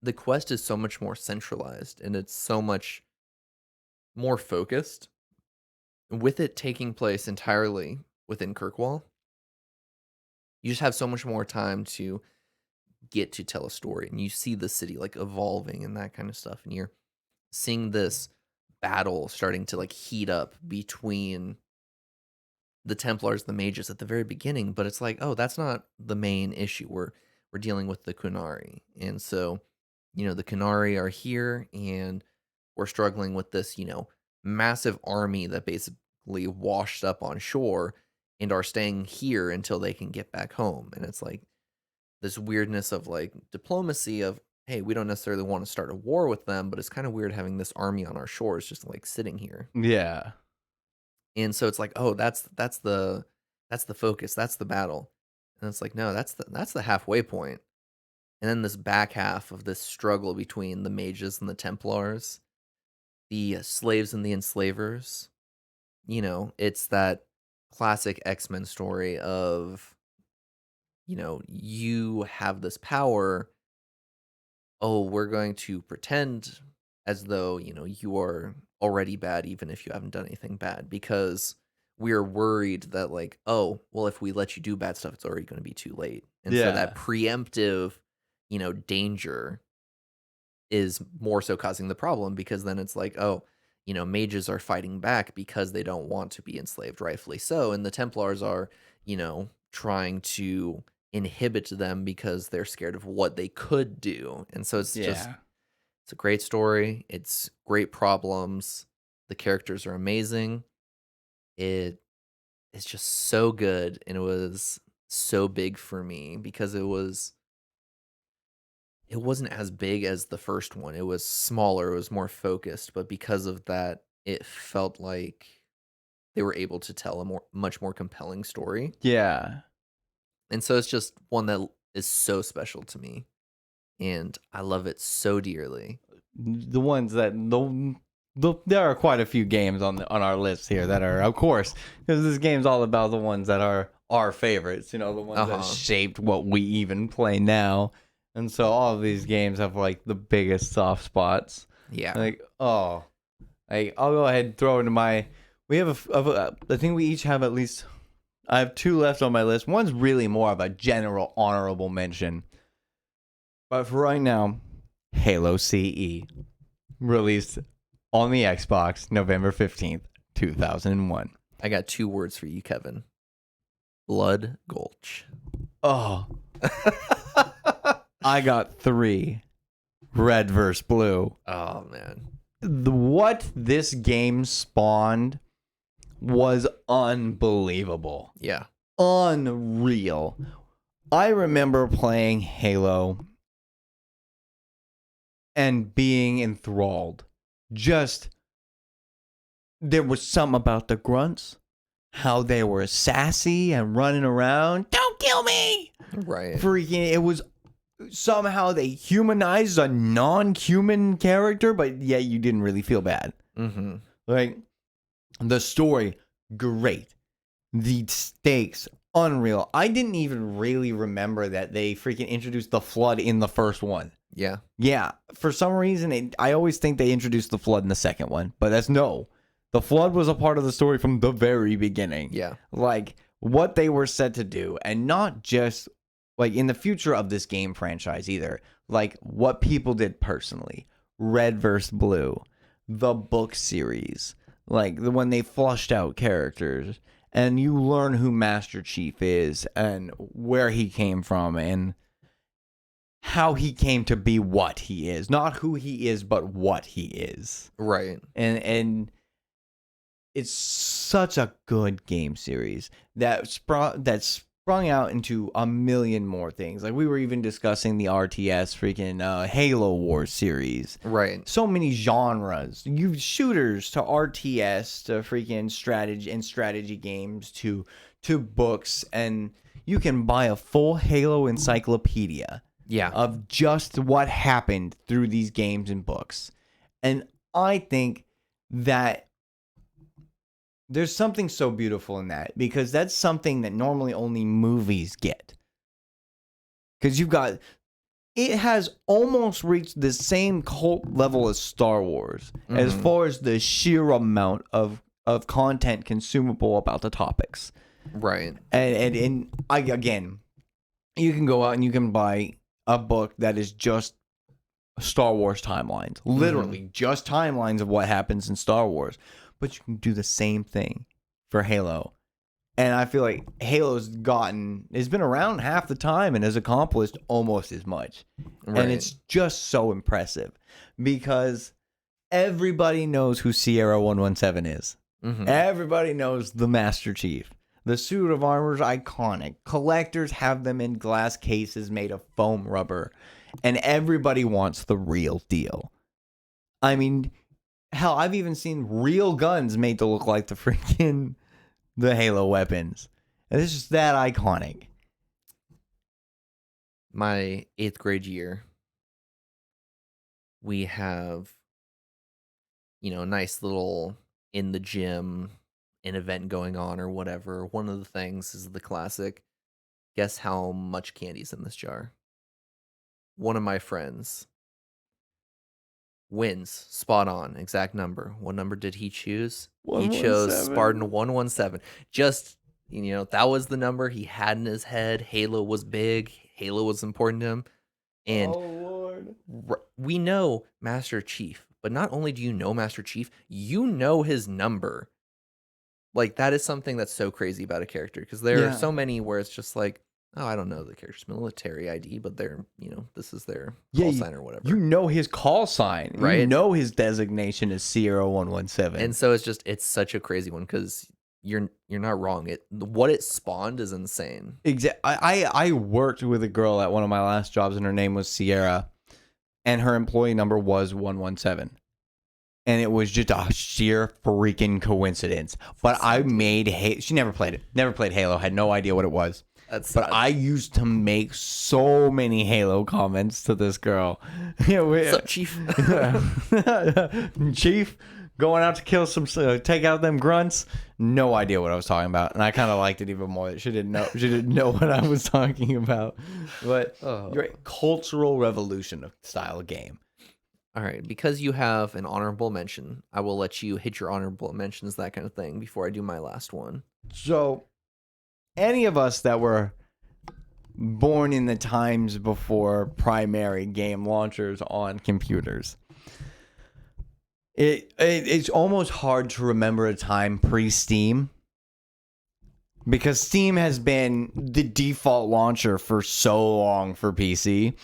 the quest is so much more centralized and it's so much more focused. With it taking place entirely within Kirkwall, you just have so much more time to get to tell a story, and you see the city like evolving and that kind of stuff, and you're seeing this battle starting to like heat up between the Templars, the mages at the very beginning, but it's like, oh, that's not the main issue. We're dealing with the Qunari, and so the Qunari are here, and we're struggling with this massive army that basically washed up on shore and are staying here until they can get back home. And it's like this weirdness of like diplomacy of, hey, we don't necessarily want to start a war with them, but it's kind of weird having this army on our shores just like sitting here. Yeah. And so it's like, oh, that's the focus, that's the battle. And it's like, no, that's the halfway point. And then this back half of this struggle between the mages and the Templars, the slaves and the enslavers, it's that classic X-Men story of, you have this power. Oh, we're going to pretend as though, you are already bad, even if you haven't done anything bad, because we are worried that like, oh, well, if we let you do bad stuff, it's already going to be too late. And so that preemptive, danger is more so causing the problem, because then it's like, oh, mages are fighting back because they don't want to be enslaved, rightfully so. And the Templars are, trying to inhibit them because they're scared of what they could do. And so it's just, it's a great story. It's great problems. The characters are amazing. It is just so good, and it was so big for me because it wasn't as big as the first one. It was smaller, it was more focused, but because of that, it felt like they were able to tell a much more compelling story. Yeah. And so it's just one that is so special to me, and I love it so dearly. The ones that there are quite a few games on our list here that are, of course, because this game's all about the ones that are our favorites, the ones that shaped what we even play now. And so all of these games have like the biggest soft spots. Yeah. Like, I'll go ahead and throw into my. We have I think we each have at least. I have 2 left on my list. One's really more of a general honorable mention. But for right now, Halo CE, released on the Xbox November 15th, 2001. I got 2 words for you, Kevin. Blood Gulch. Oh. I got 3. Red vs. Blue. Oh, man. What this game spawned was unbelievable. Yeah. Unreal. I remember playing Halo and being enthralled. Just, there was something about the grunts, how they were sassy and running around. Don't kill me! Right. Freaking, it was somehow they humanized a non-human character, but yet you didn't really feel bad. Mm-hmm. Like, the story, great. The stakes, unreal. I didn't even really remember that they freaking introduced the Flood in the first one. Yeah. Yeah, for some reason, I always think they introduced the Flood in the second one, but that's no. The Flood was a part of the story from the very beginning. Yeah. Like, what they were set to do, and not just, like, in the future of this game franchise either. Like, what people did personally. Red vs. Blue. The book series. Like, when they flushed out characters. And you learn who Master Chief is, and where he came from, and how he came to be what he is. Not who he is, but what he is. Right. And it's such a good game series that sprung out into a million more things. Like, we were even discussing the RTS freaking Halo Wars series. Right. So many genres. You've shooters to RTS to freaking strategy games to books, and you can buy a full Halo encyclopedia. Yeah. Of just what happened through these games and books. And I think that there's something so beautiful in that, because that's something that normally only movies get. Because it has almost reached the same cult level as Star Wars, as far as the sheer amount of content consumable about the topics. Right. And again, you can go out and you can buy a book that is just Star Wars timelines. Literally just timelines of what happens in Star Wars. But you can do the same thing for Halo. And I feel like Halo's been around half the time and has accomplished almost as much. Right. And it's just so impressive because everybody knows who Sierra 117 is. Mm-hmm. Everybody knows the Master Chief. The suit of armor is iconic. Collectors have them in glass cases made of foam rubber. And everybody wants the real deal. I mean, hell, I've even seen real guns made to look like the Halo weapons. And it's just that iconic. My 8th grade year, we have, a nice little in the gym, an event going on or whatever. One of the things is the classic, guess how much candy's in this jar? One of my friends wins, spot on, exact number. What number did he choose? He chose Spartan 117. Just, that was the number he had in his head. Halo was big. Halo was important to him. And Lord. We know Master Chief, but not only do you know Master Chief, you know his number. Like, that is something that's so crazy about a character, because there are so many where it's just like, Oh, I don't know the character's military ID, but this is their Yeah, call sign or whatever. You know his call sign. You Right? know his designation is Sierra 117. And so it's such a crazy one because you're not wrong. What it spawned is insane. Exactly. I worked with a girl at one of my last jobs, and her name was Sierra, and her employee number was 117. And it was just a sheer freaking coincidence. But I made she never played it. Never played Halo. Had no idea what it was. But I used to make so many Halo comments to this girl. What's up, Chief? Chief, going out to kill some, take out them grunts. No idea what I was talking about, and I kind of liked it even more that she didn't know what I was talking about. But you're right, cultural revolution of style of game. All right, because you have an honorable mention, I will let you hit your honorable mentions, that kind of thing, before I do my last one. So, any of us that were born in the times before primary game launchers on computers, it's almost hard to remember a time pre-Steam, because Steam has been the default launcher for so long for PC.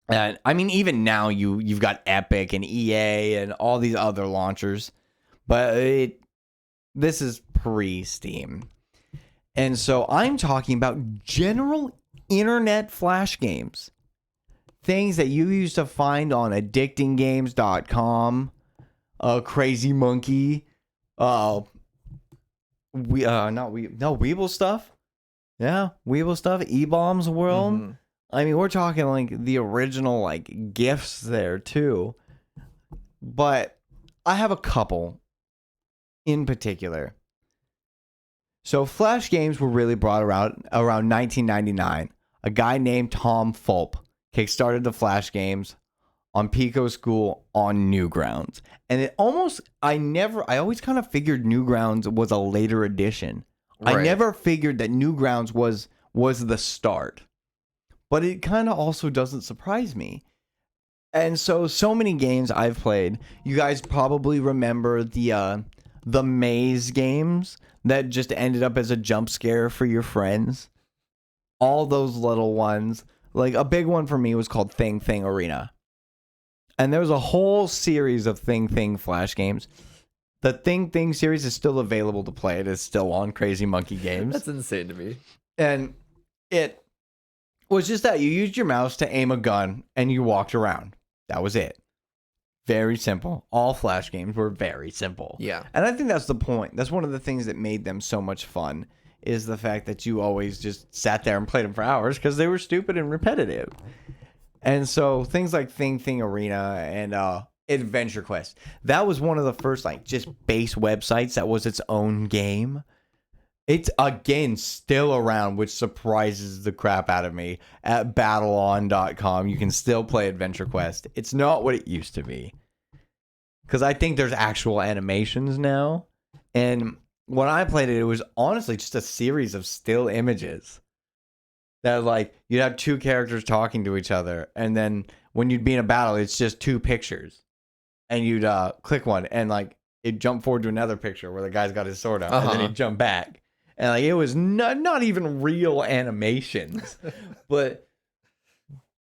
And I mean, even now you've got Epic and EA and all these other launchers, but this is pre-Steam. And so I'm talking about general internet flash games. Things that you used to find on addictinggames.com, Crazy Monkey, Weeble stuff. Yeah, Weeble stuff, E-Bombs World. Mm-hmm. I mean, we're talking like the original like gifts there too. But I have a couple in particular. So Flash games were really brought around 1999. A guy named Tom Fulp kickstarted the Flash games on Pico School on Newgrounds. And it almost, I always kind of figured Newgrounds was a later edition. Right. I never figured that Newgrounds was the start. But it kind of also doesn't surprise me. And so many games I've played. You guys probably remember the maze games that just ended up as a jump scare for your friends. All those little ones. Like a big one for me was called Thing Thing Arena. And there was a whole series of Thing Thing Flash games. The Thing Thing series is still available to play. It is still on Crazy Monkey Games. That's insane to me. And it was just that you used your mouse to aim a gun and you walked around. That was it. Very simple. All Flash games were very simple. Yeah. And I think that's the point. That's one of the things that made them so much fun, is the fact that you always just sat there and played them for hours because they were stupid and repetitive. And so things like Thing Thing Arena and Adventure Quest, that was one of the first like just base websites that was its own game. It's, again, still around, which surprises the crap out of me. At battleon.com, you can still play Adventure Quest. It's not what it used to be. Because I think there's actual animations now. And when I played it, it was honestly just a series of still images. That, like, you'd have two characters talking to each other. And then when you'd be in a battle, it's just two pictures. And you'd click one, and, like, it'd jump forward to another picture where the guy's got his sword out. And then he'd jump back. And like it was not even real animations, but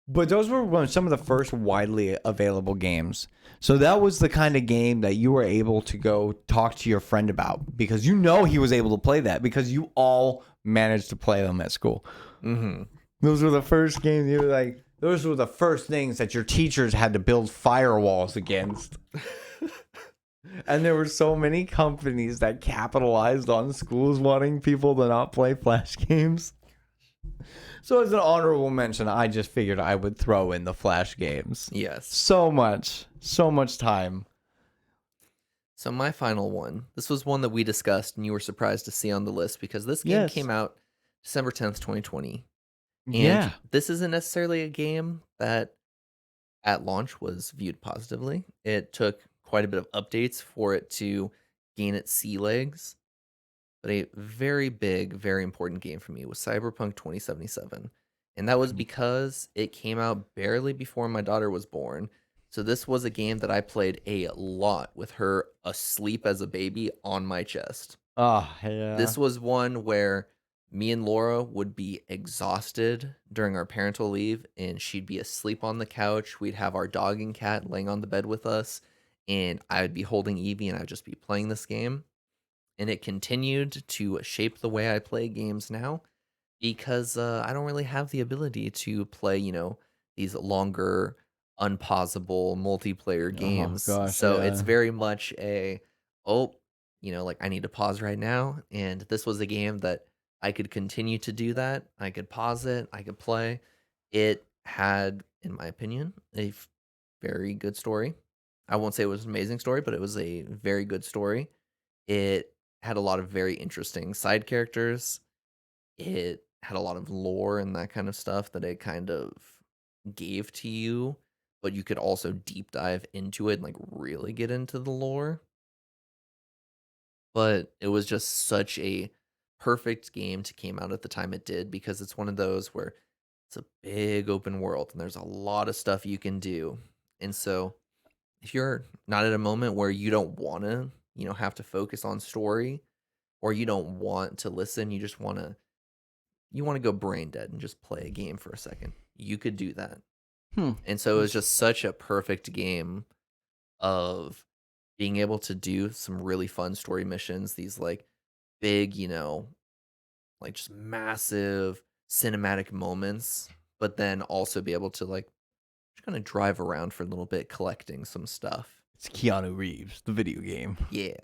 those were some of the first widely available games. So that was the kind of game that you were able to go talk to your friend about, because you know he was able to play that because you all managed to play them at school. Mm-hmm. Those were the first games. You were like, those were the first things that your teachers had to build firewalls against. And there were so many companies that capitalized on schools wanting people to not play Flash games. So as an honorable mention, I just figured I would throw in the Flash games. Yes. So much time. So my final one, this was one that we discussed and you were surprised to see on the list because this game came out December 10th, 2020. And this isn't necessarily a game that at launch was viewed positively. It took quite a bit of updates for it to gain its sea legs. But a very big, very important game for me was Cyberpunk 2077. And that was because it came out barely before my daughter was born. So this was a game that I played a lot with her asleep as a baby on my chest. Oh, yeah. This was one where me and Laura would be exhausted during our parental leave, and she'd be asleep on the couch. We'd have our dog and cat laying on the bed with us, and I would be holding Evie, and I'd just be playing this game. And it continued to shape the way I play games now because I don't really have the ability to play, these longer, unpausable multiplayer Oh games. gosh, So it's yeah. very much oh, like I need to pause right now. And this was a game that I could continue to do that. I could pause it, I could play. It had, in my opinion, very good story. I won't say it was an amazing story, but it was a very good story. It had a lot of very interesting side characters. It had a lot of lore and that kind of stuff that it kind of gave to you, but you could also deep dive into it and like really get into the lore. But it was just such a perfect game to came out at the time it did because it's one of those where it's a big open world and there's a lot of stuff you can do. And so if you're not at a moment where you don't want to, have to focus on story or you don't want to listen, you want to go brain dead and just play a game for a second. You could do that. Hmm. And so it was just such a perfect game of being able to do some really fun story missions, these like big, like just massive cinematic moments, but then also be able to like just kind of drive around for a little bit collecting some stuff. It's Keanu Reeves, the video game. Yeah.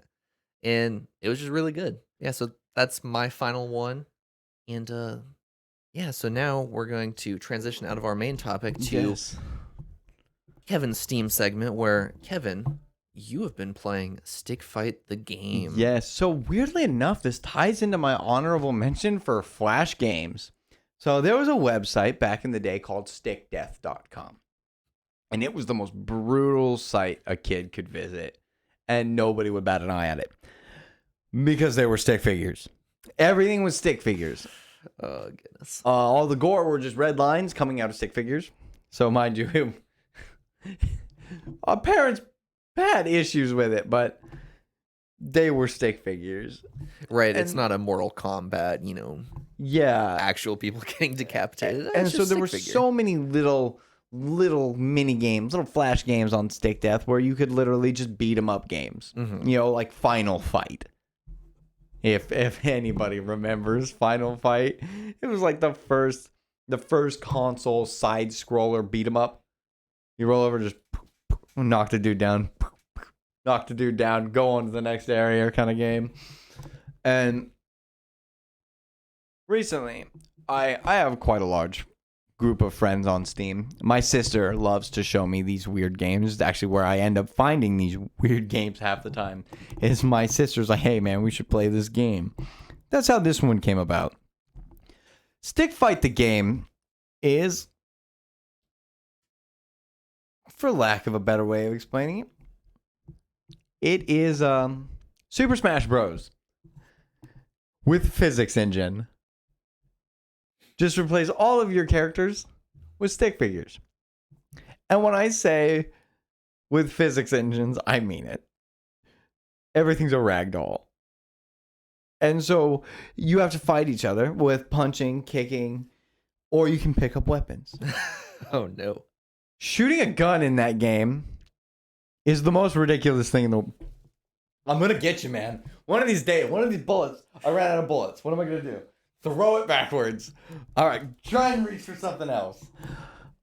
And it was just really good. Yeah, so that's my final one. And yeah, so now we're going to transition out of our main topic to Yes. Kevin's Steam segment where Kevin, you have been playing Stick Fight the game. Yes. So weirdly enough, this ties into my honorable mention for Flash games. So there was a website back in the day called stickdeath.com. And it was the most brutal site a kid could visit. And nobody would bat an eye at it. Because they were stick figures. Everything was stick figures. Oh, goodness. All the gore were just red lines coming out of stick figures. So mind you, our parents had issues with it, but they were stick figures. Right, it's And- not a Mortal Kombat, Yeah. actual people getting decapitated. And It's so just there stick were figure. so many little mini games, little flash games on Stick Death where you could literally just beat 'em up games. Mhm. Like Final Fight. If anybody remembers Final Fight, it was like the first console side scroller beat 'em up. You roll over, just knock the dude down, knock the dude down, go on to the next area kind of game. And recently, I have quite a large group of friends on Steam. My sister loves to show me these weird games. It's actually where I end up finding these weird games half the time. Is my sister's like, hey man, we should play this game. That's how this one came about. Stick Fight the game is, for lack of a better way of explaining it, it is Super Smash Bros. With Physics Engine. Just replace all of your characters with stick figures. And when I say with physics engines, I mean it. Everything's a ragdoll. And so you have to fight each other with punching, kicking, or you can pick up weapons. Oh, no. Shooting a gun in that game is the most ridiculous thing in the world. I'm going to get you, man. One of these days, one of these bullets, I ran out of bullets. What am I going to do? Throw it backwards. All right, try and reach for something else.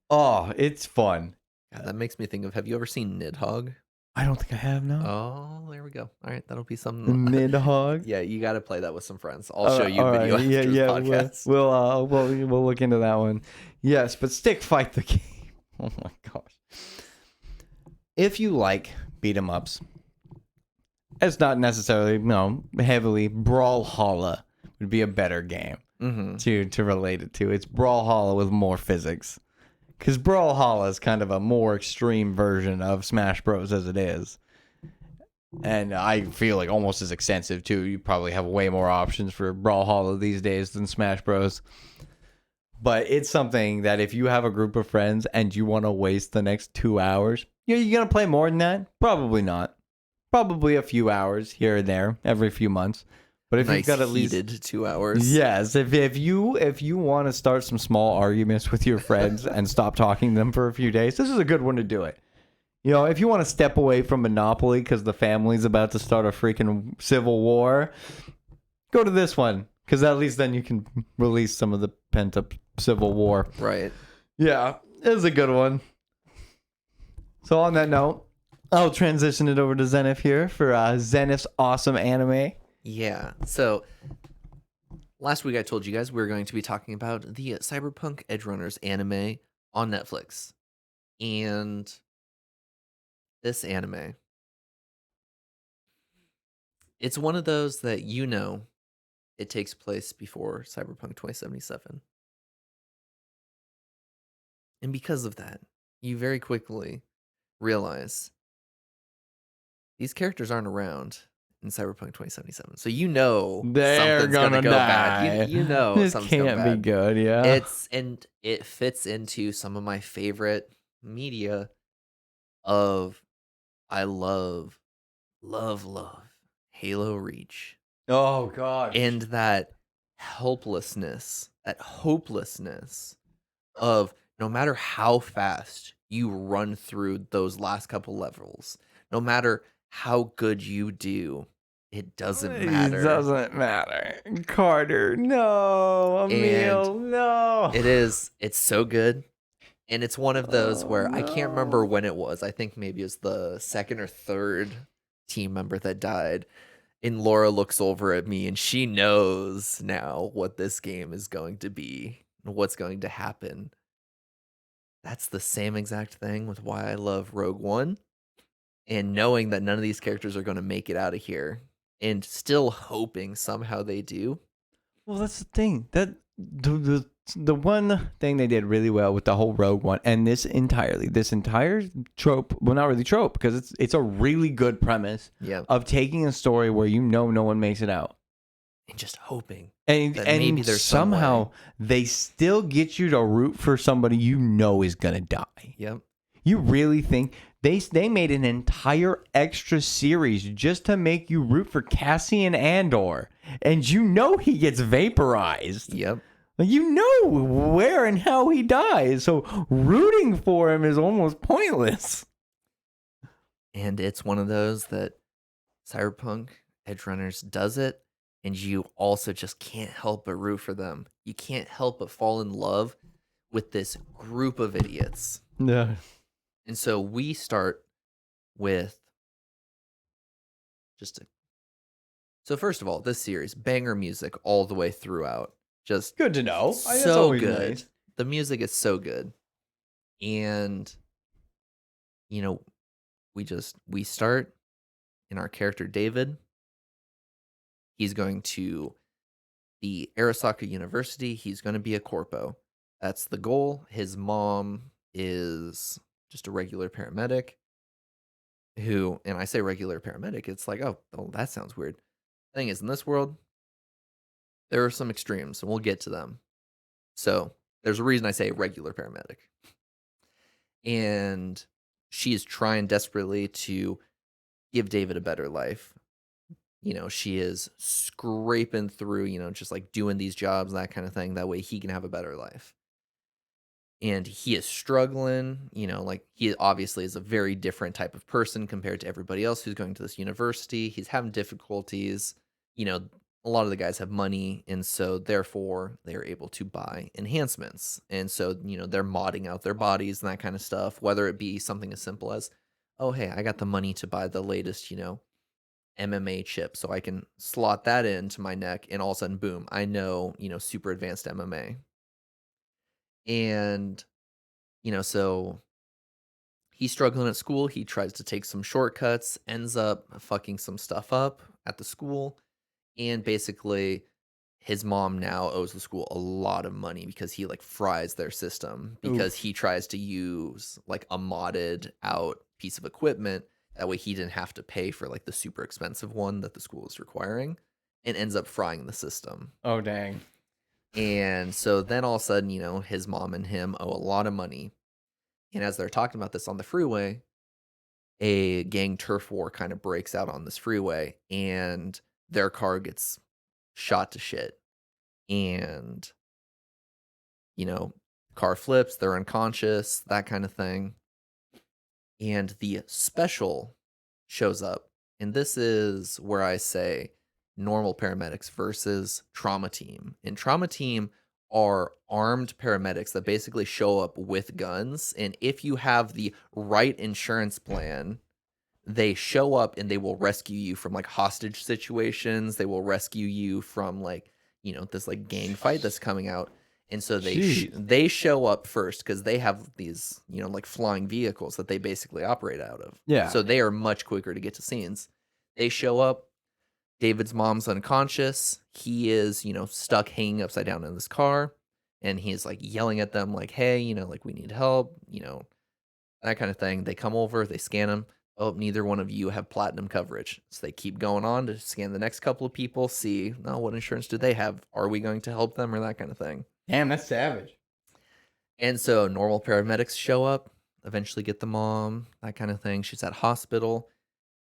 Oh, it's fun. God, that makes me think of, have you ever seen Nidhogg? I don't think I have, no. Oh, there we go. All right, that'll be something. Nidhogg. Yeah, you got to play that with some friends. I'll show you a All video right, after the podcast. We'll look into that one. Yes, but Stick Fight the game. Oh my gosh. If you like beat 'em ups, it's not necessarily heavily Brawlhalla would be a better game to relate it to. It's Brawlhalla with more physics. Because Brawlhalla is kind of a more extreme version of Smash Bros. As it is. And I feel like almost as extensive too. You probably have way more options for Brawlhalla these days than Smash Bros. But it's something that if you have a group of friends and you want to waste the next 2 hours, you're going to play more than that? Probably not. Probably a few hours here and there every few months. But if Nice you've got at least heated 2 hours. yes, if you want to start some small arguments with your friends and stop talking to them for a few days, this is a good one to do it. You know, if you want to step away from Monopoly because the family's about to start a freaking civil war, go to this one because at least then you can release some of the pent up civil war. Right. Yeah, it was a good one. So on that note, I'll transition it over to Zenith here for Zenith's awesome anime. Yeah. So last week I told you guys we were going to be talking about the Cyberpunk Edgerunners anime on Netflix. And this anime, it's one of those that it takes place before Cyberpunk 2077. And because of that, you very quickly realize these characters aren't around in Cyberpunk 2077. So They're something's gonna go bad. You know this something's going can't be bad. good. Yeah, It fits into some of my favorite media of I love Halo Reach. oh god, And that hopelessness of no matter how fast you run through those last couple levels, no matter how good you do, it doesn't matter. It doesn't matter. Carter, no. Emil, no. It's so good. And it's one of those where I can't remember no. when it was. I think maybe it was the second or third team member that died. And Laura looks over at me and she knows now what this game is going to be and what's going to happen. That's the same exact thing with why I love Rogue One. And knowing that none of these characters are going to make it out of here and still hoping somehow they do. Well, that's the thing. That the one thing they did really well with the whole Rogue One and this entire trope, well, not really trope because it's a really good premise of taking a story where no one makes it out. And just hoping. And maybe there's somehow they still get you to root for somebody you know is going to die. Yep. You really think they made an entire extra series just to make you root for Cassian Andor, and you know he gets vaporized. Yep. You know where and how he dies, so rooting for him is almost pointless. And it's one of those that Cyberpunk Edgerunners does it, and you also just can't help but root for them. You can't help but fall in love with this group of idiots. No. And so we start with so first of all, this series, banger music all the way throughout. Just good to know. So good. Nice. The music is so good. And we start in our character David. He's going to the Arasaka University. He's going to be a corpo. That's the goal. His mom is just a regular paramedic who, and I say regular paramedic, it's like, oh, that sounds weird. The thing is, in this world, there are some extremes, and we'll get to them. So there's a reason I say regular paramedic. And she is trying desperately to give David a better life. She is scraping through, just like doing these jobs, that kind of thing. That way he can have a better life. And he is struggling, like he obviously is a very different type of person compared to everybody else who's going to this university. He's having difficulties. A lot of the guys have money, and so therefore they're able to buy enhancements. And so, they're modding out their bodies and that kind of stuff, whether it be something as simple as, oh, hey, I got the money to buy the latest, MMA chip, so I can slot that into my neck, and all of a sudden, boom, I know, super advanced MMA. And, so he's struggling at school. He tries to take some shortcuts, ends up fucking some stuff up at the school. And basically, his mom now owes the school a lot of money because he fries their system because he tries to use a modded out piece of equipment. That way he didn't have to pay for the super expensive one that the school is requiring, and ends up frying the system. Oh, dang. And so then all of a sudden, his mom and him owe a lot of money. And as they're talking about this on the freeway, a gang turf war kind of breaks out on this freeway, and their car gets shot to shit. And, you know, car flips, they're unconscious, that kind of thing. And the special shows up. And this is where I say normal paramedics versus trauma team. And trauma team are armed paramedics that basically show up with guns. And if you have the right insurance plan, they show up and they will rescue you from like hostage situations. They will rescue you from like, this like gang fight that's coming out. And so they show up first because they have these, like flying vehicles that they basically operate out of. Yeah. So they are much quicker to get to scenes. They show up. David's mom's unconscious. He is, stuck hanging upside down in this car. And he's like yelling at them like, hey, like we need help, that kind of thing. They come over, they scan him. Oh, neither one of you have platinum coverage. So they keep going on to scan the next couple of people, see, what insurance do they have? Are we going to help them or that kind of thing? Damn, that's savage. And so normal paramedics show up, eventually get the mom, that kind of thing. She's at hospital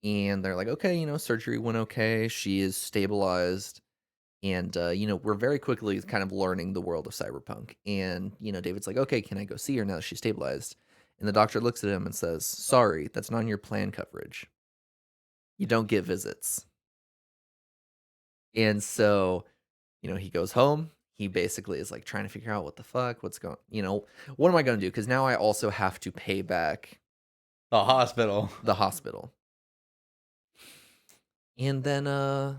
and they're like, okay, surgery went okay. She is stabilized. And, we're very quickly kind of learning the world of cyberpunk. And, David's like, okay, can I go see her now that she's stabilized? And the doctor looks at him and says, sorry, that's not on your plan coverage. You don't get visits. And so, he goes home. He basically is like trying to figure out what the fuck, what am I going to do? Because now I also have to pay back The hospital. the hospital. And then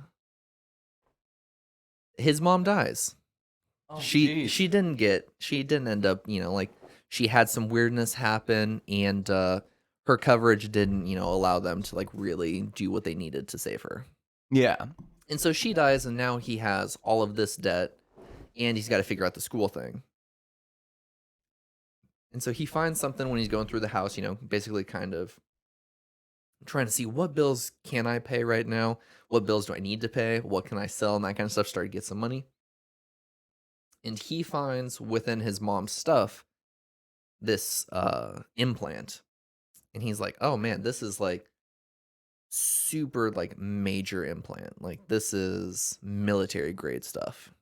his mom dies. Oh, she didn't end up, like she had some weirdness happen and her coverage didn't, allow them to like really do what they needed to save her. Yeah. And so she dies and now he has all of this debt and he's got to figure out the school thing. And so he finds something when he's going through the house, basically kind of trying to see what bills can I pay right now? What bills do I need to pay? What can I sell? And that kind of stuff, start to get some money. And he finds within his mom's stuff this implant. And he's like, oh man, this is like super like major implant. Like this is military grade stuff.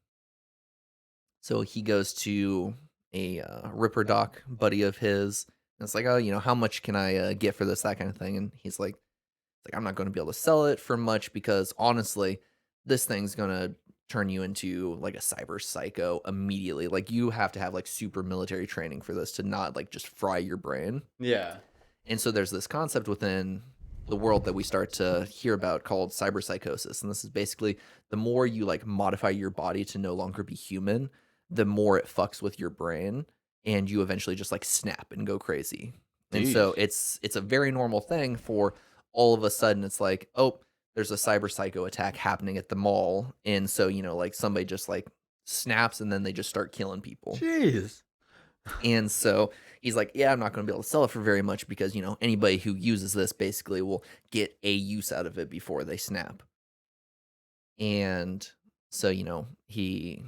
So he goes to a Ripper Doc buddy of his. And it's like, oh, how much can I get for this, that kind of thing. And he's like, I'm not going to be able to sell it for much because honestly, this thing's going to turn you into like a cyber psycho immediately. Like you have to have like super military training for this to not like just fry your brain. Yeah. And so there's this concept within the world that we start to hear about called cyber psychosis. And this is basically the more you like modify your body to no longer be human, the more it fucks with your brain and you eventually just like snap and go crazy. And so it's a very normal thing for all of a sudden it's like, oh, there's a cyber psycho attack happening at the mall. And so, like somebody just like snaps and then they just start killing people. Jeez. And so he's like, yeah, I'm not going to be able to sell it for very much because, anybody who uses this basically will get a use out of it before they snap. And so, he's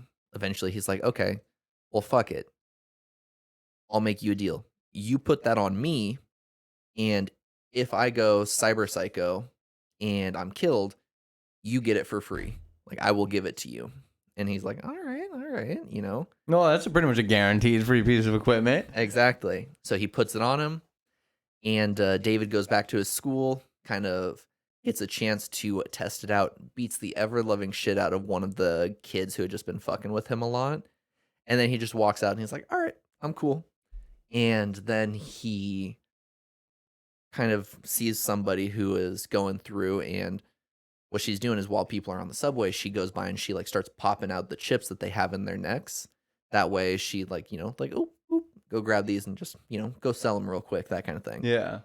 like, okay, well, fuck it. I'll make you a deal. You put that on me. And if I go cyber psycho and I'm killed, you get it for free. Like I will give it to you. And he's like, all right. No, that's pretty much a guaranteed free piece of equipment. Exactly. So he puts it on him, and David goes back to his school, kind of gets a chance to test it out, beats the ever-loving shit out of one of the kids who had just been fucking with him a lot. And then he just walks out, and he's like, all right, I'm cool. And then he kind of sees somebody who is going through, and what she's doing is while people are on the subway, she goes by and she like starts popping out the chips that they have in their necks. That way she like, oh, go grab these and just, go sell them real quick, that kind of thing. Yeah.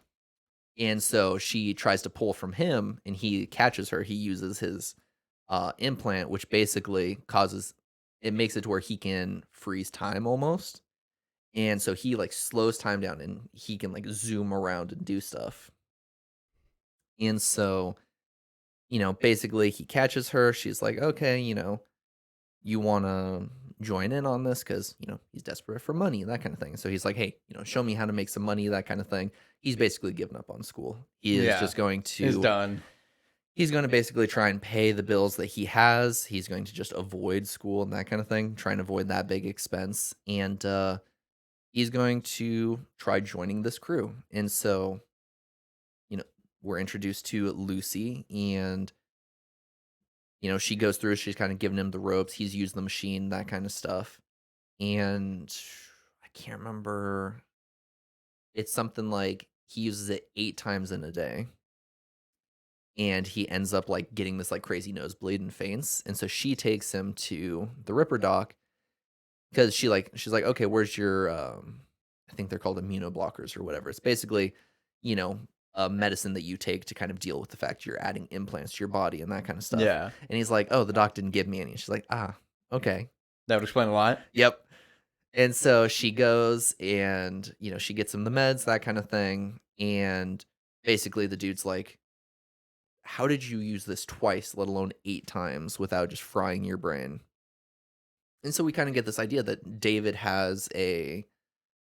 And so she tries to pull from him and he catches her. He uses his implant, which basically makes it to where he can freeze time almost. And so he like slows time down and he can like zoom around and do stuff. And so basically he catches her. She's like, okay, you want to join in on this? Because, he's desperate for money, that kind of thing. So he's like, hey, show me how to make some money, that kind of thing. He's basically given up on school. He is just going to... He's done. He's going to basically try and pay the bills that he has. He's going to just avoid school and that kind of thing, try and avoid that big expense. And he's going to try joining this crew. And so, you know, we're introduced to Lucy, and she goes through, she's kind of giving him the ropes. He's used the machine, that kind of stuff. And I can't remember. It's something like he uses it 8 times in a day. And he ends up like getting this like crazy nosebleed and faints. And so she takes him to the Ripper doc because she's like, okay, where's your I think they're called immunoblockers or whatever. It's basically, you know, a medicine that you take to kind of deal with the fact you're adding implants to your body and that kind of stuff. Yeah. And he's like, oh, the doc didn't give me any. She's like, ah, okay. That would explain a lot. Yep. And so she goes and, she gets him the meds, that kind of thing. And basically the dude's like, how did you use this twice, let alone 8 times, without just frying your brain? And so we kind of get this idea that David has a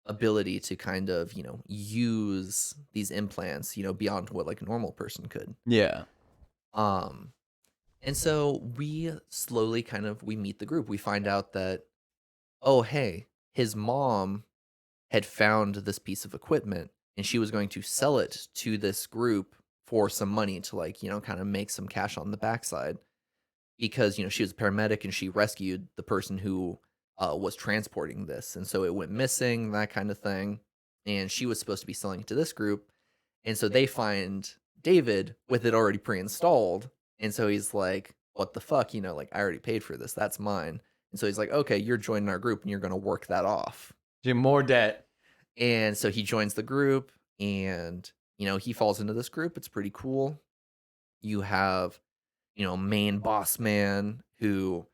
ability to kind of, use these implants, beyond what like a normal person could. Yeah. Um, and so we slowly we meet the group. We find out that, oh, hey, his mom had found this piece of equipment and she was going to sell it to this group for some money to like, kind of make some cash on the backside because, she was a paramedic and she rescued the person who was transporting this. And so it went missing, that kind of thing. And she was supposed to be selling it to this group. And so they find David with it already pre-installed. And so he's like, what the fuck? Like I already paid for this. That's mine. And so he's like, okay, you're joining our group and you're going to work that off. More debt. And so he joins the group and, he falls into this group. It's pretty cool. You have, main boss man who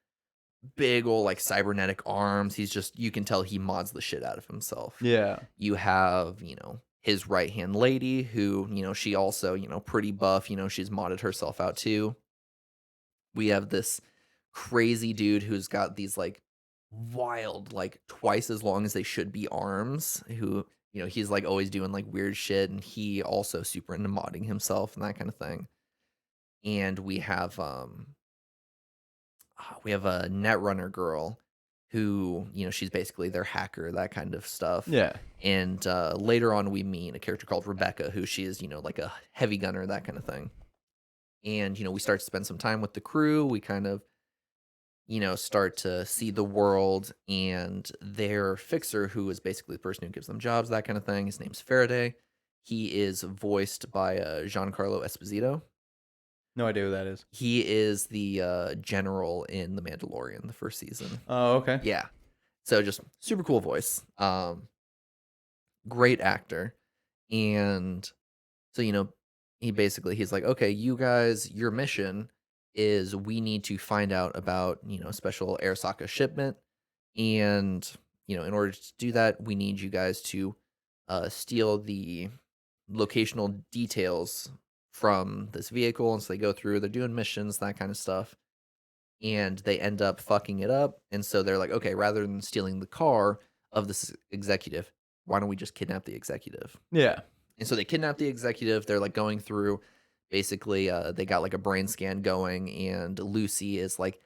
big old like cybernetic arms. He's just, you can tell he mods the shit out of himself. Yeah. You have, his right hand lady who, she also, pretty buff, she's modded herself out too. We have this crazy dude who's got these like wild, like twice as long as they should be arms, who, he's like always doing like weird shit, and he also super into modding himself and that kind of thing. And we have a Netrunner girl who, she's basically their hacker, that kind of stuff. Yeah. And later on we meet a character called Rebecca, who she is, like a heavy gunner, that kind of thing. And, we start to spend some time with the crew. We kind of, start to see the world, and their fixer, who is basically the person who gives them jobs, that kind of thing. His name's Faraday. He is voiced by Giancarlo Esposito. No idea who that is. He is the general in The Mandalorian, the first season. Oh, okay. Yeah. So just super cool voice. Great actor. And so, he's like, okay, you guys, your mission is we need to find out about, special Arasaka shipment. And, in order to do that, we need you guys to steal the locational details from this vehicle. And so they go through, they're doing missions, that kind of stuff. And they end up fucking it up. And so they're like, okay, rather than stealing the car of this executive, why don't we just kidnap the executive? Yeah. And so they kidnap the executive. They're like going through, basically, they got like a brain scan going, and Lucy is like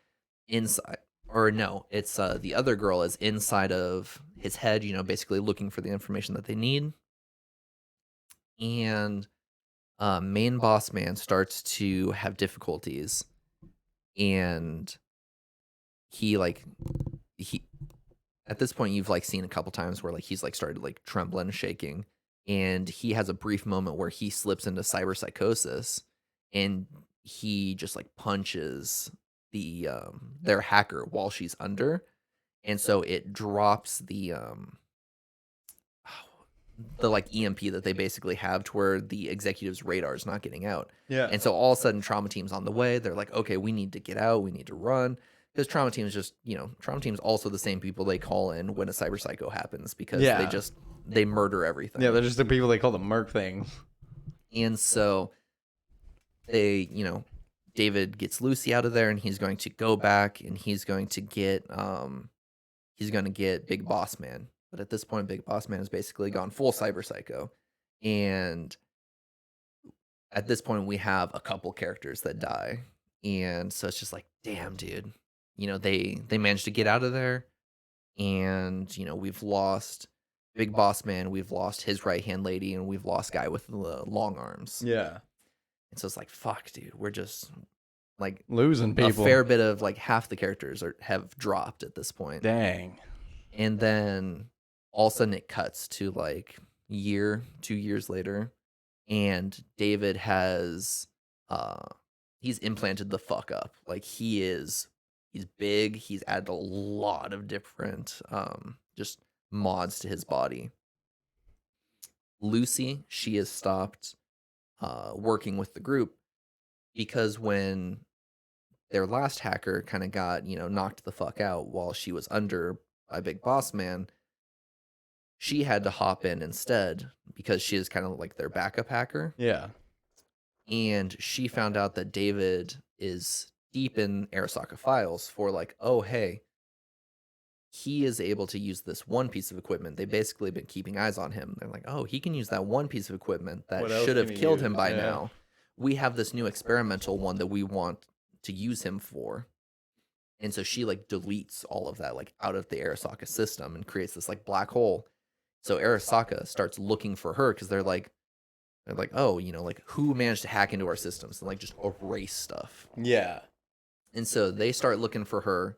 inside, or no, it's the other girl is inside of his head, basically looking for the information that they need. And main boss man starts to have difficulties, and he at this point you've like seen a couple times where like he's like started like trembling and shaking, and he has a brief moment where he slips into cyberpsychosis, and he just like punches the their hacker while she's under, and so it drops the like EMP that they basically have to where the executive's radar is not getting out. Yeah. And so all of a sudden Trauma Team's on the way. They're like, okay, we need to get out. We need to run. Because Trauma Team is just, Trauma Team's also the same people they call in when a cyber psycho happens, because they murder everything. Yeah, they're just the people they call the merc things. And so they, David gets Lucy out of there, and he's going to go back, and he's going to get Big Boss Man. But at this point, Big Boss Man has basically gone full cyber psycho. And at this point we have a couple characters that die, and so it's just like, damn, dude, they managed to get out of there, and we've lost Big Boss Man, we've lost his right hand lady, and we've lost guy with the long arms. Yeah. And so it's like, fuck, dude, we're just like Losing a people. fair bit of like half the characters have dropped at this point. Dang. And then all of a sudden it cuts to like 2 years later, and David has he's implanted the fuck up. Like he's big, he's added a lot of different just mods to his body. Lucy, she has stopped working with the group because when their last hacker kind of got, knocked the fuck out while she was under by Big Boss Man, she had to hop in instead because she is kind of like their backup hacker. Yeah. And she found out that David is deep in Arasaka files for like, oh, hey, he is able to use this one piece of equipment. They basically been keeping eyes on him. They're like, oh, he can use that one piece of equipment that What else should have can he killed use? him by Yeah. now. We have this new experimental one that we want to use him for. And so she like deletes all of that like out of the Arasaka system and creates this like black hole. So Arasaka starts looking for her because they're like, oh, like who managed to hack into our systems and like just erase stuff. Yeah. And so they start looking for her.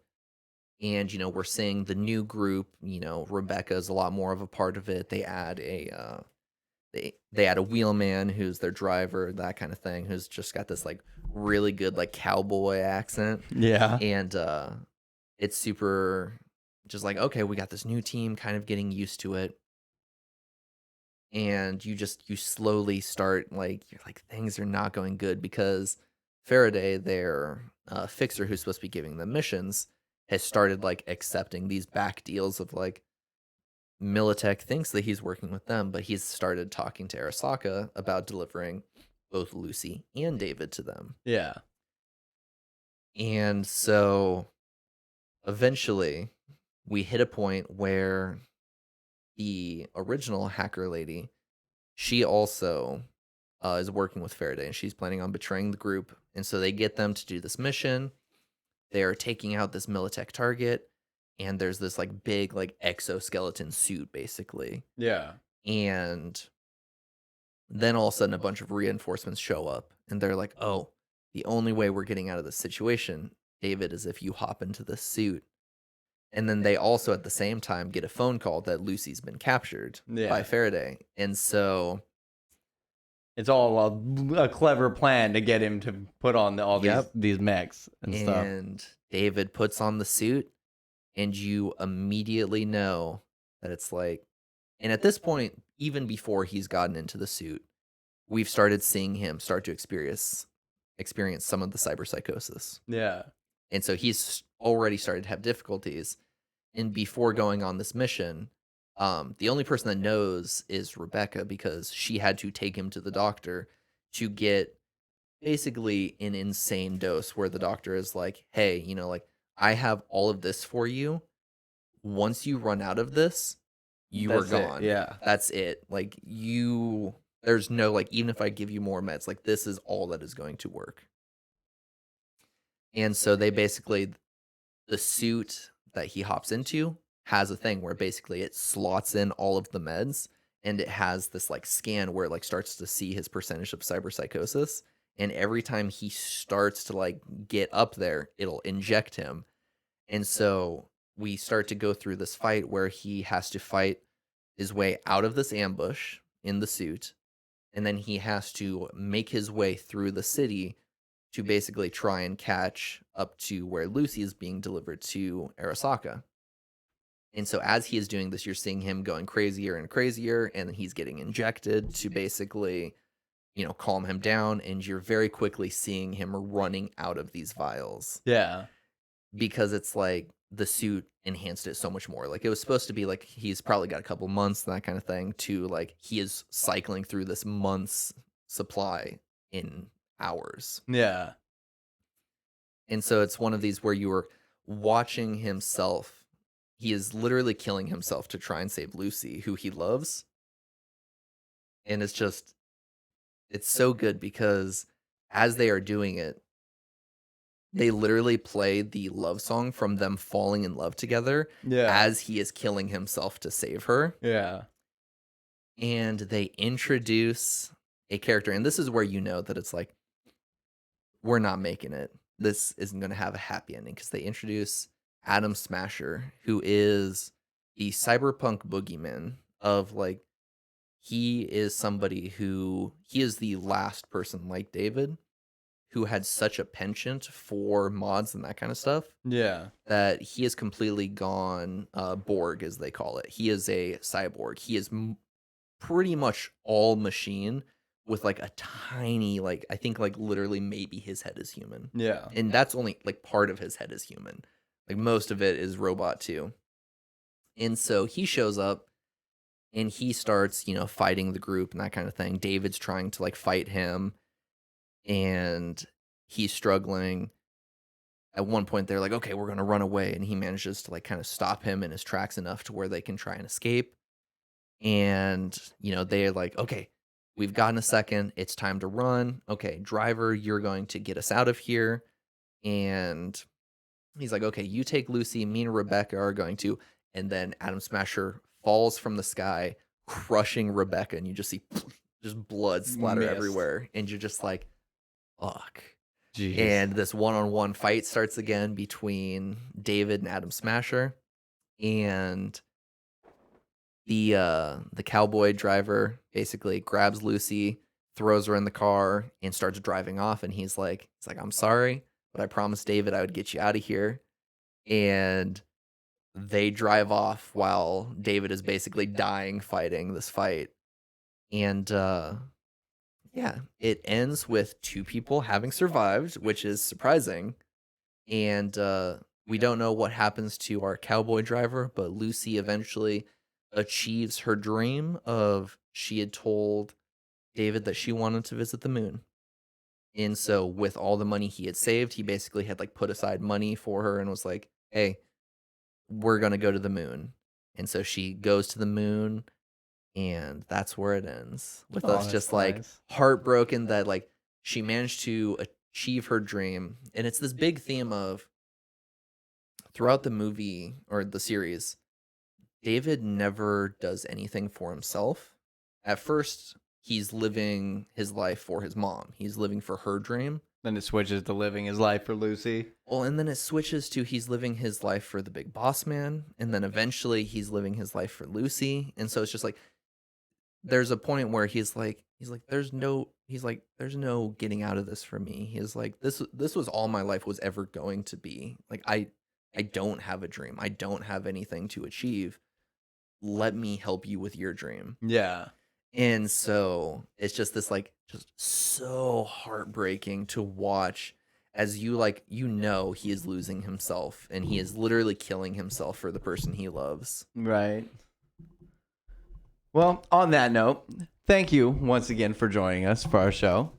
And, we're seeing the new group, Rebecca is a lot more of a part of it. They add they add a wheelman who's their driver, that kind of thing, who's just got this like really good like cowboy accent. Yeah. And it's super just like, okay, we got this new team kind of getting used to it. And you slowly start like, you're like, things are not going good because Faraday, their fixer who's supposed to be giving them missions, has started like accepting these back deals of like Militech thinks that he's working with them, but he's started talking to Arasaka about delivering both Lucy and David to them. Yeah. And so eventually we hit a point where the original hacker lady, she also is working with Faraday, and she's planning on betraying the group. And so they get them to do this mission. They're taking out this Militech target, and there's this like big like exoskeleton suit basically. Yeah. And then all of a sudden a bunch of reinforcements show up, and they're like, oh, the only way we're getting out of this situation, David, is if you hop into the suit. And then they also at the same time get a phone call that Lucy's been captured by Faraday. And so it's all a clever plan to get him to put on all these mechs and stuff. And David puts on the suit, and you immediately know that it's like, and at this point, even before he's gotten into the suit, we've started seeing him start to experience some of the cyberpsychosis. Yeah. And so he's already started to have difficulties. And before going on this mission, the only person that knows is Rebecca, because she had to take him to the doctor to get basically an insane dose where the doctor is like, hey, like, I have all of this for you. Once you run out of this, you are gone. Yeah. That's it. Like, there's no, like, even if I give you more meds, like, this is all that is going to work. And so they basically, the suit that he hops into has a thing where basically it slots in all of the meds, and it has this like scan where it like starts to see his percentage of cyberpsychosis. And every time he starts to like get up there, it'll inject him. And so we start to go through this fight where he has to fight his way out of this ambush in the suit. And then he has to make his way through the city to basically try and catch up to where Lucy is being delivered to Arasaka. And so as he is doing this, you're seeing him going crazier and crazier, and he's getting injected to basically, calm him down. And you're very quickly seeing him running out of these vials. Yeah. Because it's like the suit enhanced it so much more. Like, it was supposed to be like he's probably got a couple months, that kind of thing, to like he is cycling through this month's supply in hours. Yeah. And so it's one of these where you were watching himself. He is literally killing himself to try and save Lucy, who he loves. And it's just, It's so good because as they are doing it, they literally play the love song from them falling in love together Yeah. as he is killing himself to save her. Yeah. And they introduce a character, and this is where you know that it's like, we're not making it. This isn't going to have a happy ending, because they introduce Adam Smasher, who is the cyberpunk boogeyman of like, he is somebody who, he is the last person like David who had such a penchant for mods and that kind of stuff Yeah. that he has completely gone Borg, as they call it. He is a cyborg. He is pretty much all machine with like a tiny, like, I think like literally maybe his head is human. Yeah. And that's only like part of his head is human. Like most of it is robot too. And so he shows up and he starts, you know, fighting the group and that kind of thing. David's trying to like fight him and he's struggling. At one point they're like, okay, we're going to run away. And he manages to like kind of stop him in his tracks enough to where they can try and escape. And, you know, they're like, okay, we've gotten a second. It's time to run. Okay, driver, you're going to get us out of here. And he's like, okay, you take Lucy. Me and Rebecca are going to. And then Adam Smasher falls from the sky, crushing Rebecca. And you just see just blood splatter Missed. everywhere. And you're just like, fuck. Jeez. And this one-on-one fight starts again between David and Adam Smasher. And the cowboy driver basically grabs Lucy, throws her in the car, and starts driving off. And he's like, I'm sorry, but I promised David I would get you out of here. And they drive off while David is basically dying fighting this fight. And yeah, it ends with two people having survived, which is surprising. And we don't know what happens to our cowboy driver, but Lucy eventually achieves her dream of, she had told David that she wanted to visit the moon. And so with all the money he had saved, he basically had like put aside money for her and was like, hey, we're going to go to the moon. And so she goes to the moon, and that's where it ends with Oh, us that's just like nice. heartbroken that like she managed to achieve her dream. And it's this big theme of throughout the movie or the series, David never does anything for himself. At first, he's living his life for his mom. He's living for her dream. Then it switches to living his life for Lucy. Well, and then it switches to he's living his life for the big boss man. And then eventually he's living his life for Lucy. And so it's just like, there's a point where he's like, there's no getting out of this for me. He's like, this was all my life was ever going to be. Like, I don't have a dream. I don't have anything to achieve. Let me help you with your dream. Yeah. And so it's just this like just so heartbreaking to watch as you like, you know, he is losing himself and he is literally killing himself for the person he loves. Right. Well, on that note, thank you once again for joining us for our show.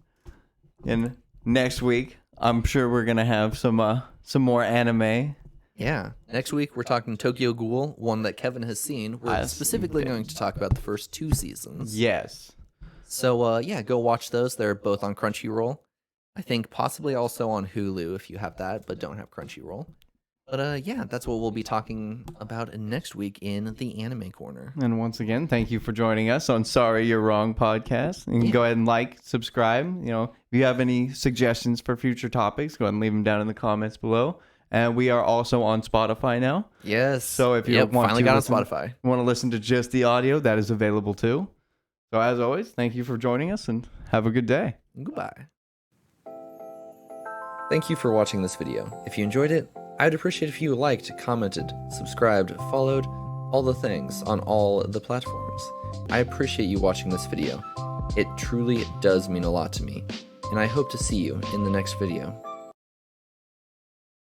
And next week, I'm sure we're gonna have some more anime. Yeah. Next week, we're talking Tokyo Ghoul, one that Kevin has seen. We're specifically going to talk about the first 2 seasons. Yes. So, yeah, go watch those. They're both on Crunchyroll. I think possibly also on Hulu if you have that, but don't have Crunchyroll. But, yeah, that's what we'll be talking about next week in the Anime Corner. And once again, thank you for joining us on Sorry You're Wrong podcast. You can go ahead and like, subscribe. You know, if you have any suggestions for future topics, go ahead and leave them down in the comments below. And we are also on Spotify now. Yes. So if you want finally to got listen, on Spotify. Want to listen to just the audio, that is available too. So as always, thank you for joining us and have a good day. Goodbye. Thank you for watching this video. If you enjoyed it, I'd appreciate if you liked, commented, subscribed, followed, all the things on all the platforms. I appreciate you watching this video. It truly does mean a lot to me, and I hope to see you in the next video.